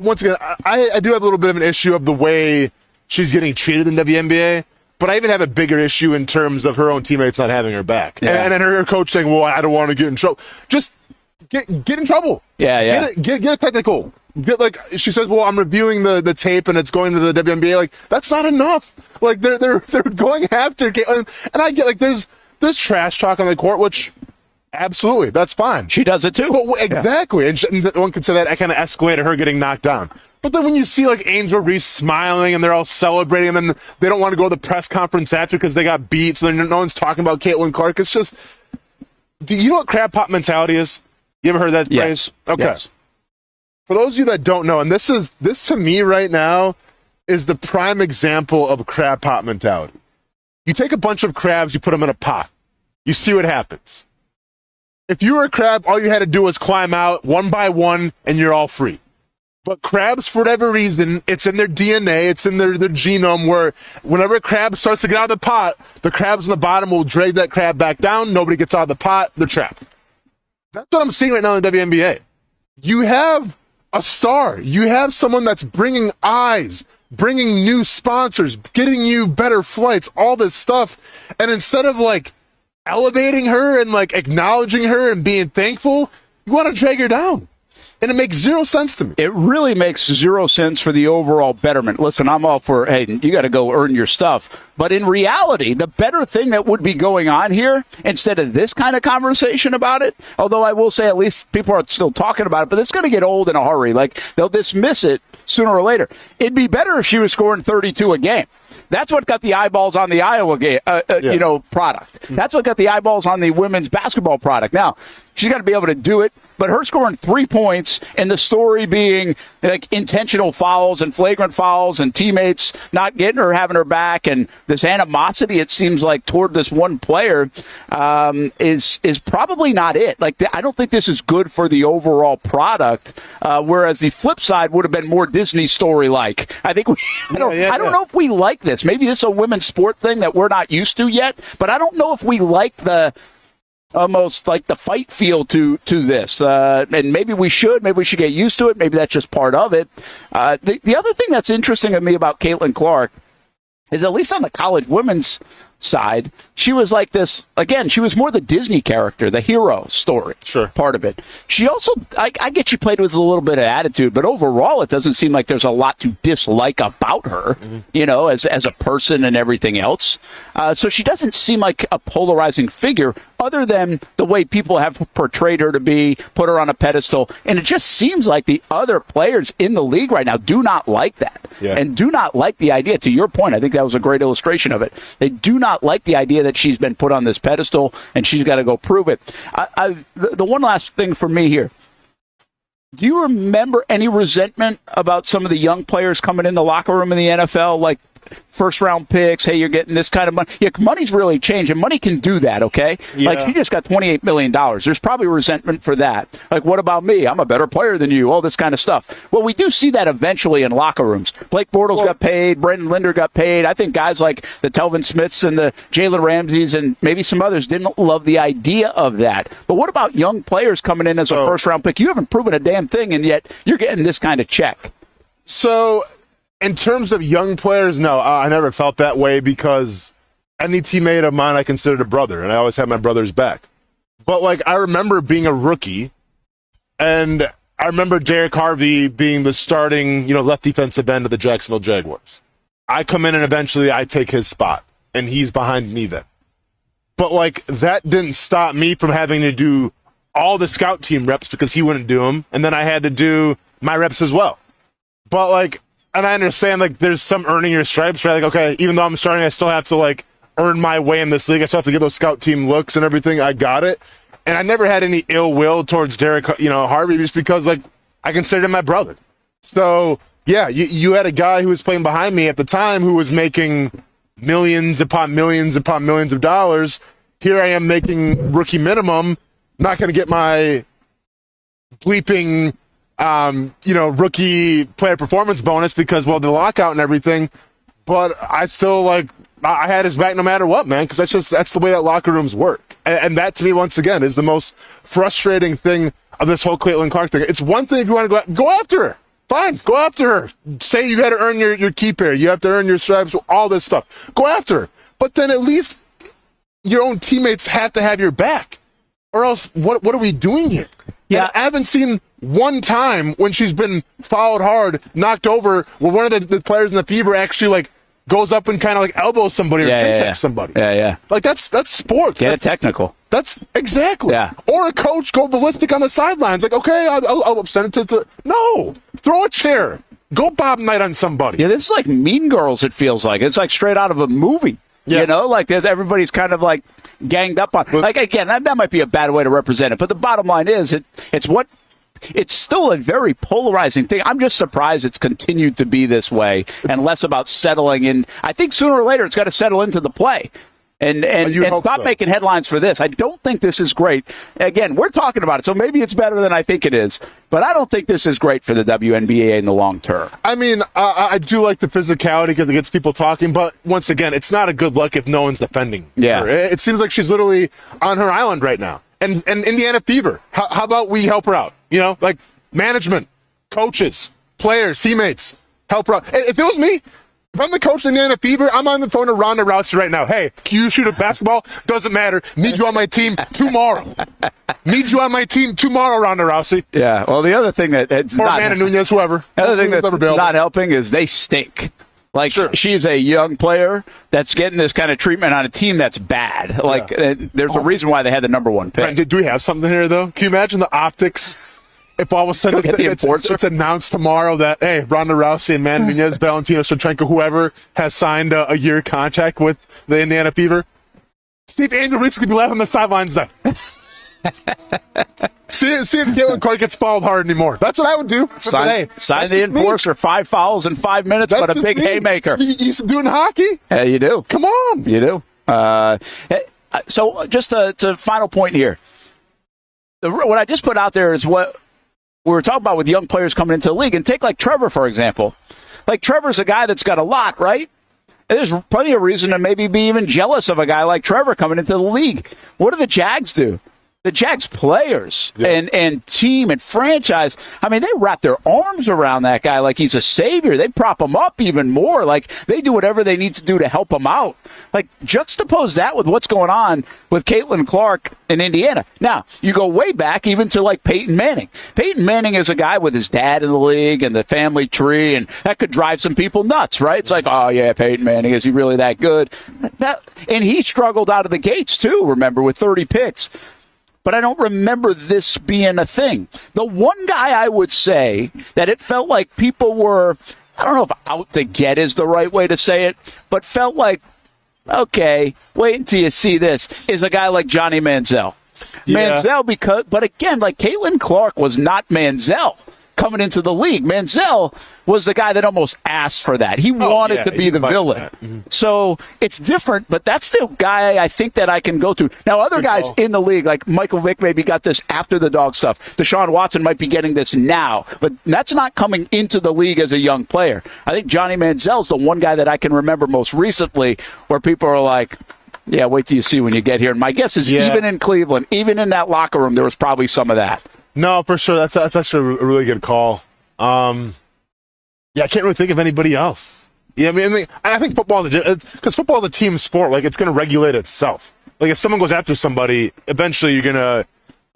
Speaker 3: once again, I do have a little bit of an issue of the way she's getting treated in WNBA, but I even have a bigger issue in terms of her own teammates not having her back. Yeah. And then her coach saying, well, I don't want to get in trouble. Just get in trouble.
Speaker 2: Yeah.
Speaker 3: Get a technical. She says, well, I'm reviewing the tape and it's going to the WNBA. That's not enough. They're going after Caitlin. And I get there's trash talk on the court, which absolutely, that's fine.
Speaker 2: She does it too.
Speaker 3: Well, exactly. Yeah. And one could say that kind of escalated her getting knocked down. But then when you see Angel Reese smiling and they're all celebrating, and then they don't want to go to the press conference after because they got beat, so then no one's talking about Caitlin Clark. It's just, do you know what crab pot mentality is? You ever heard that phrase? Okay.
Speaker 2: Yes.
Speaker 3: For those of you that don't know, and this to me right now is the prime example of a crab pot mentality. You take a bunch of crabs, you put them in a pot. You see what happens. If you were a crab, all you had to do was climb out one by one, and you're all free. But crabs, for whatever reason, it's in their DNA, it's in their genome, where whenever a crab starts to get out of the pot, the crabs on the bottom will drag that crab back down. Nobody gets out of the pot. They're trapped. That's what I'm seeing right now in the WNBA. You have a star. You have someone that's bringing eyes, bringing new sponsors, getting you better flights, all this stuff. And instead of elevating her and acknowledging her and being thankful, you want to drag her down. And it makes zero sense to me.
Speaker 2: It really makes zero sense for the overall betterment. Listen, I'm all for, hey, you got to go earn your stuff. But in reality, the better thing that would be going on here, instead of this kind of conversation about it, although I will say at least people are still talking about it, but it's going to get old in a hurry. They'll dismiss it sooner or later. It'd be better if she was scoring 32 a game. That's what got the eyeballs on the Iowa game, product. That's what got the eyeballs on the women's basketball product. Now, she's got to be able to do it, but her scoring 3 points and the story being intentional fouls and flagrant fouls and teammates not getting her, having her back, and this animosity, it seems like, toward this one player is probably not it. I don't think this is good for the overall product, whereas the flip side would have been more Disney story-like. I think I don't know if we like this. Maybe this is a women's sport thing that we're not used to yet, but I don't know if we like the almost the fight feel to this. And maybe we should get used to it. Maybe that's just part of it. The other thing that's interesting to me about Caitlin Clark is, at least on the college women's side, she was like this, again, she was more the Disney character, the hero story part of it. She also, I get she played with a little bit of attitude, but overall it doesn't seem like there's a lot to dislike about her, you know, as a person and everything else. So she doesn't seem like a polarizing figure other than the way people have portrayed her to be, put her on a pedestal. And it just seems like the other players in the league right now do not like that and do not like the idea. To your point, I think that was a great illustration of it. They do not like the idea that she's been put on this pedestal and she's got to go prove it. The one last thing for me here. Do you remember any resentment about some of the young players coming in the locker room in the NFL, like first-round picks? Hey, you're getting this kind of money. Yeah, money's really changed, and money can do that, okay? Yeah. Like, you just got $28 million. There's probably resentment for that. Like, what about me? I'm a better player than you, all this kind of stuff. Well, we do see that eventually in locker rooms. Blake Bortles got paid. Brendan Linder got paid. I think guys like the Telvin Smiths and the Jalen Ramseys and maybe some others didn't love the idea of that. But what about young players coming in as a first-round pick? You haven't proven a damn thing, and yet you're getting this kind of check.
Speaker 3: So, in terms of young players, no, I never felt that way because any teammate of mine I considered a brother, and I always had my brother's back. But, like, I remember being a rookie, and I remember Derek Harvey being the starting, left defensive end of the Jacksonville Jaguars. I come in and eventually I take his spot, and he's behind me then. But, like, that didn't stop me from having to do all the scout team reps because he wouldn't do them, and then I had to do my reps as well. But, like, and I understand, like, there's some earning your stripes, right? Like, okay, even though I'm starting, I still have to, like, earn my way in this league. I still have to get those scout team looks and everything. I got it. And I never had any ill will towards Derek, Harvey, just because, like, I considered him my brother. So, yeah, you had a guy who was playing behind me at the time who was making millions upon millions upon millions of dollars. Here I am making rookie minimum, not going to get my bleeping rookie player performance bonus because, well, the lockout and everything. But I still, I had his back no matter what, man, because that's the way that locker rooms work. And that, to me, once again, is the most frustrating thing of this whole Caitlin Clark thing. It's one thing if you want to go after her. Fine, go after her. Say you got to earn your keep here. You have to earn your stripes, all this stuff. Go after her. But then at least your own teammates have to have your back. Or else, what are we doing here? Yeah, and I haven't seen one time when she's been fouled hard, knocked over, where one of the players in the Fever actually, goes up and kind of, elbows somebody or checks somebody.
Speaker 2: Yeah.
Speaker 3: That's sports.
Speaker 2: Get it technical.
Speaker 3: That's exactly. Yeah. Or a coach go ballistic on the sidelines. Like, okay, I'll send it to no. Throw a chair. Go Bob Knight on somebody.
Speaker 2: Yeah, this is like Mean Girls, it feels like. It's like straight out of a movie. Yeah. Everybody's kind of ganged up on. Again, that might be a bad way to represent it, but the bottom line is it's still a very polarizing thing. I'm just surprised it's continued to be this way and less about settling in. I think sooner or later it's got to settle into the play. And stop making headlines for this. I don't think this is great. Again, we're talking about it, so maybe it's better than I think it is. But I don't think this is great for the WNBA in the long term.
Speaker 3: I mean, I do like the physicality because it gets people talking. But once again, it's not a good look if no one's defending her. It seems like she's literally on her island right now. And Indiana Fever, how about we help her out? Management, coaches, players, teammates, help her out. If it was me, if I'm the coach of the Indiana Fever, I'm on the phone to Ronda Rousey right now. Hey, can you shoot a basketball? Doesn't matter. Need you on my team tomorrow. Need you on my team tomorrow, Ronda Rousey.
Speaker 2: Yeah. Well, the other thing that's
Speaker 3: or Amanda Nunes, whoever.
Speaker 2: The other thing that's not helping is they stink. She's a young player that's getting this kind of treatment on a team that's bad. There's a reason why they had the number one pick.
Speaker 3: Brent, do we have something here, though? Can you imagine the optics? If all of a sudden it's announced tomorrow that, hey, Ronda Rousey and Amanda Nunes, Valentina Shevchenko, whoever has signed a year contract with the Indiana Fever, see if Angel Reese could be left on the sidelines then. see if Caitlin Clark gets fouled hard anymore. That's what I would do.
Speaker 2: Sign the enforcer, 5 fouls in 5 minutes, but a big haymaker.
Speaker 3: You doing hockey?
Speaker 2: Yeah, you do.
Speaker 3: Come on.
Speaker 2: You do. So just to final point here. What I just put out there is what we were talking about with young players coming into the league. And take Trevor, for example. Trevor's a guy that's got a lot, right? And there's plenty of reason to maybe be even jealous of a guy like Trevor coming into the league. What do the Jags do? the Jags players and team and franchise, I mean, they wrap their arms around that guy like he's a savior. They prop him up even more. Like, they do whatever they need to do to help him out. Like, juxtapose that with what's going on with Caitlin Clark in Indiana. Now, you go way back even to, like, Peyton Manning. Peyton Manning is a guy with his dad in the league and the family tree, and that could drive some people nuts, right? It's like, oh, yeah, Peyton Manning, is he really that good? And he struggled out of the gates, too, remember, with 30 picks. But I don't remember this being a thing. The one guy I would say that it felt like people were, I don't know if out to get is the right way to say it, but felt like, okay, wait until you see this, is a guy like Johnny Manziel. Yeah. Manziel, but again, like Caitlin Clark was not Manziel coming into the league. Manziel was the guy that almost asked for that. He wanted to be the villain. Mm-hmm. So it's different, but that's the guy I think that I can go to. Now, other guys in the league, like Michael Vick maybe got this after the dog stuff. Deshaun Watson might be getting this now, but that's not coming into the league as a young player. I think Johnny Manziel's the one guy that I can remember most recently where people are like, yeah, wait till you see when you get here. And my guess is even in Cleveland, even in that locker room, there was probably some of that.
Speaker 3: No, for sure. That's actually a really good call. I can't really think of anybody else. Yeah, I think football is because football is a team sport. Like, it's going to regulate itself. Like, if someone goes after somebody, eventually you're gonna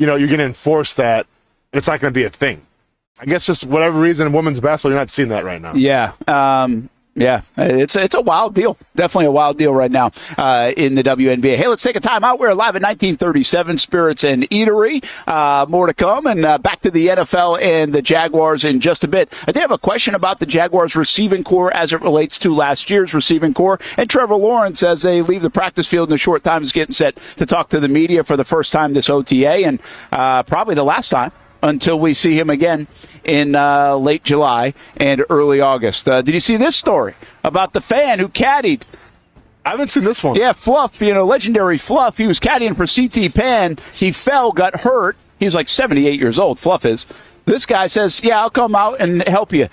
Speaker 3: enforce that. And it's not going to be a thing. I guess just whatever reason in women's basketball, you're not seeing that right now.
Speaker 2: Yeah, it's a wild deal. Definitely a wild deal right now in the WNBA. Hey, let's take a time out. We're live at 1937 Spirits and Eatery. More to come, and back to the NFL and the Jaguars in just a bit. I did have a question about the Jaguars receiving core as it relates to last year's receiving core. And Trevor Lawrence, as they leave the practice field in a short time, is getting set to talk to the media for the first time this OTA, and probably the last time until we see him again in late July and early August. Did you see this story about the fan who caddied?
Speaker 3: I haven't seen this one.
Speaker 2: Yeah, Fluff, legendary Fluff. He was caddying for CT Pan. He fell, got hurt. He was like 78 years old, Fluff is. This guy says, yeah, I'll come out and help you.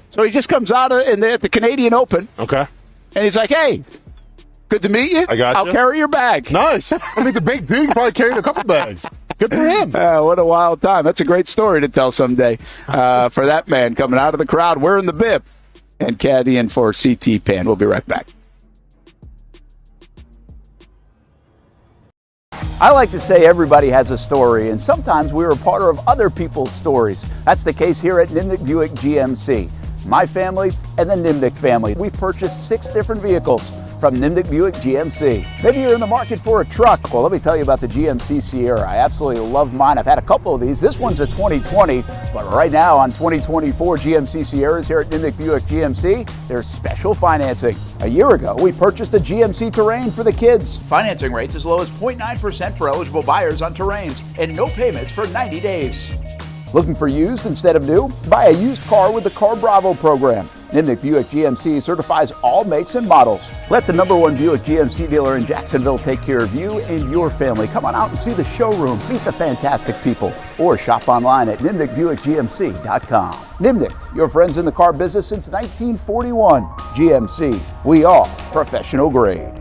Speaker 2: So he just comes out at the Canadian Open.
Speaker 3: Okay.
Speaker 2: And he's like, hey, good to meet you. I'll carry your bag.
Speaker 3: Nice. The big dude probably carried a couple bags. Good for him.
Speaker 2: What a wild time. That's a great story to tell someday for that man coming out of the crowd wearing the bib and caddying for CT Pan. We'll be right back.
Speaker 7: I like to say everybody has a story, and sometimes we are a part of other people's stories. That's the case here at Nimnicht Buick GMC. My family and the Nimnicht family. We've purchased 6 different vehicles from Nimnicht Buick GMC. Maybe you're in the market for a truck. Well, let me tell you about the GMC Sierra. I absolutely love mine. I've had a couple of these. This one's a 2020, but right now on 2024 GMC Sierras here at Nimnicht Buick GMC, there's special financing. A year ago, we purchased a GMC Terrain for the kids.
Speaker 2: Financing rates as low as 0.9% for eligible buyers on Terrains and no payments for 90 days.
Speaker 7: Looking for used instead of new? Buy a used car with the Car Bravo program. Nimnicht Buick GMC certifies all makes and models. Let the #1 Buick GMC dealer in Jacksonville take care of you and your family. Come on out and see the showroom, meet the fantastic people, or shop online at nimnichtbuickgmc.com. Nimnicht, your friends in the car business since 1941. GMC, we are professional grade.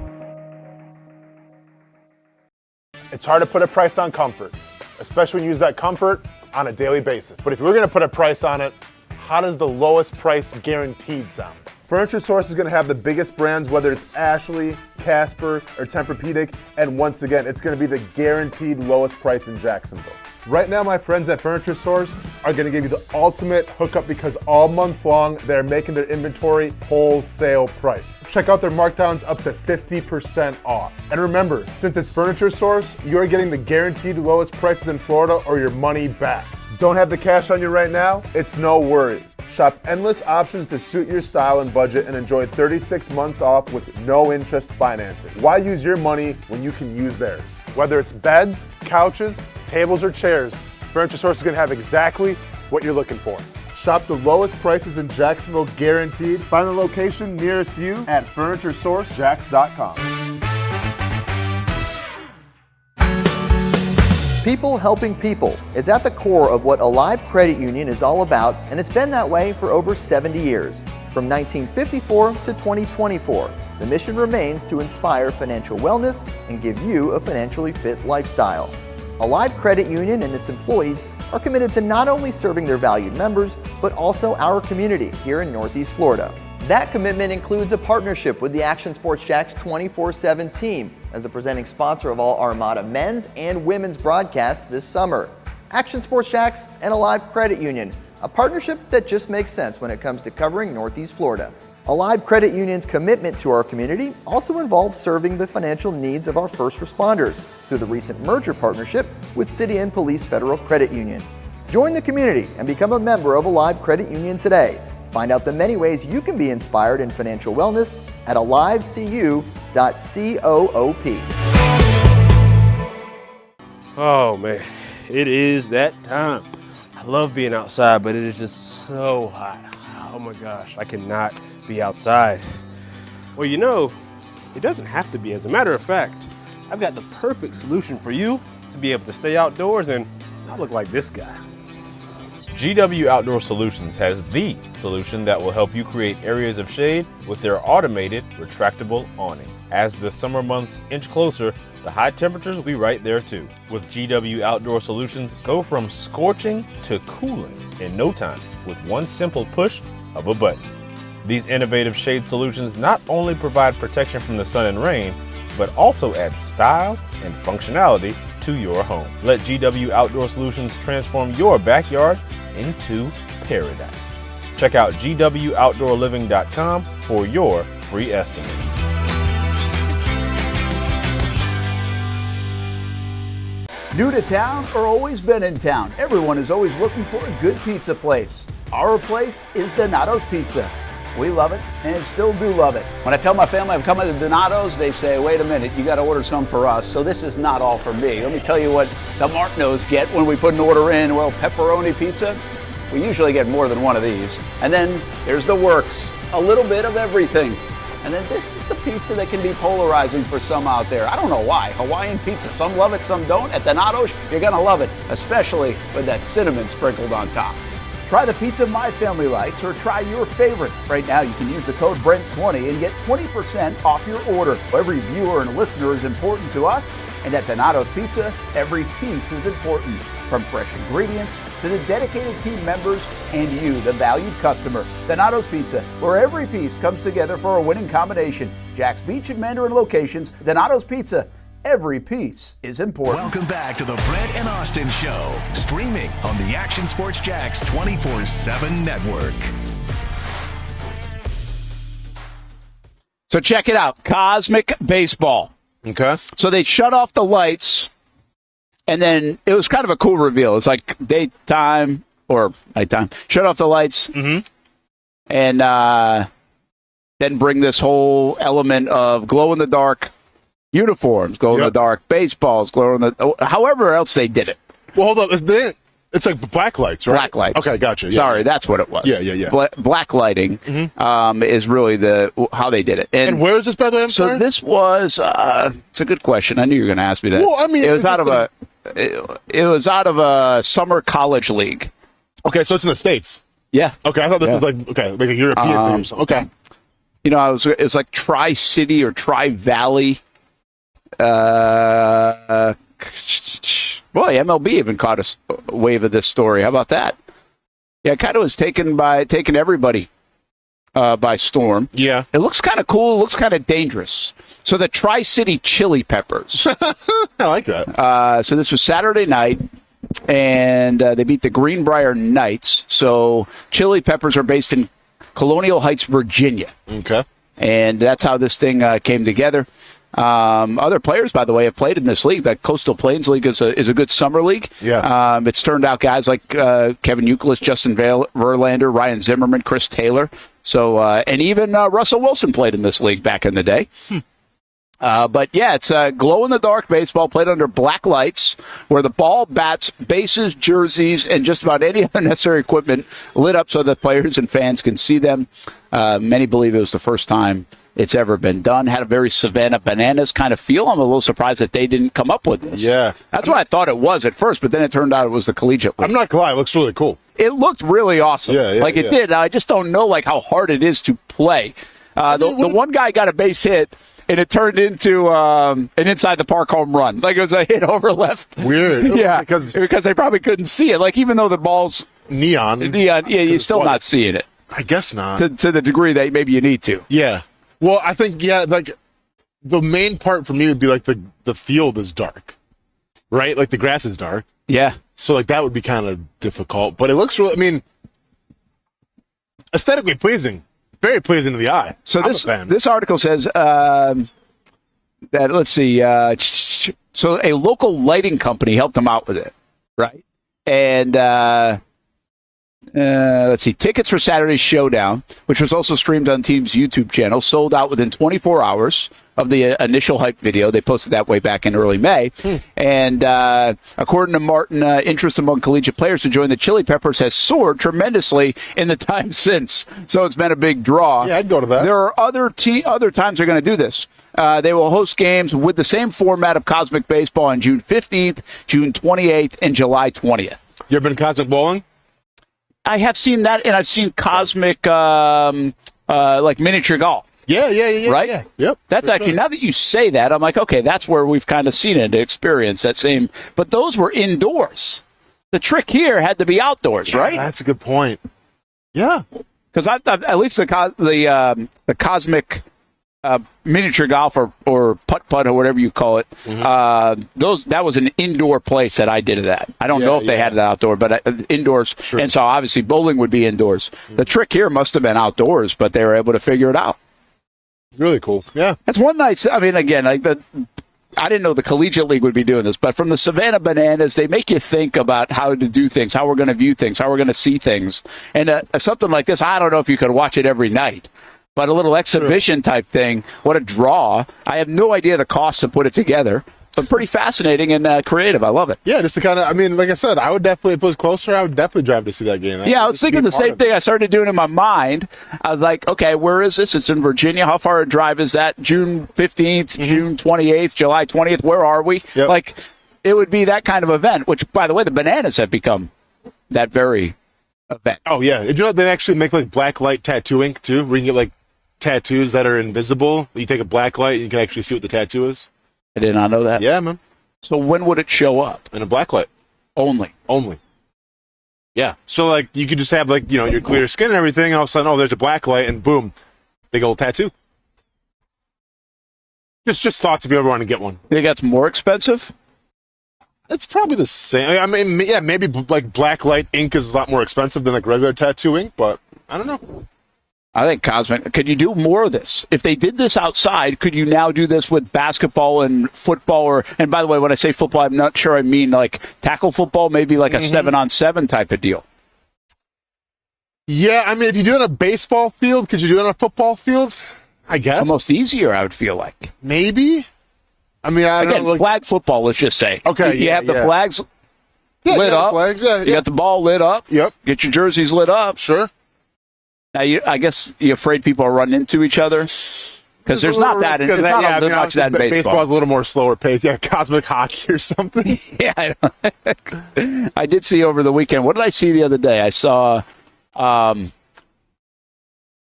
Speaker 3: It's hard to put a price on comfort, especially when you use that comfort on a daily basis. But if we're going to put a price on it, how does the lowest price guaranteed sound? Furniture Source is going to have the biggest brands, whether it's Ashley, Casper, or Tempur-Pedic, and once again, it's going to be the guaranteed lowest price in Jacksonville. Right now, my friends at Furniture Source are going to give you the ultimate hookup because all month long, they're making their inventory wholesale price. Check out their markdowns up to 50% off. And remember, since it's Furniture Source, you're getting the guaranteed lowest prices in Florida or your money back. Don't have the cash on you right now? It's no worry. Shop endless options to suit your style and budget and enjoy 36 months off with no interest financing. Why use your money when you can use theirs? Whether it's beds, couches, tables, or chairs, Furniture Source is going to have exactly what you're looking for. Shop the lowest prices in Jacksonville guaranteed. Find the location nearest you at FurnitureSourceJacks.com.
Speaker 6: People helping people. It's at the core of what Alive Credit Union is all about, and it's been that way for over 70 years. From 1954 to 2024, the mission remains to inspire financial wellness and give you a financially fit lifestyle. Alive Credit Union and its employees are committed to not only serving their valued members, but also our community here in Northeast Florida. That commitment includes a partnership with the Action Sports Jacks 24/7 team as the presenting sponsor of all Armada men's and women's broadcasts this summer. Action Sports Jacks and Alive Credit Union, a partnership that just makes sense when it comes to covering Northeast Florida. Alive Credit Union's commitment to our community also involves serving the financial needs of our first responders through the recent merger partnership with City and Police Federal Credit Union. Join the community and become a member of Alive Credit Union today. Find out the many ways you can be inspired in financial wellness at alivecu.coop.
Speaker 4: Oh man, it is that time. I love being outside, but it is just so hot. Oh my gosh, I cannot be outside. Well, you know, it doesn't have to be. As a matter of fact, I've got the perfect solution for you to be able to stay outdoors and not look like this guy.
Speaker 5: GW Outdoor Solutions has the solution that will help you create areas of shade with their automated retractable awning. As the summer months inch closer, the high temperatures will be right there too. With GW Outdoor Solutions, go from scorching to cooling in no time with one simple push of a button. These innovative shade solutions not only provide protection from the sun and rain, but also add style and functionality to your home. Let GW Outdoor Solutions transform your backyard into paradise. Check out gwoutdoorliving.com for your free estimate.
Speaker 7: New to town or always been in town, everyone is always looking for a good pizza place. Our place is Donato's Pizza. We love it and still do love it. When I tell my family I'm coming to Donato's, they say, wait a minute, you got to order some for us. So this is not all for me. Let me tell you what the Martineaus get when we put an order in. Well, pepperoni pizza, we usually get more than one of these. And then there's the works, a little bit of everything. And then this is the pizza that can be polarizing for some out there. I don't know why. Hawaiian pizza, some love it, some don't. At Donato's, you're going to love it, especially with that cinnamon sprinkled on top. Try the pizza my family likes or try your favorite. Right now, you can use the code BRENT20 and get 20% off your order. Every viewer and listener is important to us, and at Donato's Pizza, every piece is important. From fresh ingredients to the dedicated team members and you, the valued customer. Donato's Pizza, where every piece comes together for a winning combination. Jack's Beach and Mandarin locations, Donato's Pizza. Every piece is important.
Speaker 1: Welcome back to the Brent and Austen Show, streaming on the Action Sports Jacks 24/7 network.
Speaker 2: So check it out, Cosmic Baseball.
Speaker 3: Okay.
Speaker 2: So they shut off the lights, and then it was kind of a cool reveal. It's like daytime or nighttime. Shut off the lights, and then bring this whole element of glow-in-the-dark uniforms, glow-in-the-dark baseballs, however else they did it.
Speaker 3: Well, hold up. It's like black lights, right?
Speaker 2: Black lights.
Speaker 3: Okay, gotcha. Yeah.
Speaker 2: Sorry, that's what it was.
Speaker 3: Yeah.
Speaker 2: Black lighting is really how they did it.
Speaker 3: And where is this, by the way?
Speaker 2: So this was it's a good question. I knew you were going to ask me that.
Speaker 3: Well, I mean,
Speaker 2: it was out of a summer college league.
Speaker 3: Okay, so it's in the States.
Speaker 2: Yeah.
Speaker 3: Okay, I thought this was like a European thing. Okay.
Speaker 2: You know, it was like Tri-City or Tri-Valley. Boy, MLB even caught a wave of this story. How about that? Yeah, it kind of was taking everybody by storm.
Speaker 3: Yeah.
Speaker 2: It looks kind of cool. It looks kind of dangerous. So the Tri-City Chili Peppers.
Speaker 3: I like that.
Speaker 2: So this was Saturday night, and they beat the Greenbrier Knights. So Chili Peppers are based in Colonial Heights, Virginia.
Speaker 3: Okay.
Speaker 2: And that's how this thing came together. Other players, by the way, have played in this league. That Coastal Plains League is a good summer league.
Speaker 3: Yeah.
Speaker 2: It's turned out guys like Kevin Youkilis, Justin Verlander, Ryan Zimmerman, Chris Taylor. So, and even Russell Wilson played in this league back in the day. But yeah, it's glow-in-the-dark baseball played under black lights where the ball, bats, bases, jerseys, and just about any other necessary equipment lit up so that players and fans can see them. Many believe it was the first time it's ever been done. Had a very Savannah Bananas kind of feel. I'm a little surprised that they didn't come up with this.
Speaker 3: Yeah.
Speaker 2: That's what I thought it was at first, but then it turned out it was the collegiate league.
Speaker 3: I'm not gonna lie, it looks really cool.
Speaker 2: It looked really awesome.
Speaker 3: Yeah,
Speaker 2: it did. I just don't know how hard it is to play. The one guy got a base hit, and it turned into an inside the park home run. Like it was a hit over left.
Speaker 3: Weird.
Speaker 2: Yeah,
Speaker 3: because
Speaker 2: they probably couldn't see it. Like even though the ball's
Speaker 3: neon,
Speaker 2: yeah, you're still not seeing it.
Speaker 3: I guess not.
Speaker 2: To the degree that maybe you need to.
Speaker 3: Yeah. Well, I think, like the main part for me would be like the field is dark, right? Like the grass is dark.
Speaker 2: Yeah.
Speaker 3: So like that would be kind of difficult, but it looks really, I mean, aesthetically pleasing, very pleasing to the eye.
Speaker 2: So this article says that, let's see, so a local lighting company helped them out with it, right? And let's see, tickets for Saturday's showdown, which was also streamed on Team's YouTube channel, sold out within 24 hours of the initial hype video. They posted that way back in early May. And according to Martin, interest among collegiate players to join the Chili Peppers has soared tremendously in the time since. So it's been a big draw.
Speaker 3: Yeah, I'd go to that.
Speaker 2: There are other times they're going to do this. They will host games with the same format of Cosmic Baseball on June 15th, June 28th, and July 20th.
Speaker 3: You ever been to Cosmic Bowling?
Speaker 2: I have seen that, and I've seen Cosmic, like miniature golf.
Speaker 3: Yeah.
Speaker 2: Right?
Speaker 3: Yeah. Yep.
Speaker 2: That's actually, now that you say that, I'm like, okay, that's where we've kind of seen it, experience that same. But those were indoors. The trick here had to be outdoors, right?
Speaker 3: That's a good point. Yeah.
Speaker 2: Because I've at least the Cosmic miniature golf or putt-putt or whatever you call it, that was an indoor place that I did it at. I don't know if they had it outdoor, but indoors. Sure. And so obviously bowling would be indoors. The trick here must have been outdoors, but they were able to figure it out.
Speaker 3: Really cool. Yeah.
Speaker 2: That's one nice, I mean, again, I didn't know the Collegiate League would be doing this, but from the Savannah Bananas, they make you think about how to do things, how we're going to view things, how we're going to see things. And something like this, I don't know if you could watch it every night, but a little exhibition type thing, what a draw. I have no idea the cost to put it together, but pretty fascinating and creative. I love it.
Speaker 3: Yeah, just to kind of, I mean, like I said, I would definitely, if it was closer, I would definitely drive to see that game.
Speaker 2: Yeah, I was thinking the same thing. I started doing it in my mind. I was like, okay, where is this? It's in Virginia. How far a drive is that? June 15th, June 28th, July 20th. Where are we?
Speaker 3: Yep.
Speaker 2: Like, it would be that kind of event, which, by the way, the Bananas have become that very event.
Speaker 3: Oh, yeah. Did you know they actually make like black light tattoo ink, too? Where you can get like tattoos that are invisible. You take a black light and you can actually see what the tattoo is.
Speaker 2: I did not know that.
Speaker 3: Yeah, man.
Speaker 2: So when would it show up?
Speaker 3: In a black light.
Speaker 2: Only.
Speaker 3: Yeah. So, like, you could just have, like, you know, your clear skin and everything, and all of a sudden, oh, there's a black light, and boom, big old tattoo. Just thoughts if you ever want to get one.
Speaker 2: You think that's more expensive?
Speaker 3: It's probably the same. I mean, yeah, maybe, like, black light ink is a lot more expensive than, like, regular tattoo ink, but I don't know.
Speaker 2: I think Cosmic, could you do more of this? If they did this outside, could you now do this with basketball and football? And by the way, when I say football, I'm not sure I mean like tackle football, maybe like a 7-on-7 type of deal.
Speaker 3: Yeah, I mean, if you do it on a baseball field, could you do it on a football field? I guess.
Speaker 2: Almost easier, I would feel like.
Speaker 3: Maybe. I mean, I don't know.
Speaker 2: Flag football, let's just say.
Speaker 3: Okay,
Speaker 2: You have the flags lit up.
Speaker 3: Flags,
Speaker 2: You got the ball lit up.
Speaker 3: Yep.
Speaker 2: Get your jerseys lit up.
Speaker 3: Sure.
Speaker 2: Now, I guess you're afraid people are running into each other? Because there's not that. It's not much that in baseball.
Speaker 3: Baseball's a little more slower paced. Yeah, cosmic hockey or something.
Speaker 2: Yeah. I did see over the weekend. What did I see the other day? I saw, I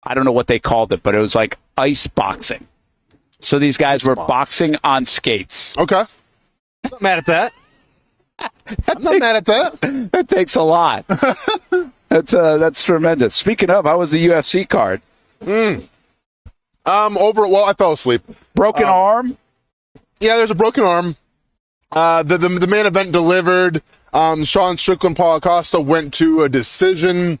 Speaker 2: don't know what they called it, but it was like ice boxing. So these guys were boxing on skates.
Speaker 3: Okay. Not mad at that. I'm not mad at that.
Speaker 2: That takes a lot. That's tremendous. Speaking of, how was the UFC card?
Speaker 3: Well, I fell asleep.
Speaker 2: Broken arm?
Speaker 3: Yeah, there's a broken arm. The main event delivered. Sean Strickland, Paul Acosta went to a decision.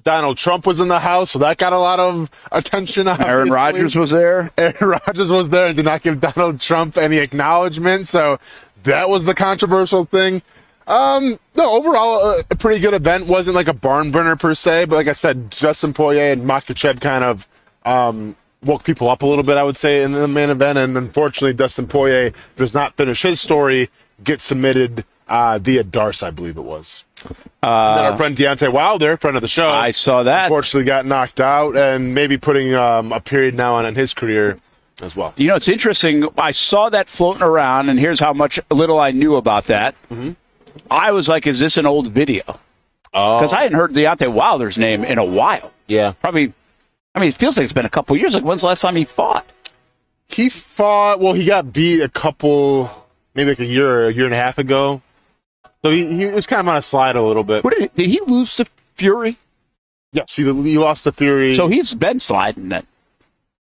Speaker 3: Donald Trump was in the house, so that got a lot of attention. Obviously.
Speaker 2: Aaron Rodgers was there.
Speaker 3: Aaron Rodgers was there and did not give Donald Trump any acknowledgement, so that was the controversial thing. No, overall, a pretty good event. Wasn't like a barn burner per se, but like I said, Justin Poirier and Makhachev kind of woke people up a little bit, I would say, in the main event. And unfortunately, Dustin Poirier does not finish his story, get submitted via Darce, I believe it was. And then our friend Deontay Wilder, friend of the show,
Speaker 2: I saw that.
Speaker 3: Unfortunately, got knocked out, and maybe putting a period now on his career as well.
Speaker 2: You know, it's interesting. I saw that floating around, and here's how little I knew about that. Mm-hmm. I was like, is this an old video? Because I hadn't heard Deontay Wilder's name in a while.
Speaker 3: Yeah.
Speaker 2: Probably, I mean, it feels like it's been a couple years. Like, when's the last time he fought?
Speaker 3: He fought. Well, he got beat maybe like a year and a half ago. So he was kind of on a slide a little bit.
Speaker 2: Did he lose to Fury?
Speaker 3: Yes, he lost to Fury.
Speaker 2: So he's been sliding then.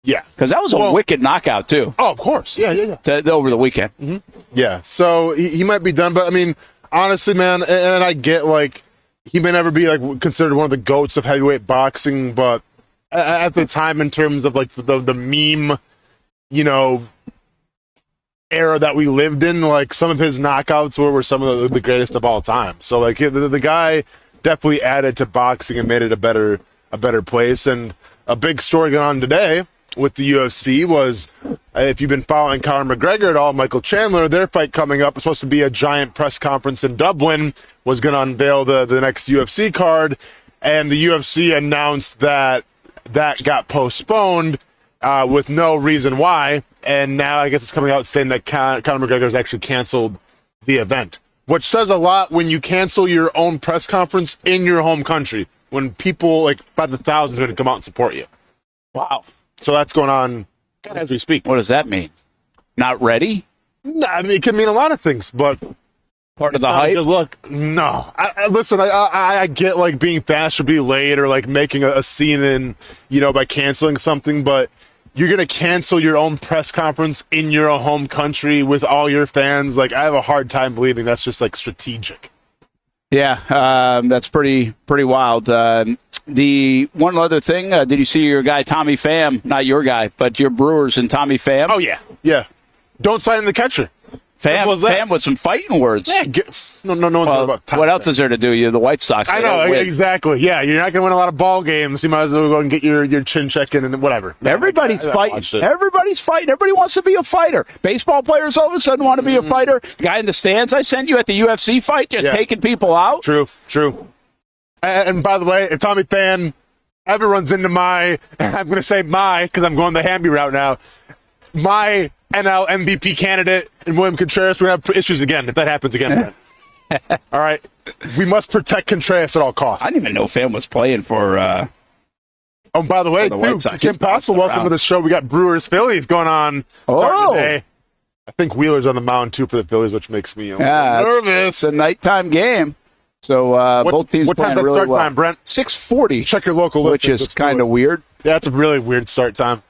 Speaker 3: Yeah,
Speaker 2: because that was a wicked knockout too.
Speaker 3: Oh, of course. Yeah.
Speaker 2: Over the weekend.
Speaker 3: Mm-hmm. Yeah, so he might be done, but I mean, honestly, man, and I get like he may never be like considered one of the GOATs of heavyweight boxing, but at the time, in terms of like the meme, era that we lived in, like some of his knockouts were some of the greatest of all time. So like the guy definitely added to boxing and made it a better place. And a big story going on today with the UFC was, if you've been following Conor McGregor at all, Michael Chandler, their fight coming up was supposed to be a giant press conference in Dublin, was going to unveil the next UFC card, and the UFC announced that got postponed with no reason why, and now I guess it's coming out saying that Conor McGregor has actually canceled the event, which says a lot when you cancel your own press conference in your home country, when people like by the thousands are going to come out and support you.
Speaker 2: Wow.
Speaker 3: So that's going on as we speak.
Speaker 2: What does that mean? Not ready?
Speaker 3: No, I mean, it can mean a lot of things, but
Speaker 2: part of the hype.
Speaker 3: Good look. No, listen. I get like being fashionably late or like making a scene in by canceling something, but you're gonna cancel your own press conference in your home country with all your fans. Like, I have a hard time believing that's just like strategic.
Speaker 2: Yeah, that's pretty wild. The one other thing, did you see your guy Tommy Pham? Not your guy, but your Brewers and Tommy Pham.
Speaker 3: Oh yeah. Don't sign the catcher.
Speaker 2: Pham with some fighting words.
Speaker 3: Yeah, no one's about Tommy.
Speaker 2: What else is there to do? You're the White Sox.
Speaker 3: I know, exactly. Yeah, you're not going to win a lot of ball games. You might as well go and get your chin check in and whatever.
Speaker 2: Everybody's fighting. Everybody's fighting. Everybody wants to be a fighter. Baseball players all of a sudden want to be a fighter. The guy in the stands I sent you at the UFC fight, just taking people out.
Speaker 3: True. And by the way, if Tommy Pham ever runs into I'm going to say because I'm going the Hamby route now, my NL MVP candidate and William Contreras, we're going to have issues again if that happens again, Brent. All right? We must protect Contreras at all costs.
Speaker 2: I didn't even know Pham was playing for
Speaker 3: Oh, by the way, too, Tim Possible, welcome to the show. We got Brewers-Phillies going on starting today. I think Wheeler's on the mound, too, for the Phillies, which makes me nervous.
Speaker 2: It's a nighttime game. So both teams playing really well.
Speaker 3: What time, Brent?
Speaker 2: 6:40.
Speaker 3: Check your local list.
Speaker 2: Which is kind of weird.
Speaker 3: Yeah, it's a really weird start time.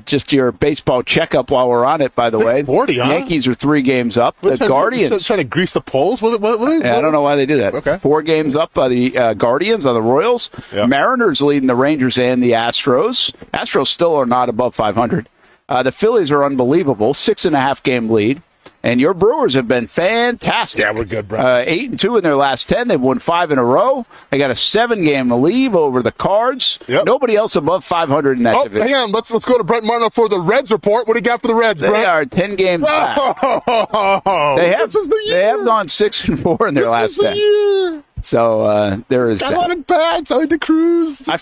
Speaker 2: Just your baseball checkup while we're on it, by the way.
Speaker 3: 6:40, huh?
Speaker 2: Yankees are 3 games up. The Guardians.
Speaker 3: Trying to grease the polls? What?
Speaker 2: I don't know why they do that.
Speaker 3: Okay.
Speaker 2: 4 games up by the Guardians on the Royals. Yep. Mariners leading the Rangers and the Astros. Astros still are not above 500. The Phillies are unbelievable. 6.5 game lead. And your Brewers have been fantastic.
Speaker 3: Yeah, we're good, bro.
Speaker 2: 8-2 in their last 10. They've won 5 in a row. They got a 7-game lead over the Cards. Yep. Nobody else above 500 in that division.
Speaker 3: Hang on. Let's go to Brent Martineau for the Reds report. What do you got for the Reds, Brent?
Speaker 2: They are 10 games back. They have gone 6-4 in their last 10. So there is
Speaker 3: got a lot of bad. I like the Cruz. How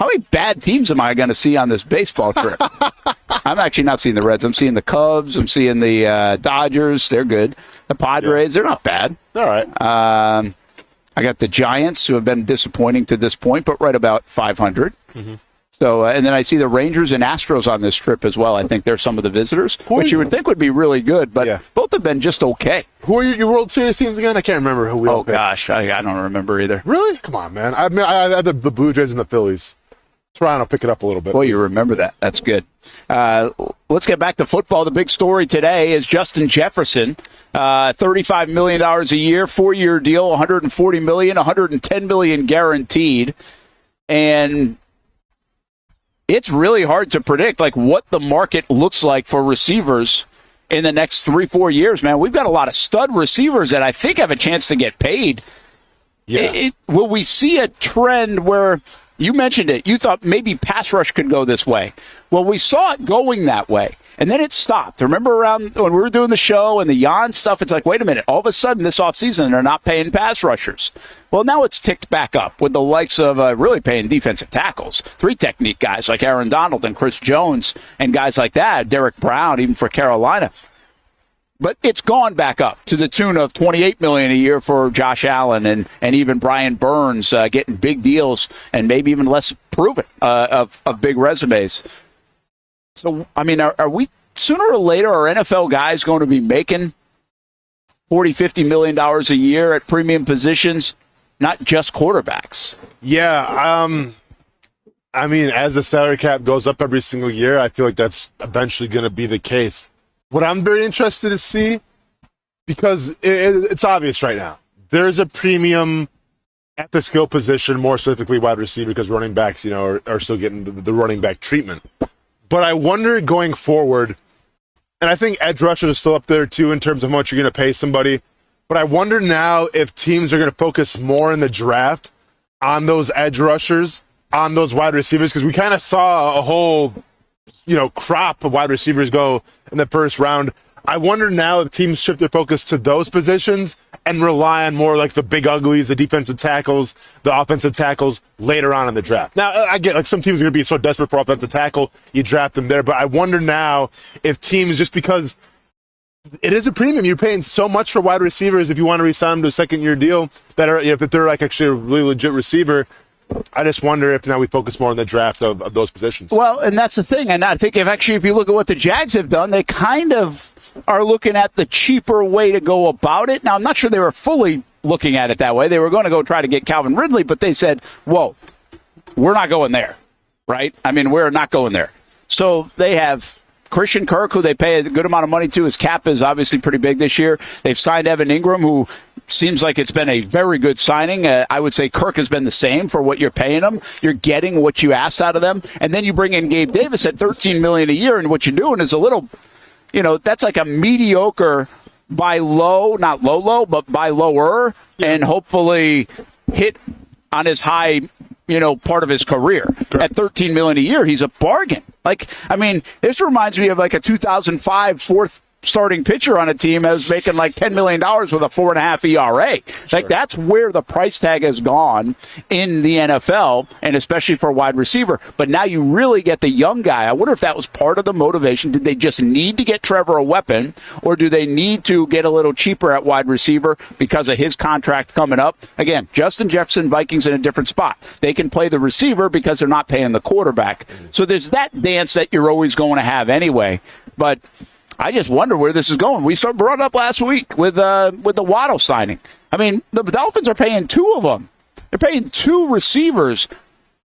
Speaker 2: many bad teams am I going to see on this baseball trip? I'm actually not seeing the Reds. I'm seeing the Cubs. I'm seeing the Dodgers. They're good. The Padres, they're not bad.
Speaker 3: All right.
Speaker 2: I got the Giants, who have been disappointing to this point, but right about 500. Mm-hmm. So, and then I see the Rangers and Astros on this trip as well. I think they're some of the visitors, which you would think would be really good, but both have been just okay.
Speaker 3: Who are your World Series teams again? I can't remember who we all picked.
Speaker 2: Gosh, I don't remember either.
Speaker 3: Really? Come on, man. I had the Blue Jays and the Phillies. Toronto, pick it up a little bit.
Speaker 2: Well, you remember that. That's good. Let's get back to football. The big story today is Justin Jefferson, $35 million a year, 4-year deal, $140 million, $110 million guaranteed, and it's really hard to predict like what the market looks like for receivers in the next 3-4 years, man. We've got a lot of stud receivers that I think have a chance to get paid. Yeah. Will we see a trend where you mentioned it? You thought maybe pass rush could go this way. Well, we saw it going that way, and then it stopped. Remember around when we were doing the show and the Jan stuff, it's like, wait a minute, all of a sudden this offseason they're not paying pass rushers. Well, now it's ticked back up with the likes of really paying defensive tackles, 3-technique guys like Aaron Donald and Chris Jones and guys like that, Derek Brown, even for Carolina. But it's gone back up to the tune of $28 million a year for Josh Allen and even Brian Burns getting big deals and maybe even less proven of big resumes. So, I mean, are we sooner or later, are NFL guys going to be making $40-50 million a year at premium positions, not just quarterbacks?
Speaker 3: Yeah, I mean, as the salary cap goes up every single year, I feel like that's eventually going to be the case. What I'm very interested to see, because it's obvious right now, there's a premium at the skill position, more specifically wide receiver, because running backs, are still getting the running back treatment. But I wonder going forward, and I think edge rushers are still up there too in terms of how much you're going to pay somebody. But I wonder now if teams are going to focus more in the draft on those edge rushers, on those wide receivers, because we kind of saw a whole, crop of wide receivers go in the first round. I wonder now if teams shift their focus to those positions and rely on more like the big uglies, the defensive tackles, the offensive tackles later on in the draft. Now, I get like some teams are going to be so desperate for offensive tackle, you draft them there. But I wonder now if teams, just because it is a premium, you're paying so much for wide receivers if you want to re-sign them to a second-year deal, that are, if they're like actually a really legit receiver. I just wonder if now we focus more on the draft of those positions.
Speaker 2: Well, and that's the thing. And I think if you look at what the Jags have done, they kind of are looking at the cheaper way to go about it. Now, I'm not sure they were fully looking at it that way. They were going to go try to get Calvin Ridley, but they said, whoa, we're not going there, right? I mean, we're not going there. So they have Christian Kirk, who they pay a good amount of money to. His cap is obviously pretty big this year. They've signed Evan Ingram, who seems like it's been a very good signing. I would say Kirk has been the same for what you're paying them. You're getting what you asked out of them. And then you bring in Gabe Davis at $13 million a year, and what you're doing is a little, that's like a mediocre buy low, not low, but buy lower, and hopefully hit on his high, part of his career. At $13 million a year, he's a bargain. This reminds me of like a 2005 fourth starting pitcher on a team that was making like $10 million with a 4.5 ERA. Sure. Like, that's where the price tag has gone in the NFL, and especially for a wide receiver. But now you really get the young guy. I wonder if that was part of the motivation. Did they just need to get Trevor a weapon, or do they need to get a little cheaper at wide receiver because of his contract coming up? Again, Justin Jefferson, Vikings in a different spot. They can play the receiver because they're not paying the quarterback. So there's that dance that you're always going to have anyway. But I just wonder where this is going. We brought it up last week with the Waddle signing. I mean, the Dolphins are paying two of them. They're paying two receivers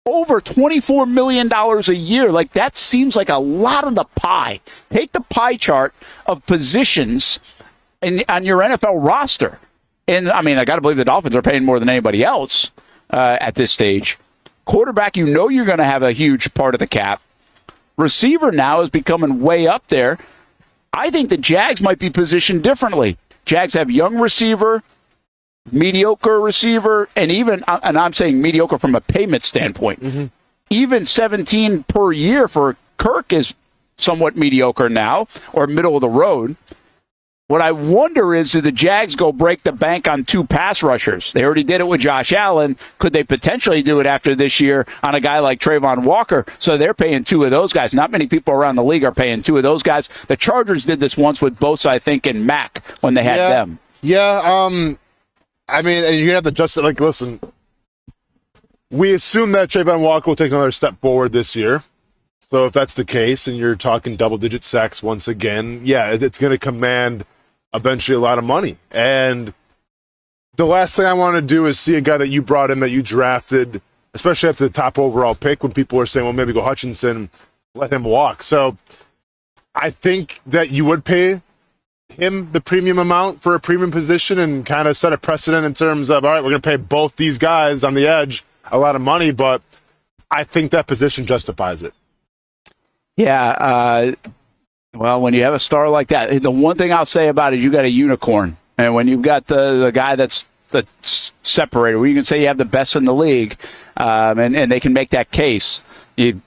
Speaker 2: over $24 million a year. Like, that seems like a lot of the pie. Take the pie chart of positions on your NFL roster. And, I got to believe the Dolphins are paying more than anybody else at this stage. Quarterback, you're going to have a huge part of the cap. Receiver now is becoming way up there. I think the Jags might be positioned differently. Jags have young receiver, mediocre receiver, and I'm saying mediocre from a payment standpoint. Mm-hmm. Even 17 per year for Kirk is somewhat mediocre now, or middle of the road. What I wonder is, do the Jags go break the bank on two pass rushers? They already did it with Josh Allen. Could they potentially do it after this year on a guy like Trayvon Walker? So they're paying two of those guys. Not many people around the league are paying two of those guys. The Chargers did this once with Bosa, I think, and Mack when they had them.
Speaker 3: Yeah, and you're going to have to adjust it. Like, listen, we assume that Trayvon Walker will take another step forward this year. So if that's the case, and you're talking double-digit sacks once again, yeah, it's going to command eventually a lot of money. And the last thing I want to do is see a guy that you brought in, that you drafted, especially after the top overall pick, when people are saying, well, maybe go Hutchinson, let him walk. So I think that you would pay him the premium amount for a premium position and kind of set a precedent in terms of, all right, we're going to pay both these guys on the edge a lot of money, but I think that position justifies it.
Speaker 2: Yeah, well, when you have a star like that, the one thing I'll say about it is you got a unicorn. And when you've got the guy that's the separator, where you can say you have the best in the league, and they can make that case, you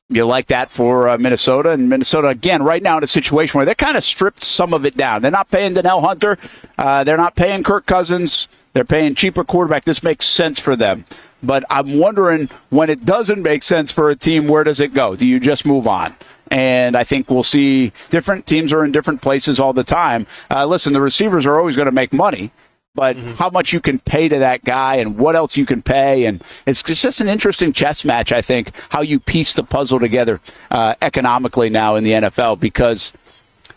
Speaker 2: like that for Minnesota. And Minnesota, again, right now in a situation where they're kind of stripped some of it down. They're not paying Danielle Hunter. They're not paying Kirk Cousins. They're paying cheaper quarterback. This makes sense for them. But I'm wondering, when it doesn't make sense for a team, where does it go? Do you just move on? And I think we'll see different teams are in different places all the time. Listen, the receivers are always going to make money. but how much you can pay to that guy and what else you can pay. And it's just an interesting chess match, I think, how you piece the puzzle together economically now in the NFL, because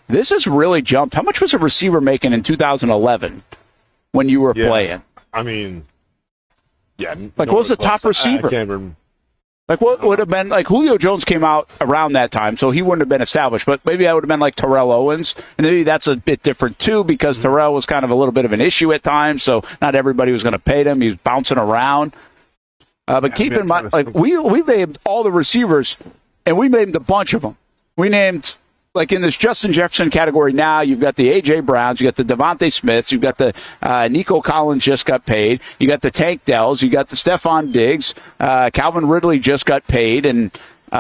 Speaker 2: this has really jumped. How much was a receiver making in 2011 when you were playing?
Speaker 3: I mean, yeah.
Speaker 2: Like, what was the top receiver?
Speaker 3: I can't remember.
Speaker 2: Like, what would have been, like, Julio Jones came out around that time, so he wouldn't have been established, but maybe that would have been like Terrell Owens, and maybe that's a bit different, too, because Terrell was kind of a little bit of an issue at times, so not everybody was going to pay him. He was bouncing around. But keep in mind, like, we named all the receivers, and we named a bunch of them. We named, like, in this Justin Jefferson category now, you've got the A.J. Browns, you got the Devontae Smiths, you've got the Nico Collins just got paid, you got the Tank Dells, you got the Stephon Diggs, Calvin Ridley just got paid, and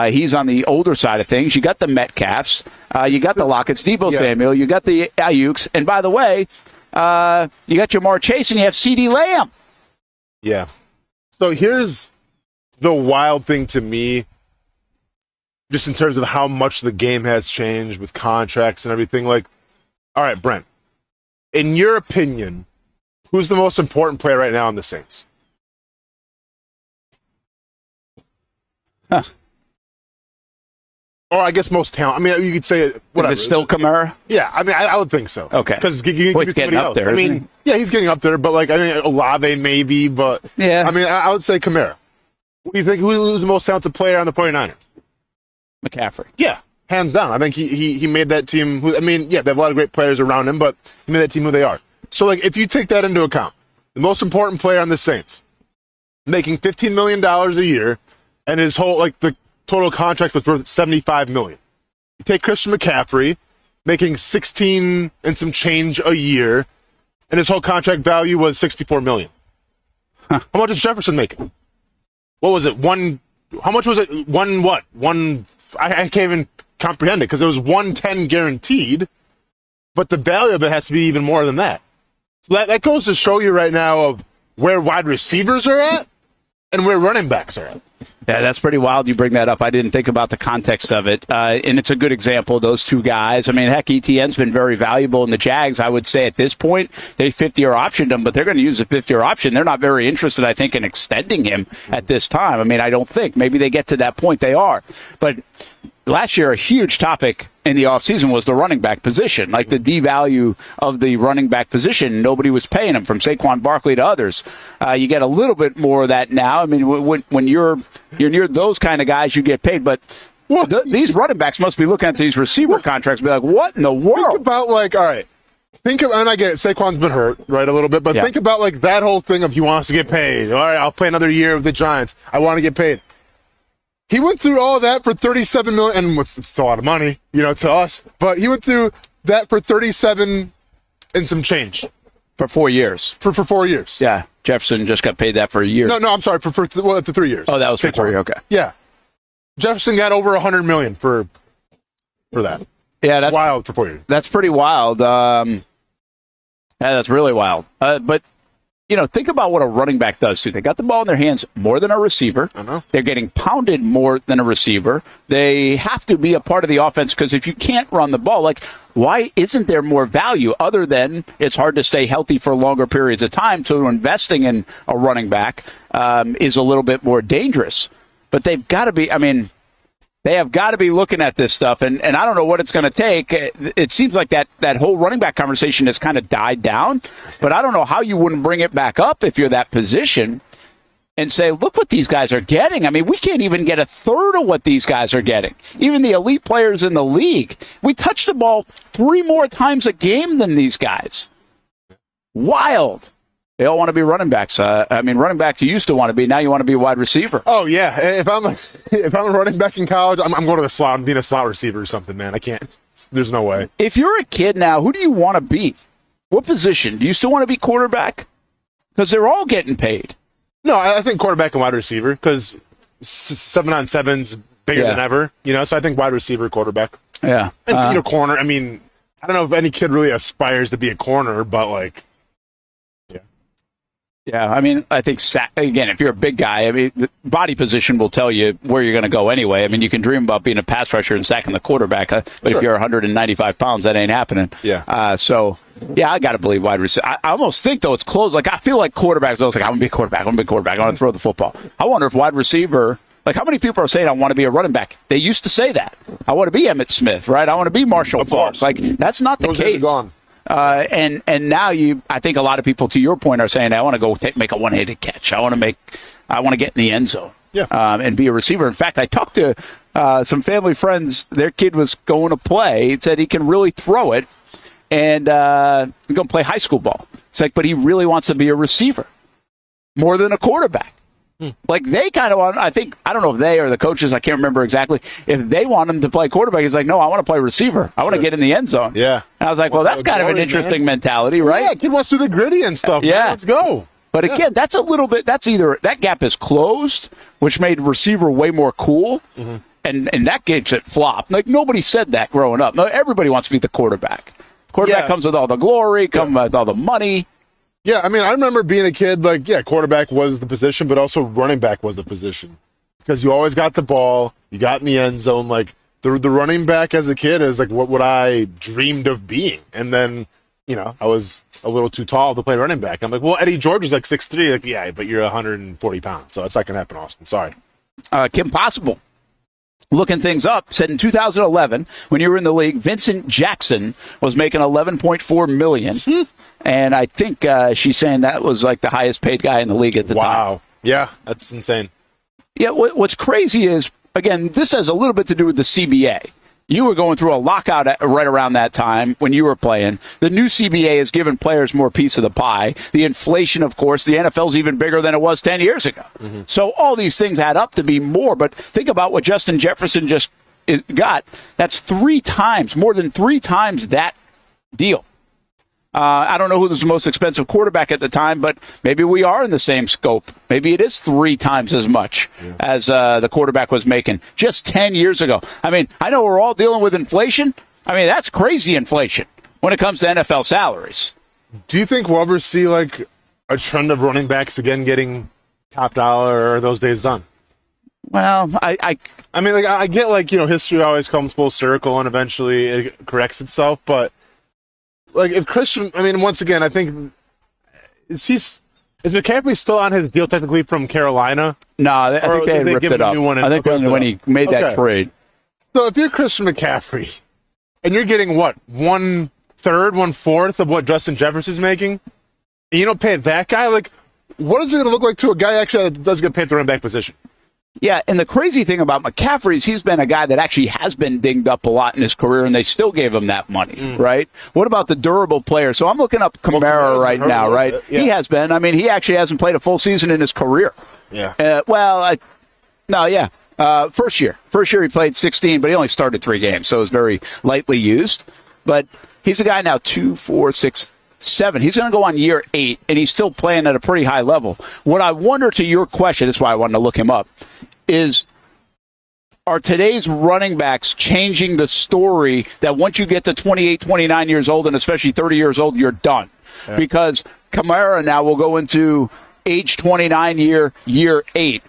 Speaker 2: he's on the older side of things. You got the Metcalfs, you got the Lockett's, Deebo Samuel, you got the Ayuks, and by the way, you got Jamar Chase, and you have C.D. Lamb.
Speaker 3: Yeah. So here's the wild thing to me, just in terms of how much the game has changed with contracts and everything. Like, all right, Brent, in your opinion, who's the most important player right now on the Saints?
Speaker 2: Huh.
Speaker 3: Or I guess most talent. I mean, you could say whatever.
Speaker 2: Is it still Kamara?
Speaker 3: Yeah, I mean, I would think so.
Speaker 2: Okay.
Speaker 3: Because
Speaker 2: he's getting up there.
Speaker 3: I mean, yeah, he's getting up there, but like, I mean, Olave maybe, but
Speaker 2: yeah.
Speaker 3: I mean, I would say Kamara. Who do you think who's the most talented player on the 49ers?
Speaker 2: McCaffrey.
Speaker 3: Yeah, hands down. I think he made that team. I mean, yeah, they have a lot of great players around him, but he made that team who they are. So, like, if you take that into account, the most important player on the Saints, making $15 million a year, and his whole, like, the total contract was worth $75 million. You take Christian McCaffrey, making 16 and some change a year, and his whole contract value was $64 million. How much is Jefferson making? What was it? How much was it? What? I can't even comprehend it because it was 110 guaranteed, but the value of it has to be even more than that. So that goes to show you right now of where wide receivers are at and where running backs are at.
Speaker 2: Yeah, that's pretty wild you bring that up. I didn't think about the context of it. And it's a good example of those two guys. I mean, heck, Etienne's been very valuable in the Jags. I would say at this point, they 50-year optioned him, but they're going to use a 50-year option. They're not very interested, I think, in extending him at this time. I mean, I don't think. Maybe they get to that point. They are. But last year, a huge topic in the offseason was the running back position, like the devalue of the running back position. Nobody was paying him, from Saquon Barkley to others. You get a little bit more of that now. I mean, when you're near those kind of guys, you get paid. But these running backs must be looking at these receiver contracts and be like, what in the world?
Speaker 3: Think about, like, all right. And I get it, Saquon's been hurt, right, a little bit, but think about, like, that whole thing of he wants to get paid. All right, I'll play another year with the Giants. I want to get paid. He went through all of that for $37 million, and it's still a lot of money, to us. But he went through that for $37 and some change
Speaker 2: For 4 years.
Speaker 3: For 4 years.
Speaker 2: Yeah, Jefferson just got paid that for a year.
Speaker 3: No, I'm sorry, for 3 years.
Speaker 2: Oh, that was for 3. Okay.
Speaker 3: Yeah, Jefferson got over $100 million for that.
Speaker 2: Yeah, that's
Speaker 3: wild for 4 years.
Speaker 2: That's pretty wild. Yeah, that's really wild. But think about what a running back does, too. They got the ball in their hands more than a receiver.
Speaker 3: I know.
Speaker 2: They're getting pounded more than a receiver. They have to be a part of the offense, because if you can't run the ball, like, why isn't there more value other than it's hard to stay healthy for longer periods of time? So investing in a running back is a little bit more dangerous. But they've got to be, they have got to be looking at this stuff, and I don't know what it's going to take. It seems like that whole running back conversation has kind of died down, but I don't know how you wouldn't bring it back up if you're that position and say, look what these guys are getting. I mean, we can't even get a third of what these guys are getting. Even the elite players in the league. We touch the ball 3 more times a game than these guys. Wild. They all want to be running backs. Running backs you used to want to be. Now you want to be a wide receiver.
Speaker 3: Oh, yeah. If I'm a running back in college, I'm going to the slot and being a slot receiver or something, man. I can't. There's no way.
Speaker 2: If you're a kid now, who do you want to be? What position? Do you still want to be quarterback? Because they're all getting paid.
Speaker 3: No, I think quarterback and wide receiver, because 7-on-7's bigger than ever. So I think wide receiver, quarterback.
Speaker 2: Yeah.
Speaker 3: And corner. I mean, I don't know if any kid really aspires to be a corner, but, like,
Speaker 2: Yeah, I mean, I think, again, if you're a big guy, I mean, the body position will tell you where you're going to go anyway. I mean, you can dream about being a pass rusher and sacking the quarterback, but if you're 195 pounds, that ain't happening.
Speaker 3: Yeah.
Speaker 2: So, I got to believe wide receiver. I almost think, though, it's close. Like, I feel like quarterbacks, I was like, I want to be a quarterback. I want to throw the football. I wonder if wide receiver, like, how many people are saying, I want to be a running back? They used to say that. I want to be Emmitt Smith, right? I want to be Marshall Faulk. Like, that's not the
Speaker 3: Those
Speaker 2: case.
Speaker 3: days are gone.
Speaker 2: And now I think a lot of people, to your point, are saying, I want to go make a one-handed catch. I want to get in the end zone.
Speaker 3: Yeah.
Speaker 2: And be a receiver. In fact, I talked to some family friends. Their kid was going to play. He said he can really throw it, and he's going to play high school ball. It's like, but he really wants to be a receiver more than a quarterback. Like, they kind of want, I don't know if they or the coaches, I can't remember exactly, if they want him to play quarterback. He's like, no, I want to play receiver. I want to get in the end zone.
Speaker 3: Yeah.
Speaker 2: And I was like, well, that's kind of an interesting mentality, right?
Speaker 3: Yeah, kid wants to do the gritty and stuff.
Speaker 2: Yeah.
Speaker 3: Man. Let's go.
Speaker 2: But again, that's a little bit, that's either, that gap is closed, which made receiver way more cool, and that gets it flop. Like, nobody said that growing up. No, everybody wants to be the quarterback. Quarterback comes with all the glory, comes with all the money.
Speaker 3: Yeah, I mean, I remember being a kid, like, quarterback was the position, but also running back was the position. Because you always got the ball, you got in the end zone. Like, the running back as a kid is, like, what I dreamed of being. And then, I was a little too tall to play running back. I'm like, well, Eddie George is like 6'3". Like, yeah, but you're 140 pounds, so that's not going to happen, Austin. Sorry.
Speaker 2: Kim Possible, looking things up, said in 2011, when you were in the league, Vincent Jackson was making $11.4 million. And I think she's saying that was like the highest paid guy in the league at the time.
Speaker 3: Wow. Yeah, that's insane.
Speaker 2: Yeah, what's crazy is, again, this has a little bit to do with the CBA. You were going through a lockout right around that time when you were playing. The new CBA has given players more piece of the pie. The inflation, of course, the NFL's even bigger than it was 10 years ago. So all these things add up to be more. But think about what Justin Jefferson just got. That's more than three times that deal. I don't know who was the most expensive quarterback at the time, but maybe we are in the same scope. Maybe it is 3 times as much as the quarterback was making just 10 years ago. I mean, I know we're all dealing with inflation. I mean, that's crazy inflation when it comes to NFL salaries.
Speaker 3: Do you think we'll ever see, like, a trend of running backs again getting top dollar, or are those days done?
Speaker 2: Well, I
Speaker 3: mean, like, I get, like, history always comes full circle and eventually it corrects itself, but like, if Christian, I mean, once again, I think is McCaffrey still on his deal technically from Carolina?
Speaker 2: No, I think they ripped it up. I think when he made that trade.
Speaker 3: So if you're Christian McCaffrey and you're getting what, 1/3, 1/4 of what Justin Jefferson's making, and you don't pay that guy, like, what is it going to look like to a guy actually that does get paid the running back position?
Speaker 2: Yeah, and the crazy thing about McCaffrey is he's been a guy that actually has been dinged up a lot in his career, and they still gave him that money, right? What about the durable player? So I'm looking up Kamara right now, right? Yeah. He has been. I mean, he actually hasn't played a full season in his career.
Speaker 3: Yeah.
Speaker 2: First year he played 16, but he only started 3 games, so it was very lightly used. But he's a guy now 2, 4, 6, 7. He's going to go on year 8, and he's still playing at a pretty high level. What I wonder, to your question, that's why I wanted to look him up, is are today's running backs changing the story that once you get to 28, 29 years old, and especially 30 years old, you're done? Yeah. Because Kamara now will go into age 29 year 8.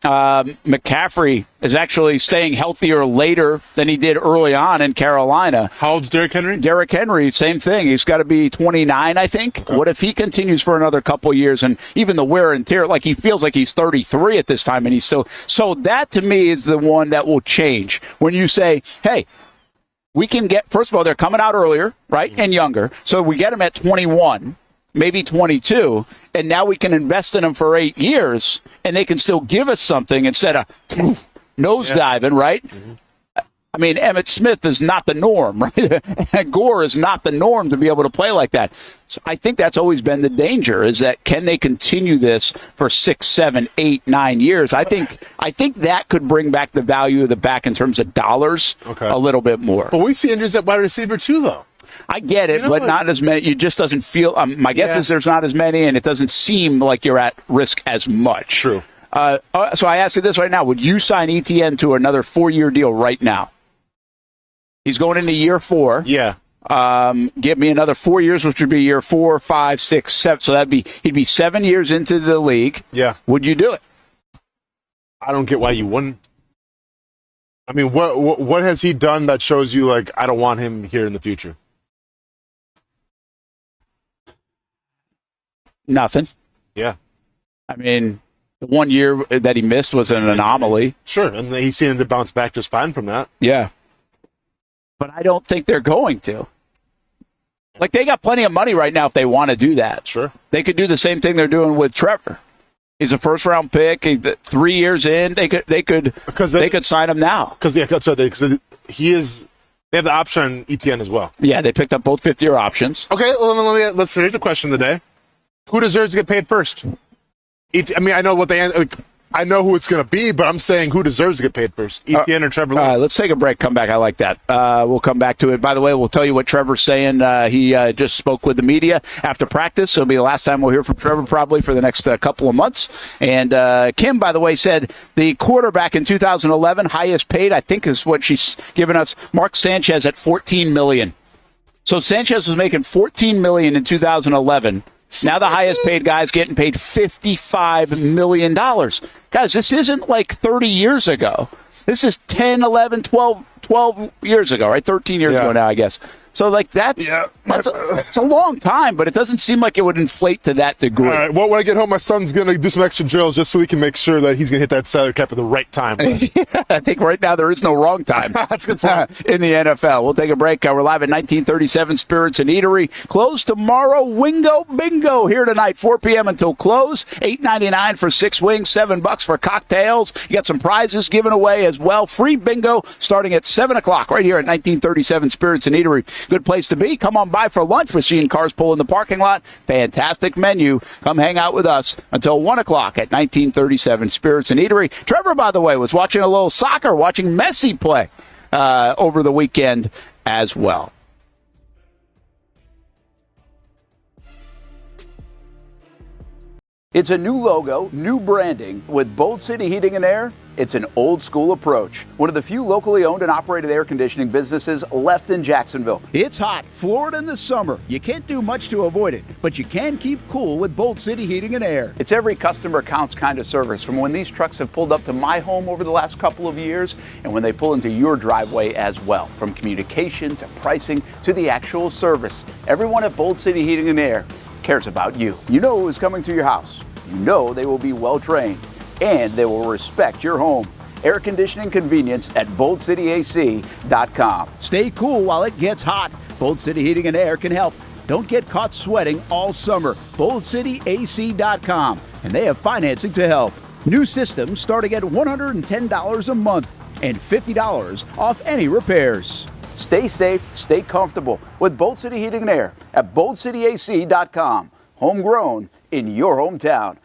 Speaker 2: McCaffrey is actually staying healthier later than he did early on in Carolina.
Speaker 3: How old's Derrick Henry? Derrick
Speaker 2: Henry, same thing. He's got to be 29, I think. Okay. What if he continues for another couple years, and even the wear and tear, like he feels like he's 33 at this time, and he's still. So that to me is the one that will change when you say, hey, we can get, first of all, they're coming out earlier, right, and younger. So we get them at 21. Maybe 22, and now we can invest in them for 8 years, and they can still give us something instead of nosediving, right? I mean, Emmitt Smith is not the norm, right? Gore is not the norm to be able to play like that. So I think that's always been the danger, is that can they continue this for 6, 7, 8, 9 years? I think that could bring back the value of the back in terms of dollars a little bit more.
Speaker 3: But we see injuries at wide receiver too, though.
Speaker 2: I get it, but not as many. It just doesn't feel. My guess is there's not as many, and it doesn't seem like you're at risk as much.
Speaker 3: True.
Speaker 2: So I ask you this right now: would you sign Etienne to another 4-year deal right now? He's going into year 4.
Speaker 3: Yeah.
Speaker 2: Give me another 4 years, which would be year 4, 5, 6, 7. So he'd be 7 years into the league.
Speaker 3: Yeah.
Speaker 2: Would you do it?
Speaker 3: I don't get why you wouldn't. I mean, what has he done that shows you, like, I don't want him here in the future?
Speaker 2: Nothing.
Speaker 3: Yeah.
Speaker 2: I mean, the 1 year that he missed was an anomaly.
Speaker 3: Sure, and he seemed to bounce back just fine from that.
Speaker 2: Yeah. But I don't think they're going to. Like, they got plenty of money right now if they want to do that.
Speaker 3: Sure.
Speaker 2: They could do the same thing they're doing with Trevor. He's a first-round pick. 3 years in, they could sign him now.
Speaker 3: Because they have the option on Etienne as well.
Speaker 2: Yeah, they picked up both fifth-year options.
Speaker 3: Okay, well, let's here's a question of the day. Who deserves to get paid first? I mean, I know I know who it's going to be, but I'm saying who deserves to get paid first, Etienne or Trevor Lawrence?
Speaker 2: All right, let's take a break, come back. I like that. We'll come back to it. By the way, we'll tell you what Trevor's saying. He just spoke with the media after practice. It'll be the last time we'll hear from Trevor probably for the next couple of months. And Kim, by the way, said the quarterback in 2011, highest paid, I think is what she's given us, Mark Sanchez at $14 million. So Sanchez was making $14 million in 2011. Now the highest paid guy's getting paid $55 million. Guys, this isn't like 30 years ago. This is 10, 11, 12 years ago, right? 13 years ago now, I guess. So, like, that's a long time, but it doesn't seem like it would inflate to that degree.
Speaker 3: All right, well, when I get home, my son's going to do some extra drills just so we can make sure that he's going to hit that salary cap at the right time.
Speaker 2: I think right now there is no wrong time.
Speaker 3: That's good fun.
Speaker 2: In the NFL. We'll take a break. We're live at 1937 Spirits and Eatery. Closed tomorrow. Wingo Bingo here tonight, 4 p.m. until close. $8.99 for 6 wings, $7 for cocktails. You got some prizes given away as well. Free bingo starting at 7 o'clock right here at 1937 Spirits and Eatery. Good place to be. Come on by for lunch. We're seeing cars pull in the parking lot. Fantastic menu. Come hang out with us until 1 o'clock at 1937 Spirits and Eatery. Trevor, by the way, was watching a little soccer, watching Messi play over the weekend as well. It's a new logo, new branding. With Bold City Heating and Air, it's an old school approach. One of the few locally owned and operated air conditioning businesses left in Jacksonville. It's hot, Florida in the summer. You can't do much to avoid it, but you can keep cool with Bold City Heating and Air. It's every customer counts kind of service, from when these trucks have pulled up to my home over the last couple of years and when they pull into your driveway as well. From communication to pricing to the actual service, everyone at Bold City Heating and Air cares about you. You know who is coming to your house. You know they will be well trained, and they will respect your home. Air conditioning convenience at BoldCityAC.com. Stay cool while it gets hot. Bold City Heating and Air can help. Don't get caught sweating all summer. BoldCityAC.com, and they have financing to help. New systems starting at $110 a month and $50 off any repairs. Stay safe, stay comfortable with Bold City Heating and Air at BoldCityAC.com. Homegrown in your hometown.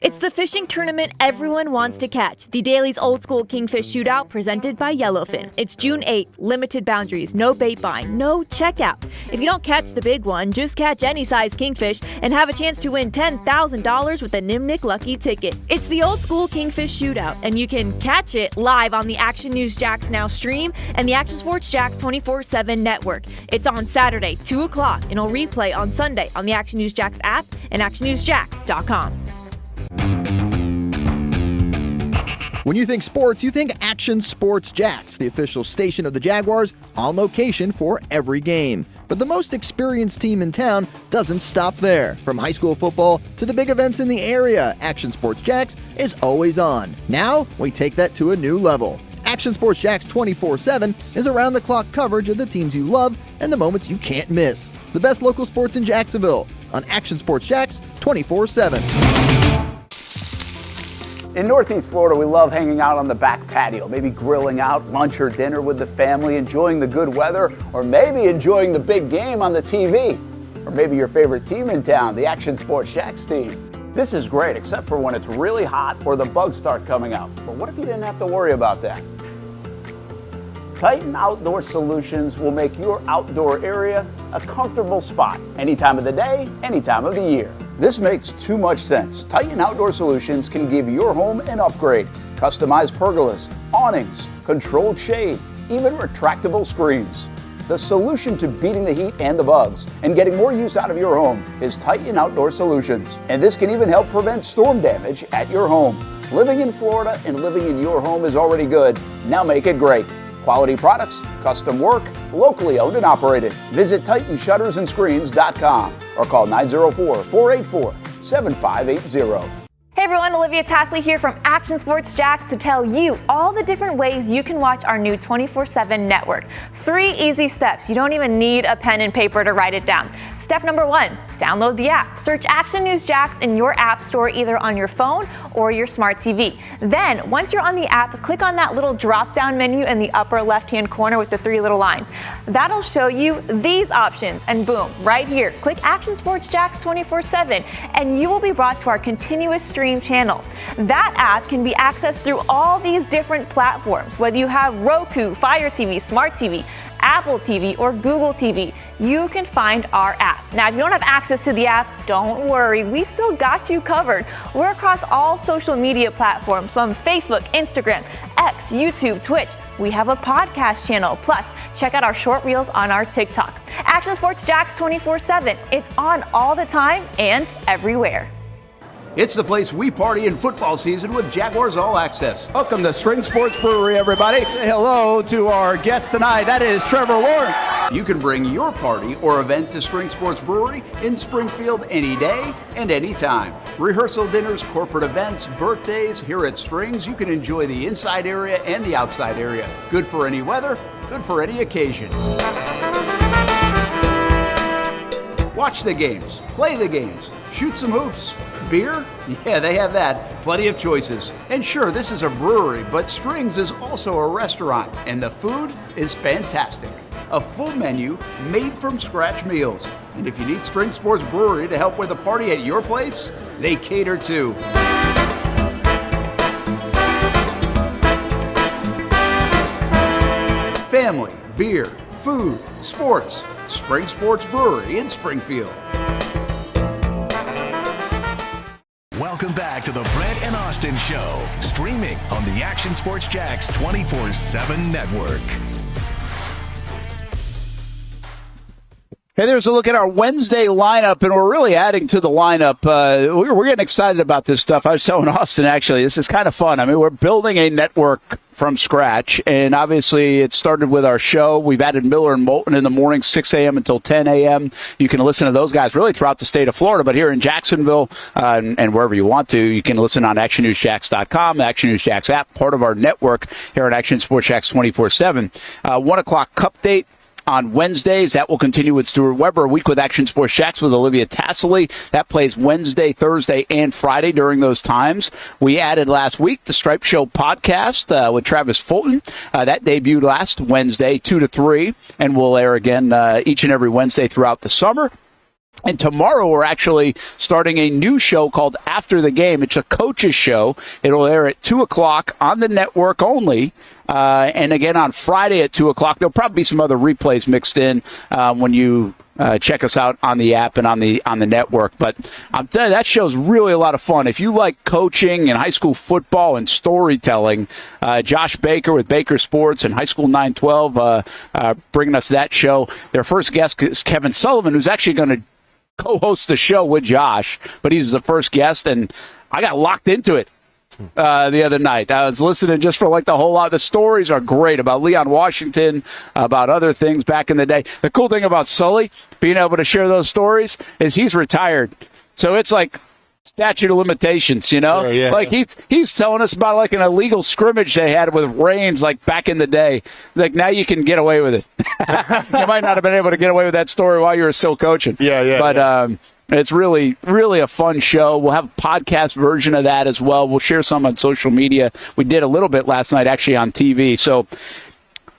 Speaker 8: It's the fishing tournament everyone wants to catch. The Daly's Old School Kingfish Shootout presented by Yellowfin. It's June 8th. Limited boundaries. No bait buying. No checkout. If you don't catch the big one, just catch any size kingfish and have a chance to win $10,000 with a Nimnik Lucky Ticket. It's the Old School Kingfish Shootout, and you can catch it live on the Action News Jax Now stream and the Action Sports Jax 24/7 network. It's on Saturday, 2 o'clock, and it'll replay on Sunday on the Action News Jax app and actionnewsjax.com.
Speaker 6: When you think sports, you think Action Sports Jax, the official station of the Jaguars, on location for every game. But the most experienced team in town doesn't stop there. From high school football to the big events in the area, Action Sports Jax is always on. Now, we take that to a new level. Action Sports Jax 24/7 is around-the-clock coverage of the teams you love and the moments you can't miss. The best local sports in Jacksonville on Action Sports Jax 24/7.
Speaker 7: In Northeast Florida, we love hanging out on the back patio, maybe grilling out lunch or dinner with the family, enjoying the good weather, or maybe enjoying the big game on the TV. Or maybe your favorite team in town, the Action Sports Jax team. This is great, except for when it's really hot or the bugs start coming out. But what if you didn't have to worry about that? Titan Outdoor Solutions will make your outdoor area a comfortable spot, any time of the day, any time of the year. This makes too much sense. Titan Outdoor Solutions can give your home an upgrade. Customized pergolas, awnings, controlled shade, even retractable screens. The solution to beating the heat and the bugs and getting more use out of your home is Titan Outdoor Solutions. And this can even help prevent storm damage at your home. Living in Florida and living in your home is already good. Now make it great. Quality products, custom work, locally owned and operated. Visit TitanShuttersAndScreens.com or call 904-484-7580.
Speaker 8: Hey everyone, Olivia Tasley here from Action Sports Jax to tell you all the different ways you can watch our new 24/7 network. 3 easy steps. You don't even need a pen and paper to write it down. Step number 1, download the app. Search Action News Jax in your app store either on your phone or your smart TV. Then, once you're on the app, click on that little drop-down menu in the upper left-hand corner with the 3 little lines. That'll show you these options, and boom, right here, click Action Sports Jax 24/7, and you will be brought to our continuous stream channel. That app can be accessed through all these different platforms. Whether you have Roku, Fire TV, Smart TV, Apple TV, or Google TV, you can find our app. Now, if you don't have access to the app, don't worry, we still got you covered. We're across all social media platforms from Facebook, Instagram, X, YouTube, Twitch. We have a podcast channel. Plus, check out our short reels on our TikTok. Action Sports Jax 24/7. It's on all the time and everywhere.
Speaker 7: It's the place we party in football season with Jaguars All Access.
Speaker 2: Welcome to Spring Sports Brewery, everybody. Say hello to our guest tonight. That is Trevor Lawrence.
Speaker 7: You can bring your party or event to Spring Sports Brewery in Springfield any day and any time. Rehearsal dinners, corporate events, birthdays. Here at Springs, you can enjoy the inside area and the outside area. Good for any weather, good for any occasion. Watch the games, play the games, shoot some hoops. Beer? Yeah, they have that. Plenty of choices. And sure, this is a brewery, but Strings is also a restaurant, and the food is fantastic. A full menu made from scratch meals. And if you need String Sports Brewery to help with a party at your place, they cater too. Family, beer, food, sports. Spring Sports Brewery in Springfield.
Speaker 1: Welcome back to the Brent and Austen Show, streaming on the Action Sports Jax 24/7 network.
Speaker 2: Hey, there's a look at our Wednesday lineup, and we're really adding to the lineup. We're getting excited about this stuff. I was telling Austin, actually, this is kind of fun. I mean, we're building a network from scratch, and obviously it started with our show. We've added Miller and Moulton in the morning, 6 a.m. until 10 a.m. You can listen to those guys really throughout the state of Florida, but here in Jacksonville and wherever you want to, you can listen on ActionNewsJax.com, Action News Jax app, part of our network here at Action Sports Jax 24/7. 1 o'clock cup date on Wednesdays. That will continue with Stuart Weber. A week with Action Sports Jax with Olivia Tasley. That plays Wednesday, Thursday, and Friday during those times. We added last week the Stripe Show podcast with Travis Fulton. That debuted last Wednesday, 2 to 3, and will air again each and every Wednesday throughout the summer. And tomorrow we're actually starting a new show called After the Game. It's a coach's show. It'll air at 2 o'clock on the network only. And again on Friday at 2 o'clock. There'll probably be some other replays mixed in when you check us out on the app and on the network. But I'm telling you, that show's really a lot of fun. If you like coaching and high school football and storytelling, Josh Baker with Baker Sports and High School 912 bringing us that show. Their first guest is Kevin Sullivan, who's actually going to co-host the show with Josh, but he's the first guest, and I got locked into it the other night. I was listening just for like the whole lot. The stories are great about Leon Washington, about other things back in the day. The cool thing about Sully being able to share those stories is he's retired, so it's like statute of limitations, you know?
Speaker 3: Sure, yeah.
Speaker 2: Like he's telling us about like an illegal scrimmage they had with Reigns like back in the day. Like now you can get away with it. You might not have been able to get away with that story while you were still coaching.
Speaker 3: Yeah.
Speaker 2: But it's really, really a fun show. We'll have a podcast version of that as well. We'll share some on social media. We did a little bit last night actually on TV. So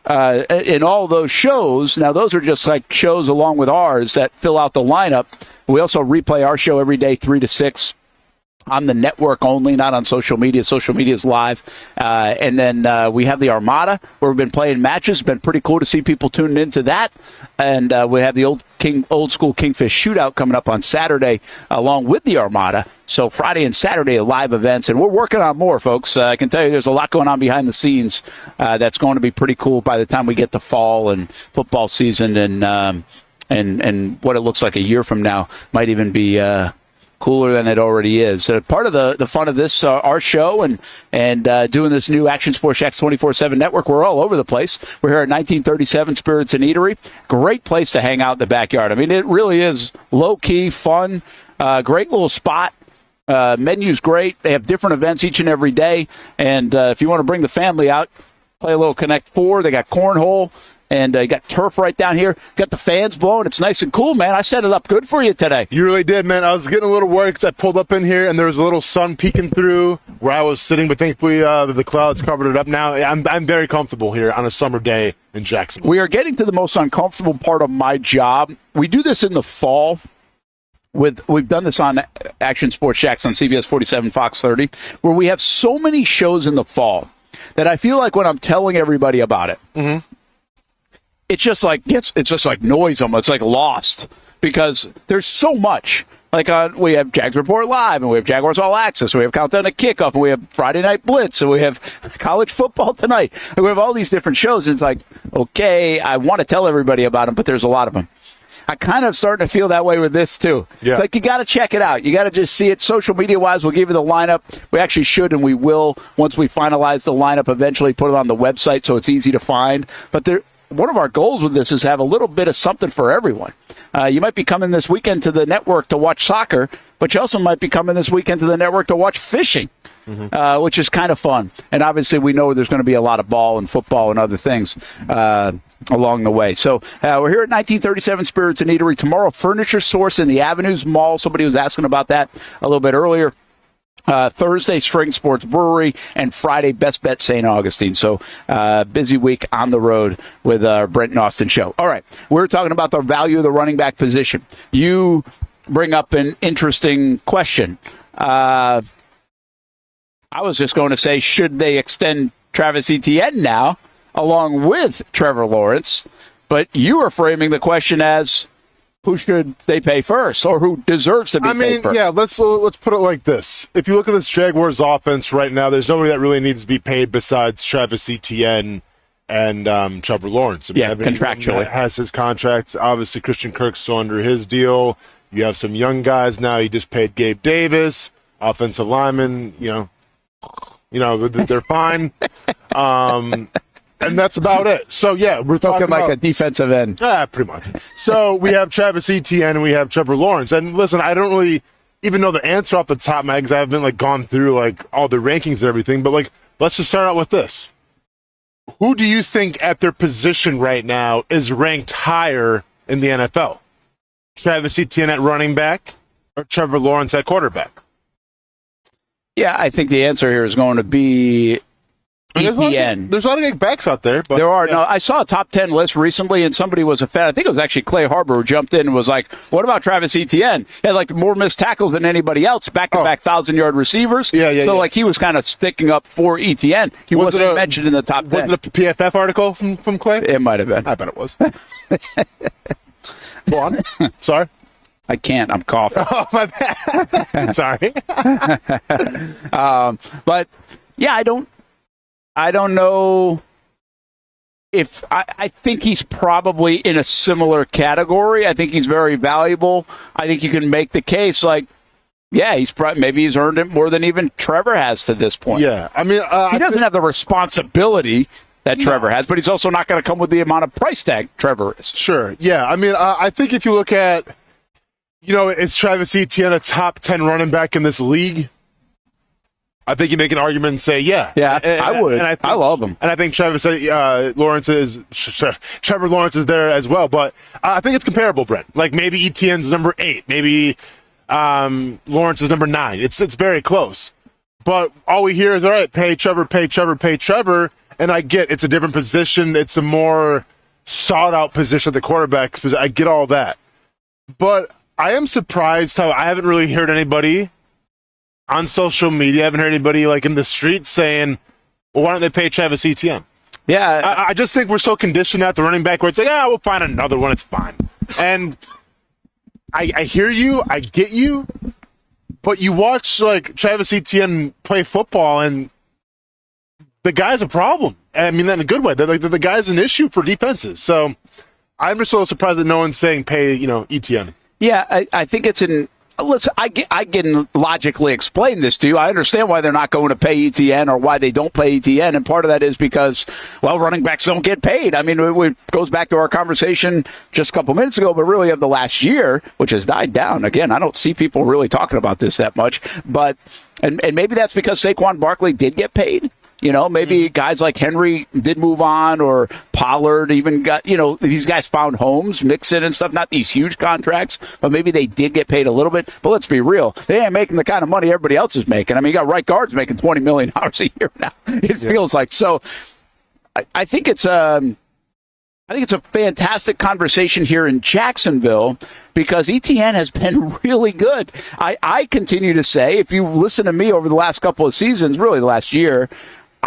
Speaker 2: in all those shows, now those are just like shows along with ours that fill out the lineup. We also replay our show every day, 3 to 6. on the network only, not on social media. Social media is live. And then we have the Armada, where we've been playing matches. It's been pretty cool to see people tuning into that. And we have the old school Kingfish Shootout coming up on Saturday, along with the Armada. So Friday and Saturday, live events. And we're working on more, folks. I can tell you there's a lot going on behind the scenes that's going to be pretty cool by the time we get to fall and football season. And what it looks like a year from now might even be cooler than it already is. Part of the fun of this, our show, and doing this new Action Sports Jax 24/7 network, we're all over the place. We're here at 1937 Spirits and Eatery. Great place to hang out in the backyard. I mean, it really is low-key, fun, great little spot. Menu's great. They have different events each and every day. And if you want to bring the family out, play a little Connect 4. They got cornhole. And you got turf right down here. Got the fans blowing. It's nice and cool, man. I set it up good for you today.
Speaker 3: You really did, man. I was getting a little worried because I pulled up in here and there was a little sun peeking through where I was sitting, but thankfully the clouds covered it up. Now I'm very comfortable here on a summer day in Jacksonville.
Speaker 2: We are getting to the most uncomfortable part of my job. We do this in the fall. We've done this on Action Sports Jax on CBS 47, Fox 30, where we have so many shows in the fall that I feel like when I'm telling everybody about it, it's just like noise almost. It's like lost because there's so much. Like we have Jags Report Live, and we have Jaguars All Access, and we have Countdown to Kickoff, and we have Friday Night Blitz, and we have college football tonight. And we have all these different shows, and it's like, okay, I want to tell everybody about them, but there's a lot of them. I kind of starting to feel that way with this, too. Yeah. It's like you got to check it out. You got to just see it. Social media-wise, we'll give you the lineup. We actually should, and we will, once we finalize the lineup, eventually put it on the website so it's easy to find. But one of our goals with this is have a little bit of something for everyone. You might be coming this weekend to the network to watch soccer, but you also might be coming this weekend to the network to watch fishing, which is kind of fun. And obviously we know there's going to be a lot of ball and football and other things along the way. So we're here at 1937 Spirits and Eatery. Tomorrow, Furniture Source in the Avenues Mall. Somebody was asking about that a little bit earlier. Thursday, String Sports Brewery, and Friday, Best Bet St. Augustine. So busy week on the road with Brent Austen Show. All right, we're talking about the value of the running back position. You bring up an interesting question. I was just going to say, should they extend Travis Etienne now along with Trevor Lawrence? But you are framing the question as, who should they pay first, or who deserves to be paid first?
Speaker 3: Yeah, let's put it like this. If you look at this Jaguars offense right now, there's nobody that really needs to be paid besides Travis Etienne and Trevor Lawrence.
Speaker 2: Contractually.
Speaker 3: Has his contract. Obviously, Christian Kirk's still under his deal. You have some young guys now. You just paid Gabe Davis, offensive lineman. You know, they're fine. And that's about it. So, yeah, we're talking
Speaker 2: like
Speaker 3: about
Speaker 2: a defensive end.
Speaker 3: Pretty much. So we have Travis Etienne and we have Trevor Lawrence. And listen, I don't really even know the answer off the top of my head because I haven't gone through all the rankings and everything. But let's just start out with this. Who do you think at their position right now is ranked higher in the NFL? Travis Etienne at running back or Trevor Lawrence at quarterback?
Speaker 2: Yeah, I think the answer here is going to be Etienne.
Speaker 3: There's a lot of good backs out there. But,
Speaker 2: there are. Yeah. No, I saw a top 10 list recently, and somebody was a fan. I think it was actually Clay Harbor who jumped in and was like, what about Travis Etienne? He had more missed tackles than anybody else, back-to-back 1,000-yard receivers. So he was kind of sticking up for Etienne. He wasn't mentioned in the top 10.
Speaker 3: Was it a PFF article from Clay?
Speaker 2: It might have been.
Speaker 3: I bet it was. Go on. Sorry.
Speaker 2: I can't. I'm coughing.
Speaker 3: Oh, my bad. Sorry.
Speaker 2: But, yeah, I don't know if I think he's probably in a similar category. I think he's very valuable. I think you can make the case maybe he's earned it more than even Trevor has to this point.
Speaker 3: Yeah, I mean,
Speaker 2: he doesn't have the responsibility that Trevor has, but he's also not going to come with the amount of price tag Trevor is.
Speaker 3: Sure. Yeah, I mean, I think if you look at, is Travis Etienne a top 10 running back in this league? I think you make an argument and say, yeah.
Speaker 2: Yeah, I would.
Speaker 3: And
Speaker 2: I love him.
Speaker 3: And I think Trevor Lawrence is there as well. But I think it's comparable, Brent. Maybe Etienne's number 8. Maybe Lawrence is number 9. It's very close. But all we hear is, all right, pay Trevor, pay Trevor, pay Trevor. And I get it's a different position. It's a more sought-out position at the quarterback. I get all that. But I am surprised how I haven't really heard anybody on social media. I haven't heard anybody like in the streets saying, well, why don't they pay Travis Etienne?
Speaker 2: Yeah.
Speaker 3: I just think we're so conditioned at the running back where it's like, we'll find another one. It's fine. And I hear you. I get you. But you watch like Travis Etienne play football, and the guy's a problem. I mean that in a good way. The guy's an issue for defenses. So I'm just a little surprised that no one's saying pay, Etienne.
Speaker 2: Yeah, I think it's an. Listen, I can logically explain this to you. I understand why they're not going to pay Etienne or why they don't pay Etienne, and part of that is because, well, running backs don't get paid. I mean, it goes back to our conversation just a couple minutes ago, but really of the last year, which has died down. Again, I don't see people really talking about this that much, but and maybe that's because Saquon Barkley did get paid. Maybe guys like Henry did move on, or Pollard even got, these guys found homes, Mixon and stuff, not these huge contracts, but maybe they did get paid a little bit. But let's be real. They ain't making the kind of money everybody else is making. I mean, you got right guards making $20 million a year now. It feels like. So I think it's a fantastic conversation here in Jacksonville because Etienne has been really good. I continue to say, if you listen to me over the last couple of seasons, really the last year,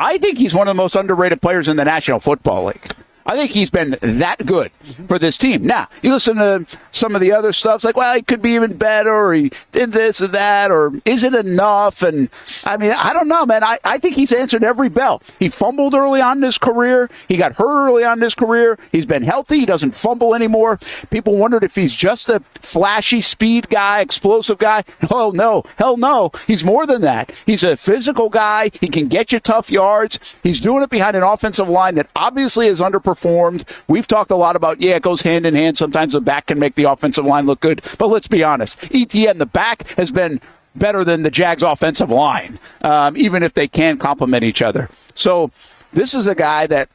Speaker 2: I think he's one of the most underrated players in the National Football League. I think he's been that good for this team. Now, you listen to some of the other stuff, it's like, well, he could be even better, or he did this or that, or is it enough? And, I mean, I don't know, man. I think he's answered every bell. He fumbled early on in his career. He got hurt early on in his career. He's been healthy. He doesn't fumble anymore. People wondered if he's just a flashy speed guy, explosive guy. Oh, no. Hell no. He's more than that. He's a physical guy. He can get you tough yards. He's doing it behind an offensive line that obviously is underperformed. We've talked a lot about, it goes hand in hand. Sometimes the back can make the offensive line look good. But let's be honest. Etienne, the back, has been better than the Jags offensive line, even if they can complement each other. So this is a guy that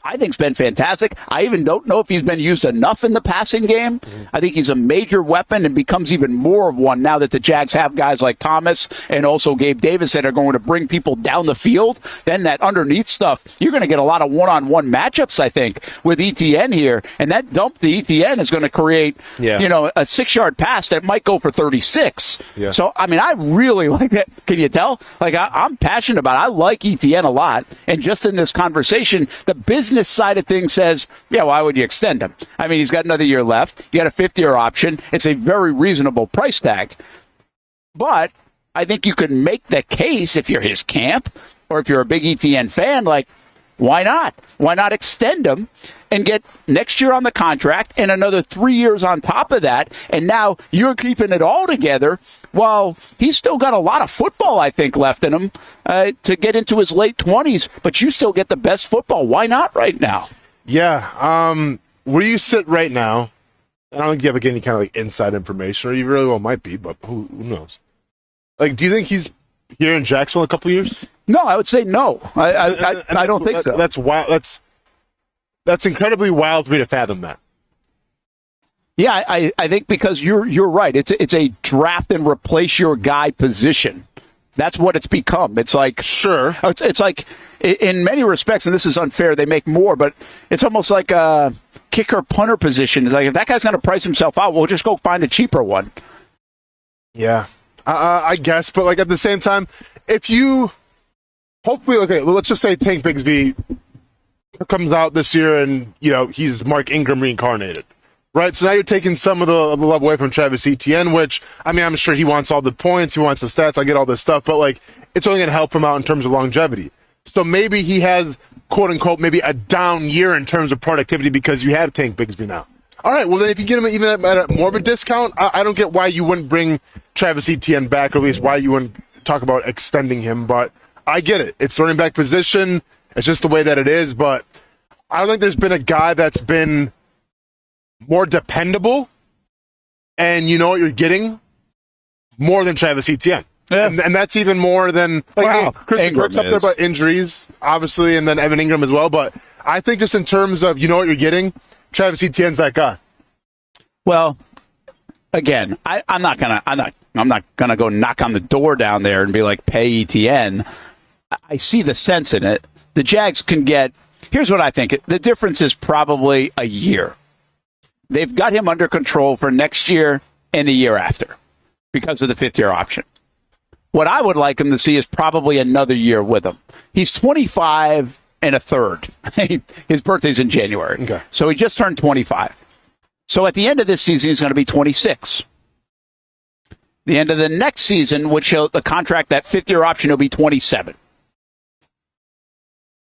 Speaker 2: I think's been fantastic. I even don't know if he's been used enough in the passing game. I think he's a major weapon and becomes even more of one now that the Jags have guys like Thomas and also Gabe Davis that are going to bring people down the field. Then that underneath stuff, you're going to get a lot of one-on-one matchups, I think, with Etienne here. And that dump to Etienne is going to create, a 6-yard pass that might go for 36. Yeah. So, I mean, I really like that. Can you tell? Like, I'm passionate about it. I like Etienne a lot. And just in this conversation, the business side of things says, why would you extend him? I mean, he's got another year left. You got a 5th-year option. It's a very reasonable price tag. But I think you can make the case if you're his camp or if you're a big Etienne fan, like, why not? Why not extend him and get next year on the contract and another 3 years on top of that? And now you're keeping it all together. Well, he's still got a lot of football, I think, left in him to get into his late 20s, but you still get the best football. Why not right now?
Speaker 3: Yeah. Where you sit right now, and I don't give any kind of like inside information, or you really well might be, but who knows? Like, do you think he's here in Jacksonville in a couple of years?
Speaker 2: No, I would say no. I don't think so.
Speaker 3: That's wild. That's incredibly wild for me to fathom that.
Speaker 2: Yeah, I think because you're right. It's a draft and replace your guy position. That's what it's become. It's like
Speaker 3: sure.
Speaker 2: It's like in many respects, and this is unfair. They make more, but it's almost like a kicker punter position. It's like if that guy's going to price himself out, we'll just go find a cheaper one.
Speaker 3: Yeah, I guess. But like at the same time, if you hopefully let's just say Tank Bigsby comes out this year and he's Mark Ingram reincarnated. Right, so now you're taking some of the love away from Travis Etienne, which, I mean, I'm sure he wants all the points, he wants the stats, I get all this stuff, but, like, it's only going to help him out in terms of longevity. So maybe he has, quote-unquote, maybe a down year in terms of productivity because you have Tank Bigsby now. All right, well, then if you get him even at more of a discount, I don't get why you wouldn't bring Travis Etienne back, or at least why you wouldn't talk about extending him, but I get it. It's the running back position. It's just the way that it is, but I don't think there's been a guy that's been more dependable, and you know what you're getting more than Travis Etienne. Yeah. And that's even more than Chris Burke's up there about injuries, obviously, and then Evan Ingram as well. But I think just in terms of you know what you're getting, Travis Etienne's that guy.
Speaker 2: Well, again, I'm not gonna go knock on the door down there and be like, pay Etienne. I see the sense in it. The Jags can get. Here's what I think. The difference is probably a year. They've got him under control for next year and the year after because of the 5th-year option. What I would like him to see is probably another year with him. He's 25 and a third. His birthday's in January.
Speaker 3: Okay.
Speaker 2: So he just turned 25. So at the end of this season, he's going to be 26. The end of the next season, which the contract, that fifth-year option, he'll be 27.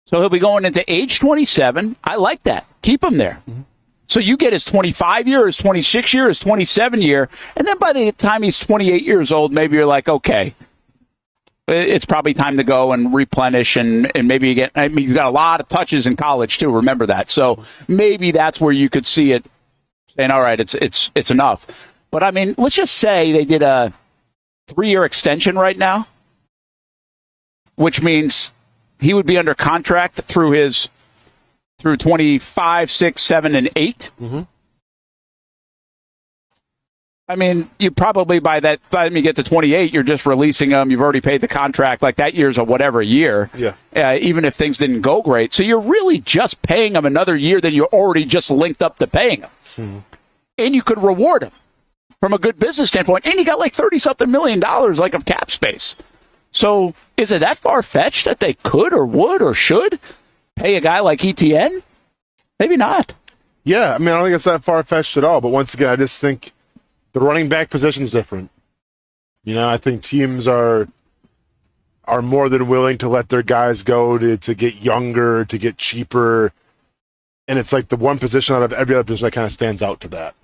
Speaker 2: So he'll be going into age 27. I like that. Keep him there. Mm-hmm. So you get his 25 year, his 26 year, his 27 year, and then by the time he's 28 years old, maybe you're like, okay, it's probably time to go and replenish, and maybe you get. I mean, you got a lot of touches in college too. Remember that. So maybe that's where you could see it saying, all right, it's enough. But I mean, let's just say they did a 3-year extension right now, which means he would be under contract through 25, 6, 7, and 8. Mm-hmm. I mean, you probably by the time you get to 28, you're just releasing him. You've already paid the contract. Like that year's a whatever year. Yeah. Even if things didn't go great. So you're really just paying him another year than you're already just linked up to paying him. Mm-hmm. And you could reward him from a good business standpoint. And you got like $30-something million like of cap space. So is it that far-fetched that they could or would or should pay a guy like Etienne? Maybe not.
Speaker 3: Yeah, I mean, I don't think it's that far-fetched at all. But once again, I just think the running back position is different. You know, I think teams are more than willing to let their guys go to get younger, to get cheaper. And it's like the one position out of every other position that kind of stands out to that.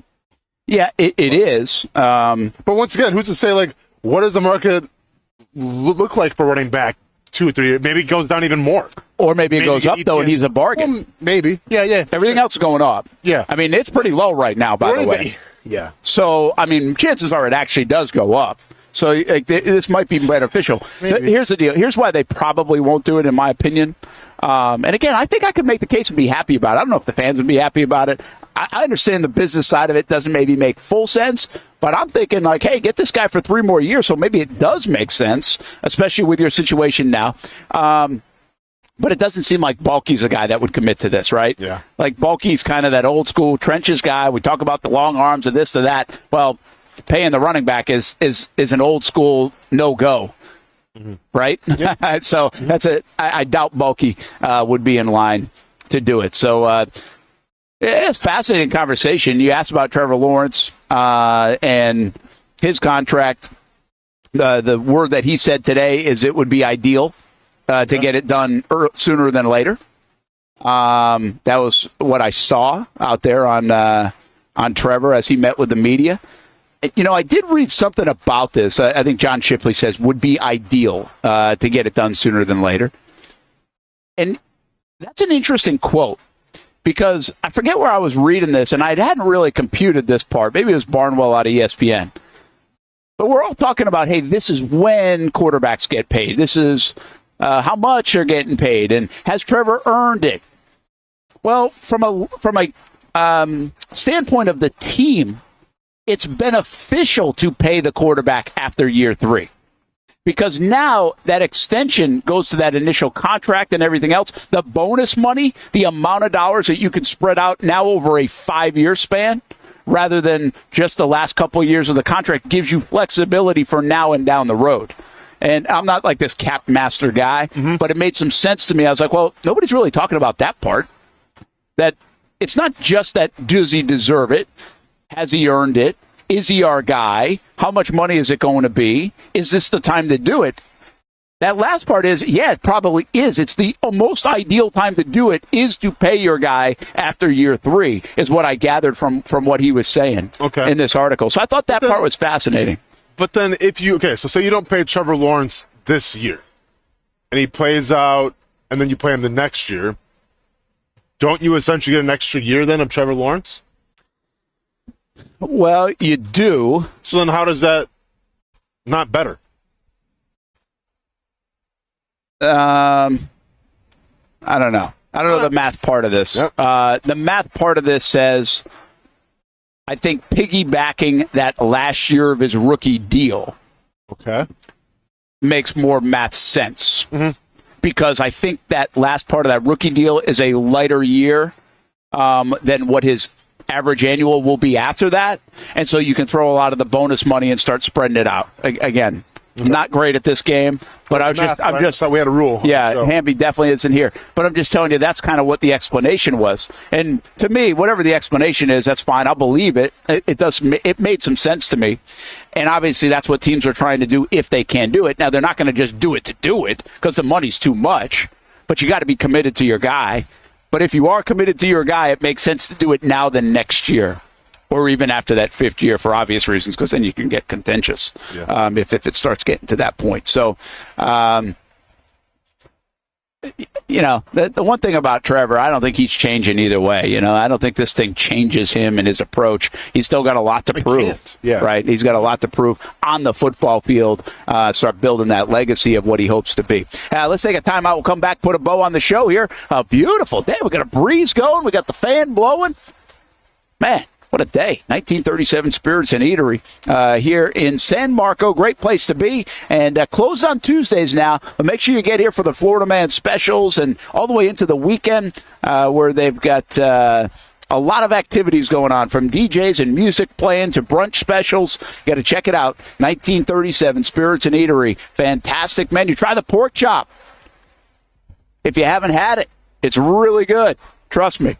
Speaker 2: Yeah, it is.
Speaker 3: But once again, who's to say, like, what does the market look like for running back 2 or 3 years? Maybe it goes down even more.
Speaker 2: Or maybe it goes up, though, and he's a bargain.
Speaker 3: Well, maybe. Yeah.
Speaker 2: Everything else is going up.
Speaker 3: Yeah.
Speaker 2: I mean, it's pretty low right now, by the way.
Speaker 3: Yeah.
Speaker 2: So, I mean, chances are it actually does go up. So this might be beneficial. Here's the deal. Here's why they probably won't do it, in my opinion. And again, I think I could make the case and be happy about it. I don't know if the fans would be happy about it. I understand the business side of it doesn't maybe make full sense, but I'm thinking like, hey, get this guy for 3 more years, so maybe it does make sense, especially with your situation now. But it doesn't seem like Bulky's a guy that would commit to this, right?
Speaker 3: Yeah.
Speaker 2: Like Bulky's kind of that old school trenches guy. We talk about the long arms and this to that. Well, paying the running back is an old school no-go. Mm-hmm. Right? Yep. So that's I doubt Bulky would be in line to do it. So it's a fascinating conversation. You asked about Trevor Lawrence and his contract. The word that he said today is it would be ideal to get it done sooner than later. That was what I saw out there on Trevor as he met with the media. You know, I did read something about this. I think John Shipley says would be ideal to get it done sooner than later. And that's an interesting quote because I forget where I was reading this, and I hadn't really computed this part. Maybe it was Barnwell out of ESPN. But we're all talking about, hey, this is when quarterbacks get paid. This is how much they're getting paid, and has Trevor earned it? Well, from a standpoint of the team, it's beneficial to pay the quarterback after year 3 because now that extension goes to that initial contract and everything else. The bonus money, the amount of dollars that you can spread out now over a 5-year span rather than just the last couple of years of the contract gives you flexibility for now and down the road. And I'm not like this cap master guy, but it made some sense to me. I was like, well, nobody's really talking about that part. That it's not just that does he deserve it? Has he earned it? Is he our guy? How much money is it going to be? Is this the time to do it? That last part is, yeah, it probably is. It's the most ideal time to do it is to pay your guy after year 3, is what I gathered from what he was saying in this article. So I thought that part was fascinating.
Speaker 3: But then so say you don't pay Trevor Lawrence this year, and he plays out, and then you play him the next year, don't you essentially get an extra year then of Trevor Lawrence?
Speaker 2: Well, you do.
Speaker 3: So then how does that not better?
Speaker 2: I don't know. I don't know the math part of this.
Speaker 3: Yep.
Speaker 2: The math part of this says, I think piggybacking that last year of his rookie deal makes more math sense. Mm-hmm. Because I think that last part of that rookie deal is a lighter year than what his average annual will be after that. And so you can throw a lot of the bonus money and start spreading it out. Again, Not great at this game, but I'm just
Speaker 3: thought we had a rule.
Speaker 2: Yeah,
Speaker 3: so.
Speaker 2: Hamby definitely isn't here. But I'm just telling you that's kind of what the explanation was. And to me, whatever the explanation is, that's fine. I'll believe it. It made some sense to me. And obviously that's what teams are trying to do if they can do it. Now, they're not going to just do it to do it because the money's too much. But you got to be committed to your guy. But if you are committed to your guy, it makes sense to do it now than next year. Or even after that fifth year for obvious reasons, because then you can get contentious if it starts getting to that point. So, the one thing about Trevor, I don't think he's changing either way. I don't think this thing changes him and his approach. He's still got a lot to prove.
Speaker 3: Yeah.
Speaker 2: Right? He's got a lot to prove on the football field, start building that legacy of what he hopes to be. Let's take a timeout. We'll come back, put a bow on the show here. A beautiful day. We got a breeze going. We got the fan blowing. Man. What a day. 1937 Spirits and Eatery here in San Marco. Great place to be. And closed on Tuesdays now. But make sure you get here for the Florida Man specials and all the way into the weekend where they've got a lot of activities going on, from DJs and music playing to brunch specials. You got to check it out. 1937 Spirits and Eatery. Fantastic menu. Try the pork chop. If you haven't had it, it's really good. Trust me.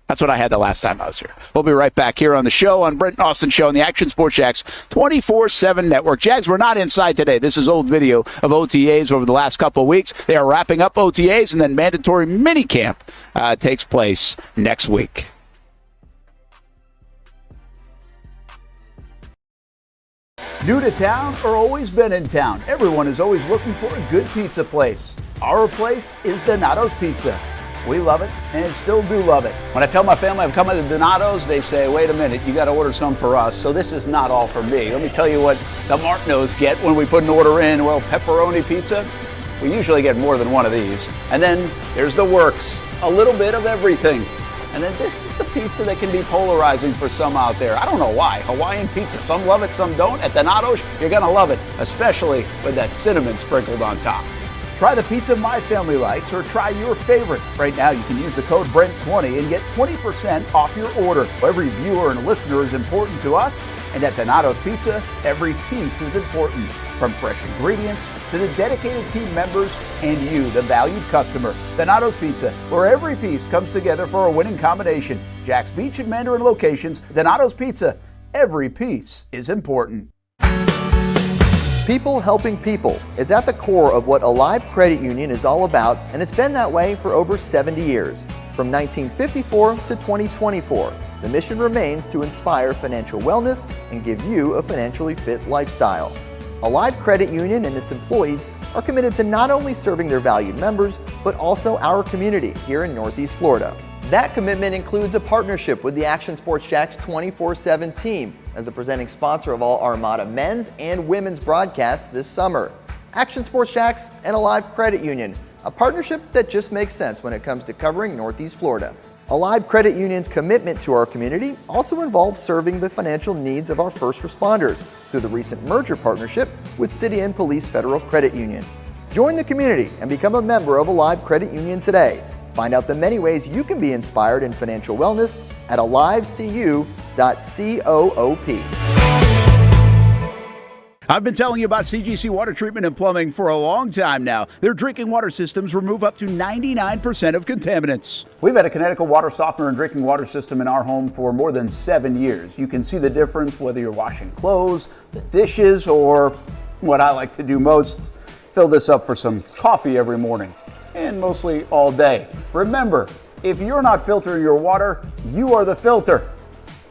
Speaker 2: That's what I had the last time I was here. We'll be right back here on the show, on Brent Austen Show on the Action Sports Jags 24/7 network. Jags, we're not inside today. This is old video of OTAs over the last couple of weeks. They are wrapping up OTAs, and then mandatory minicamp takes place next week.
Speaker 7: New to town or always been in town? Everyone is always looking for a good pizza place. Our place is Donato's Pizza. We love it and still do love it. When I tell my family I've come to Donato's, they say, wait a minute, you got to order some for us. So this is not all for me. Let me tell you what the Martineaus get when we put an order in. Well, pepperoni pizza, we usually get more than one of these. And then there's the works, a little bit of everything. And then this is the pizza that can be polarizing for some out there. I don't know why. Hawaiian pizza, some love it, some don't. At Donato's, you're going to love it, especially with that cinnamon sprinkled on top. Try the pizza my family likes, or try your favorite. Right now, you can use the code BRENT20 and get 20% off your order. Every viewer and listener is important to us, and at Donato's Pizza, every piece is important. From fresh ingredients to the dedicated team members and you, the valued customer. Donato's Pizza, where every piece comes together for a winning combination. Jack's Beach and Mandarin locations. Donato's Pizza, every piece is important.
Speaker 6: People helping people. It's at the core of what Alive Credit Union is all about, and it's been that way for over 70 years. From 1954 to 2024, the mission remains to inspire financial wellness and give you a financially fit lifestyle. Alive Credit Union and its employees are committed to not only serving their valued members, but also our community here in Northeast Florida. That commitment includes a partnership with the Action Sports Jags 24/7 team as the presenting sponsor of all Armada men's and women's broadcasts this summer. Action Sports Jags and Alive Credit Union, a partnership that just makes sense when it comes to covering Northeast Florida. Alive Credit Union's commitment to our community also involves serving the financial needs of our first responders through the recent merger partnership with City and Police Federal Credit Union. Join the community and become a member of Alive Credit Union today. Find out the many ways you can be inspired in financial wellness at alivecu.coop.
Speaker 2: I've been telling you about CGC Water Treatment and Plumbing for a long time now. Their drinking water systems remove up to 99% of contaminants.
Speaker 7: We've had a Connecticut water softener and drinking water system in our home for more than 7 years. You can see the difference whether you're washing clothes, the dishes, or what I like to do most, fill this up for some coffee every morning. And mostly all day. Remember, if you're not filtering your water, you are the filter.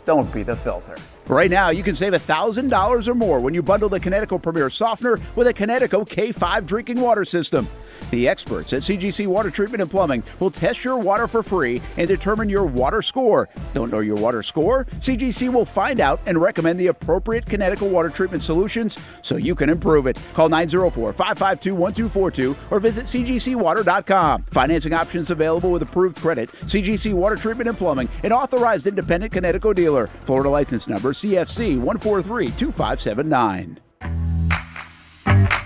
Speaker 7: Don't be the filter.
Speaker 2: Right now, you can save $1,000 or more when you bundle the Connecticut Premier Softener with a Connecticut K5 drinking water system. The experts at CGC Water Treatment and Plumbing will test your water for free and determine your water score. Don't know your water score? CGC will find out and recommend the appropriate Connecticut water treatment solutions so you can improve it. Call 904-552-1242 or visit cgcwater.com. Financing options available with approved credit. CGC Water Treatment and Plumbing, an authorized independent Connecticut dealer. Florida license number CFC 1432579.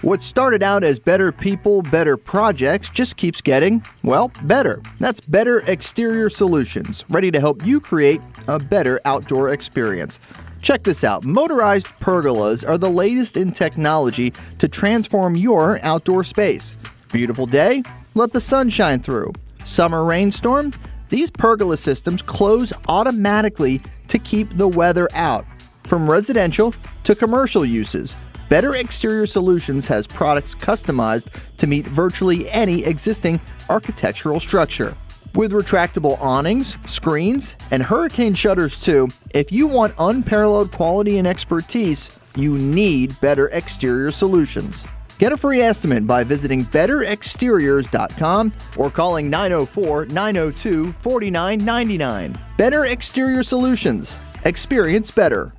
Speaker 6: What started out as better people, better projects just keeps getting, well, better. That's Better Exterior Solutions, ready to help you create a better outdoor experience. Check this out. Motorized pergolas are the latest in technology to transform your outdoor space. Beautiful day? Let the sun shine through. Summer rainstorm? These pergola systems close automatically to keep the weather out. From residential to commercial uses, Better Exterior Solutions has products customized to meet virtually any existing architectural structure. With retractable awnings, screens, and hurricane shutters too, if you want unparalleled quality and expertise, you need Better Exterior Solutions. Get a free estimate by visiting betterexteriors.com or calling 904-902-4999. Better Exterior Solutions. Experience better.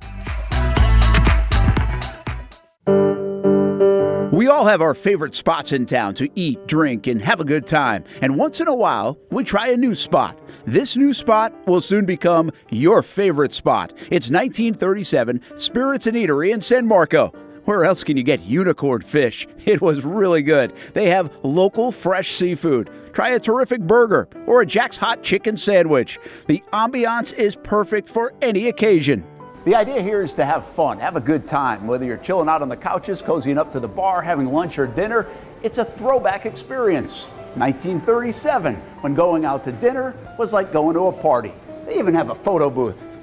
Speaker 2: We all have our favorite spots in town to eat, drink, and have a good time. And once in a while, we try a new spot. This new spot will soon become your favorite spot. It's 1937 Spirits and Eatery in San Marco. Where else can you get unicorn fish? It was really good. They have local fresh seafood. Try a terrific burger or a Jack's Hot Chicken sandwich. The ambiance is perfect for any occasion.
Speaker 7: The idea here is to have fun, have a good time. Whether you're chilling out on the couches, cozying up to the bar, having lunch or dinner, it's a throwback experience. 1937, when going out to dinner was like going to a party. They even have a photo booth.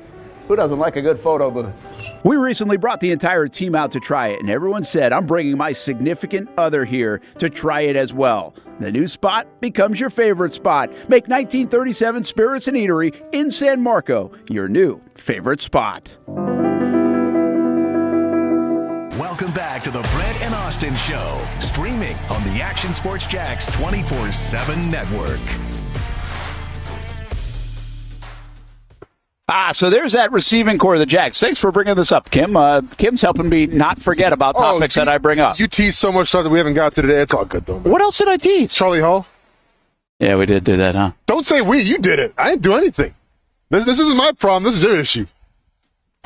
Speaker 7: Who doesn't like a good photo booth?
Speaker 2: We recently brought the entire team out to try it, and everyone said, I'm bringing my significant other here to try it as well. The new spot becomes your favorite spot. Make 1937 Spirits and Eatery in San Marco your new favorite spot.
Speaker 1: Welcome back to the Brent and Austen Show, streaming on the Action Sports Jax 24/7 network.
Speaker 2: So there's that receiving core of the Jags. Thanks for bringing this up, Kim. Kim's helping me not forget about topics that I bring up.
Speaker 3: You tease so much stuff that we haven't got to today. It's all good, though. Man.
Speaker 2: What else did I tease?
Speaker 3: Charlie Hall.
Speaker 2: Yeah, we did do that, huh?
Speaker 3: Don't say we. You did it. I didn't do anything. This isn't my problem. This is your issue.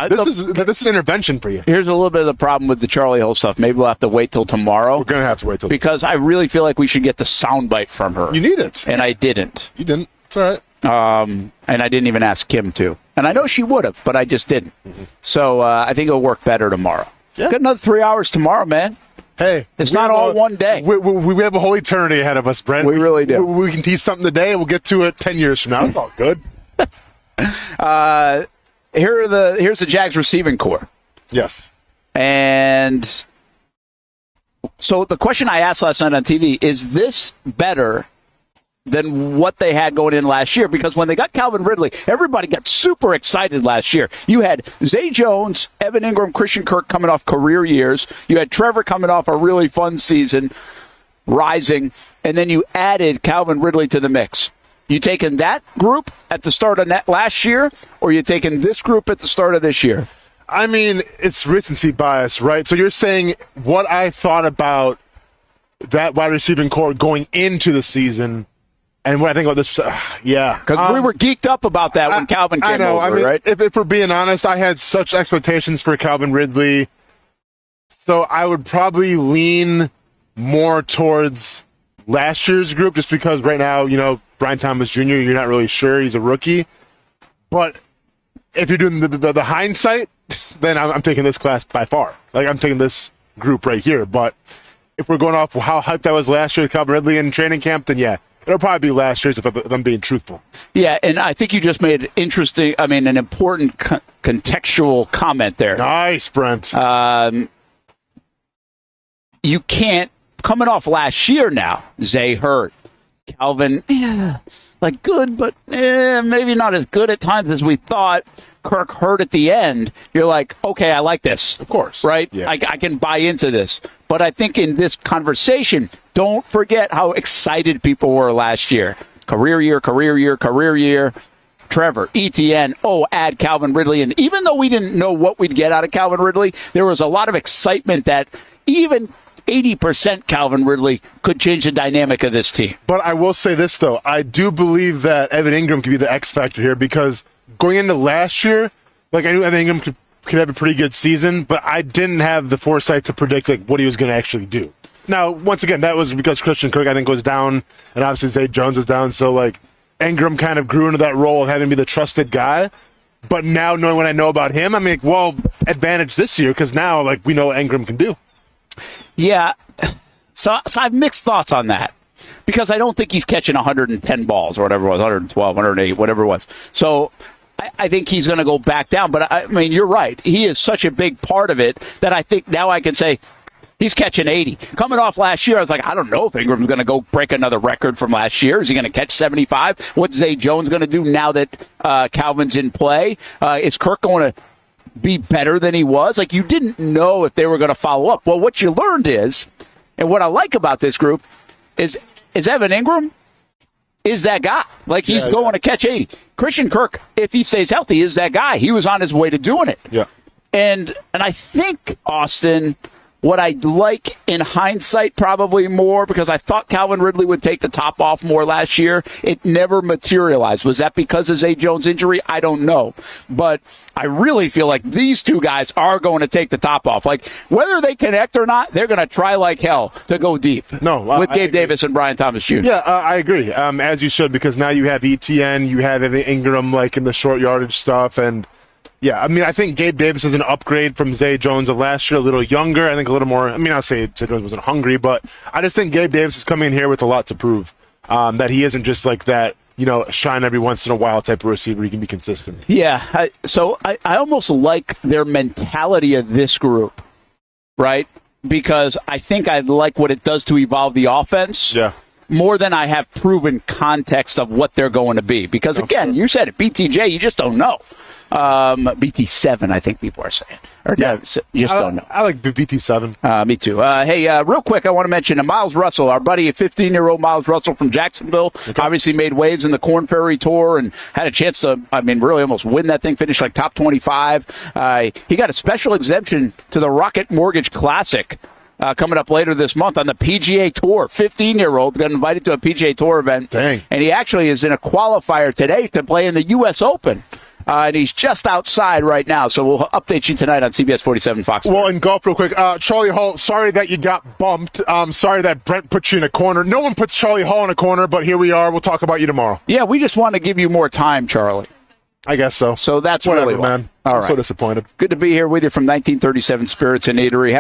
Speaker 3: This is intervention for you.
Speaker 2: Here's a little bit of the problem with the Charlie Hall stuff. Maybe we'll have to wait till tomorrow.
Speaker 3: We're going to have to wait till
Speaker 2: because I really feel like we should get the soundbite from her.
Speaker 3: You need it.
Speaker 2: And I didn't.
Speaker 3: You didn't. It's all right.
Speaker 2: And I didn't even ask Kim to. And I know she would have, but I just didn't. Mm-hmm. So I think it'll work better tomorrow. Yeah. Got another 3 hours tomorrow, man.
Speaker 3: Hey.
Speaker 2: It's not all one day.
Speaker 3: We have a whole eternity ahead of us, Brent.
Speaker 2: We really do.
Speaker 3: We can tease something today, and we'll get to it 10 years from now. It's all good.
Speaker 2: Here's the Jags receiving core.
Speaker 3: Yes.
Speaker 2: And so the question I asked last night on TV, is this better than what they had going in last year? Because when they got Calvin Ridley, everybody got super excited last year. You had Zay Jones, Evan Ingram, Christian Kirk coming off career years. You had Trevor coming off a really fun season, rising. And then you added Calvin Ridley to the mix. You taking that group at the start of last year, or you taking this group at the start of this year?
Speaker 3: I mean, it's recency bias, right? So you're saying what I thought about that wide receiving core going into the season and what I think about this, yeah.
Speaker 2: Because we were geeked up about that when Calvin came over, right?
Speaker 3: If we're being honest, I had such expectations for Calvin Ridley, so I would probably lean more towards last year's group just because right now, Brian Thomas Jr., you're not really sure. He's a rookie. But if you're doing the hindsight, then I'm taking this class by far. Like, I'm taking this group right here. But if we're going off how hyped I was last year with Calvin Ridley in training camp, then yeah, it'll probably be last year's if I'm being truthful.
Speaker 2: Yeah, and I think you just made an important contextual comment there.
Speaker 3: Nice, Brent.
Speaker 2: You can't, coming off last year now, Zay hurt. Calvin, good, but maybe not as good at times as we thought. Kirk hurt at the end. You're like, okay, I like this.
Speaker 3: Of course.
Speaker 2: Right?
Speaker 3: Yeah.
Speaker 2: I can buy into this. But I think in this conversation, don't forget how excited people were last year. Career year. Trevor, Etienne, add Calvin Ridley. And even though we didn't know what we'd get out of Calvin Ridley, there was a lot of excitement that even 80% Calvin Ridley could change the dynamic of this team.
Speaker 3: But I will say this, though. I do believe that Evan Ingram could be the X factor here because going into last year, I knew Evan Ingram could have a pretty good season, but I didn't have the foresight to predict what he was going to actually do. Now, once again, that was because Christian Kirk, I think, was down, and obviously Zay Jones was down, so Ingram kind of grew into that role of having to be the trusted guy. But now knowing what I know about him, I'm like, well, advantage this year because now like we know what Ingram can do.
Speaker 2: Yeah. So I have mixed thoughts on that because I don't think he's catching 110 balls or whatever it was, 112, 108, whatever it was. So I think he's going to go back down. But, I mean, you're right. He is such a big part of it that I think now I can say he's catching 80. Coming off last year, I was like, I don't know if Ingram's going to go break another record from last year. Is he going to catch 75? What's Zay Jones going to do now that Calvin's in play? Is Kirk going to be better than he was? Like, you didn't know if they were going to follow up. Well, what you learned is, and what I like about this group is Evan Ingram is that guy. Like, he's going to catch 80. Christian Kirk, if he stays healthy, is that guy. He was on his way to doing it.
Speaker 3: Yeah.
Speaker 2: And I think, Austin, what I like in hindsight probably more, because I thought Calvin Ridley would take the top off more last year, it never materialized. Was that because of Zay Jones' injury? I don't know. But I really feel like these two guys are going to take the top off. Like, whether they connect or not, they're going to try like hell to go deep. With Gabe Davis and Brian Thomas Jr.
Speaker 3: Yeah, I agree. As you should, because now you have Etienne, you have Ingram like in the short yardage stuff, and yeah, I mean, I think Gabe Davis is an upgrade from Zay Jones of last year, a little younger. I think a little more. I mean, I'll say Zay Jones wasn't hungry, but I just think Gabe Davis is coming in here with a lot to prove. That he isn't just like that, shine every once in a while type of receiver. He can be consistent.
Speaker 2: Yeah, I almost like their mentality of this group, right? Because I think I like what it does to evolve the offense.
Speaker 3: Yeah.
Speaker 2: More than I have proven context of what they're going to be. Because, again, you said it, BTJ, you just don't know. BT7, I think people are saying. Or
Speaker 3: yeah,
Speaker 2: you just don't know.
Speaker 3: I like BT7.
Speaker 2: Me too. Hey, real quick, I want to mention Miles Russell, our buddy, a 15-year-old Miles Russell from Jacksonville. Okay. Obviously made waves in the Corn Ferry Tour and had a chance to, really almost win that thing, finish like top 25. He got a special exemption to the Rocket Mortgage Classic. Coming up later this month on the PGA Tour. 15-year-old got invited to a PGA Tour event.
Speaker 3: Dang.
Speaker 2: And he actually is in a qualifier today to play in the U.S. Open. And he's just outside right now. So we'll update you tonight on CBS 47 Fox.
Speaker 3: Well, and golf real quick. Charlie Hall, sorry that you got bumped. Sorry that Brent put you in a corner. No one puts Charlie Hall in a corner, but here we are. We'll talk about you tomorrow.
Speaker 2: Yeah, we just want to give you more time, Charlie.
Speaker 3: I guess so.
Speaker 2: So that's
Speaker 3: whatever,
Speaker 2: really why.
Speaker 3: man. I'm so disappointed.
Speaker 2: Good to be here with you from 1937 Spirits and Eatery.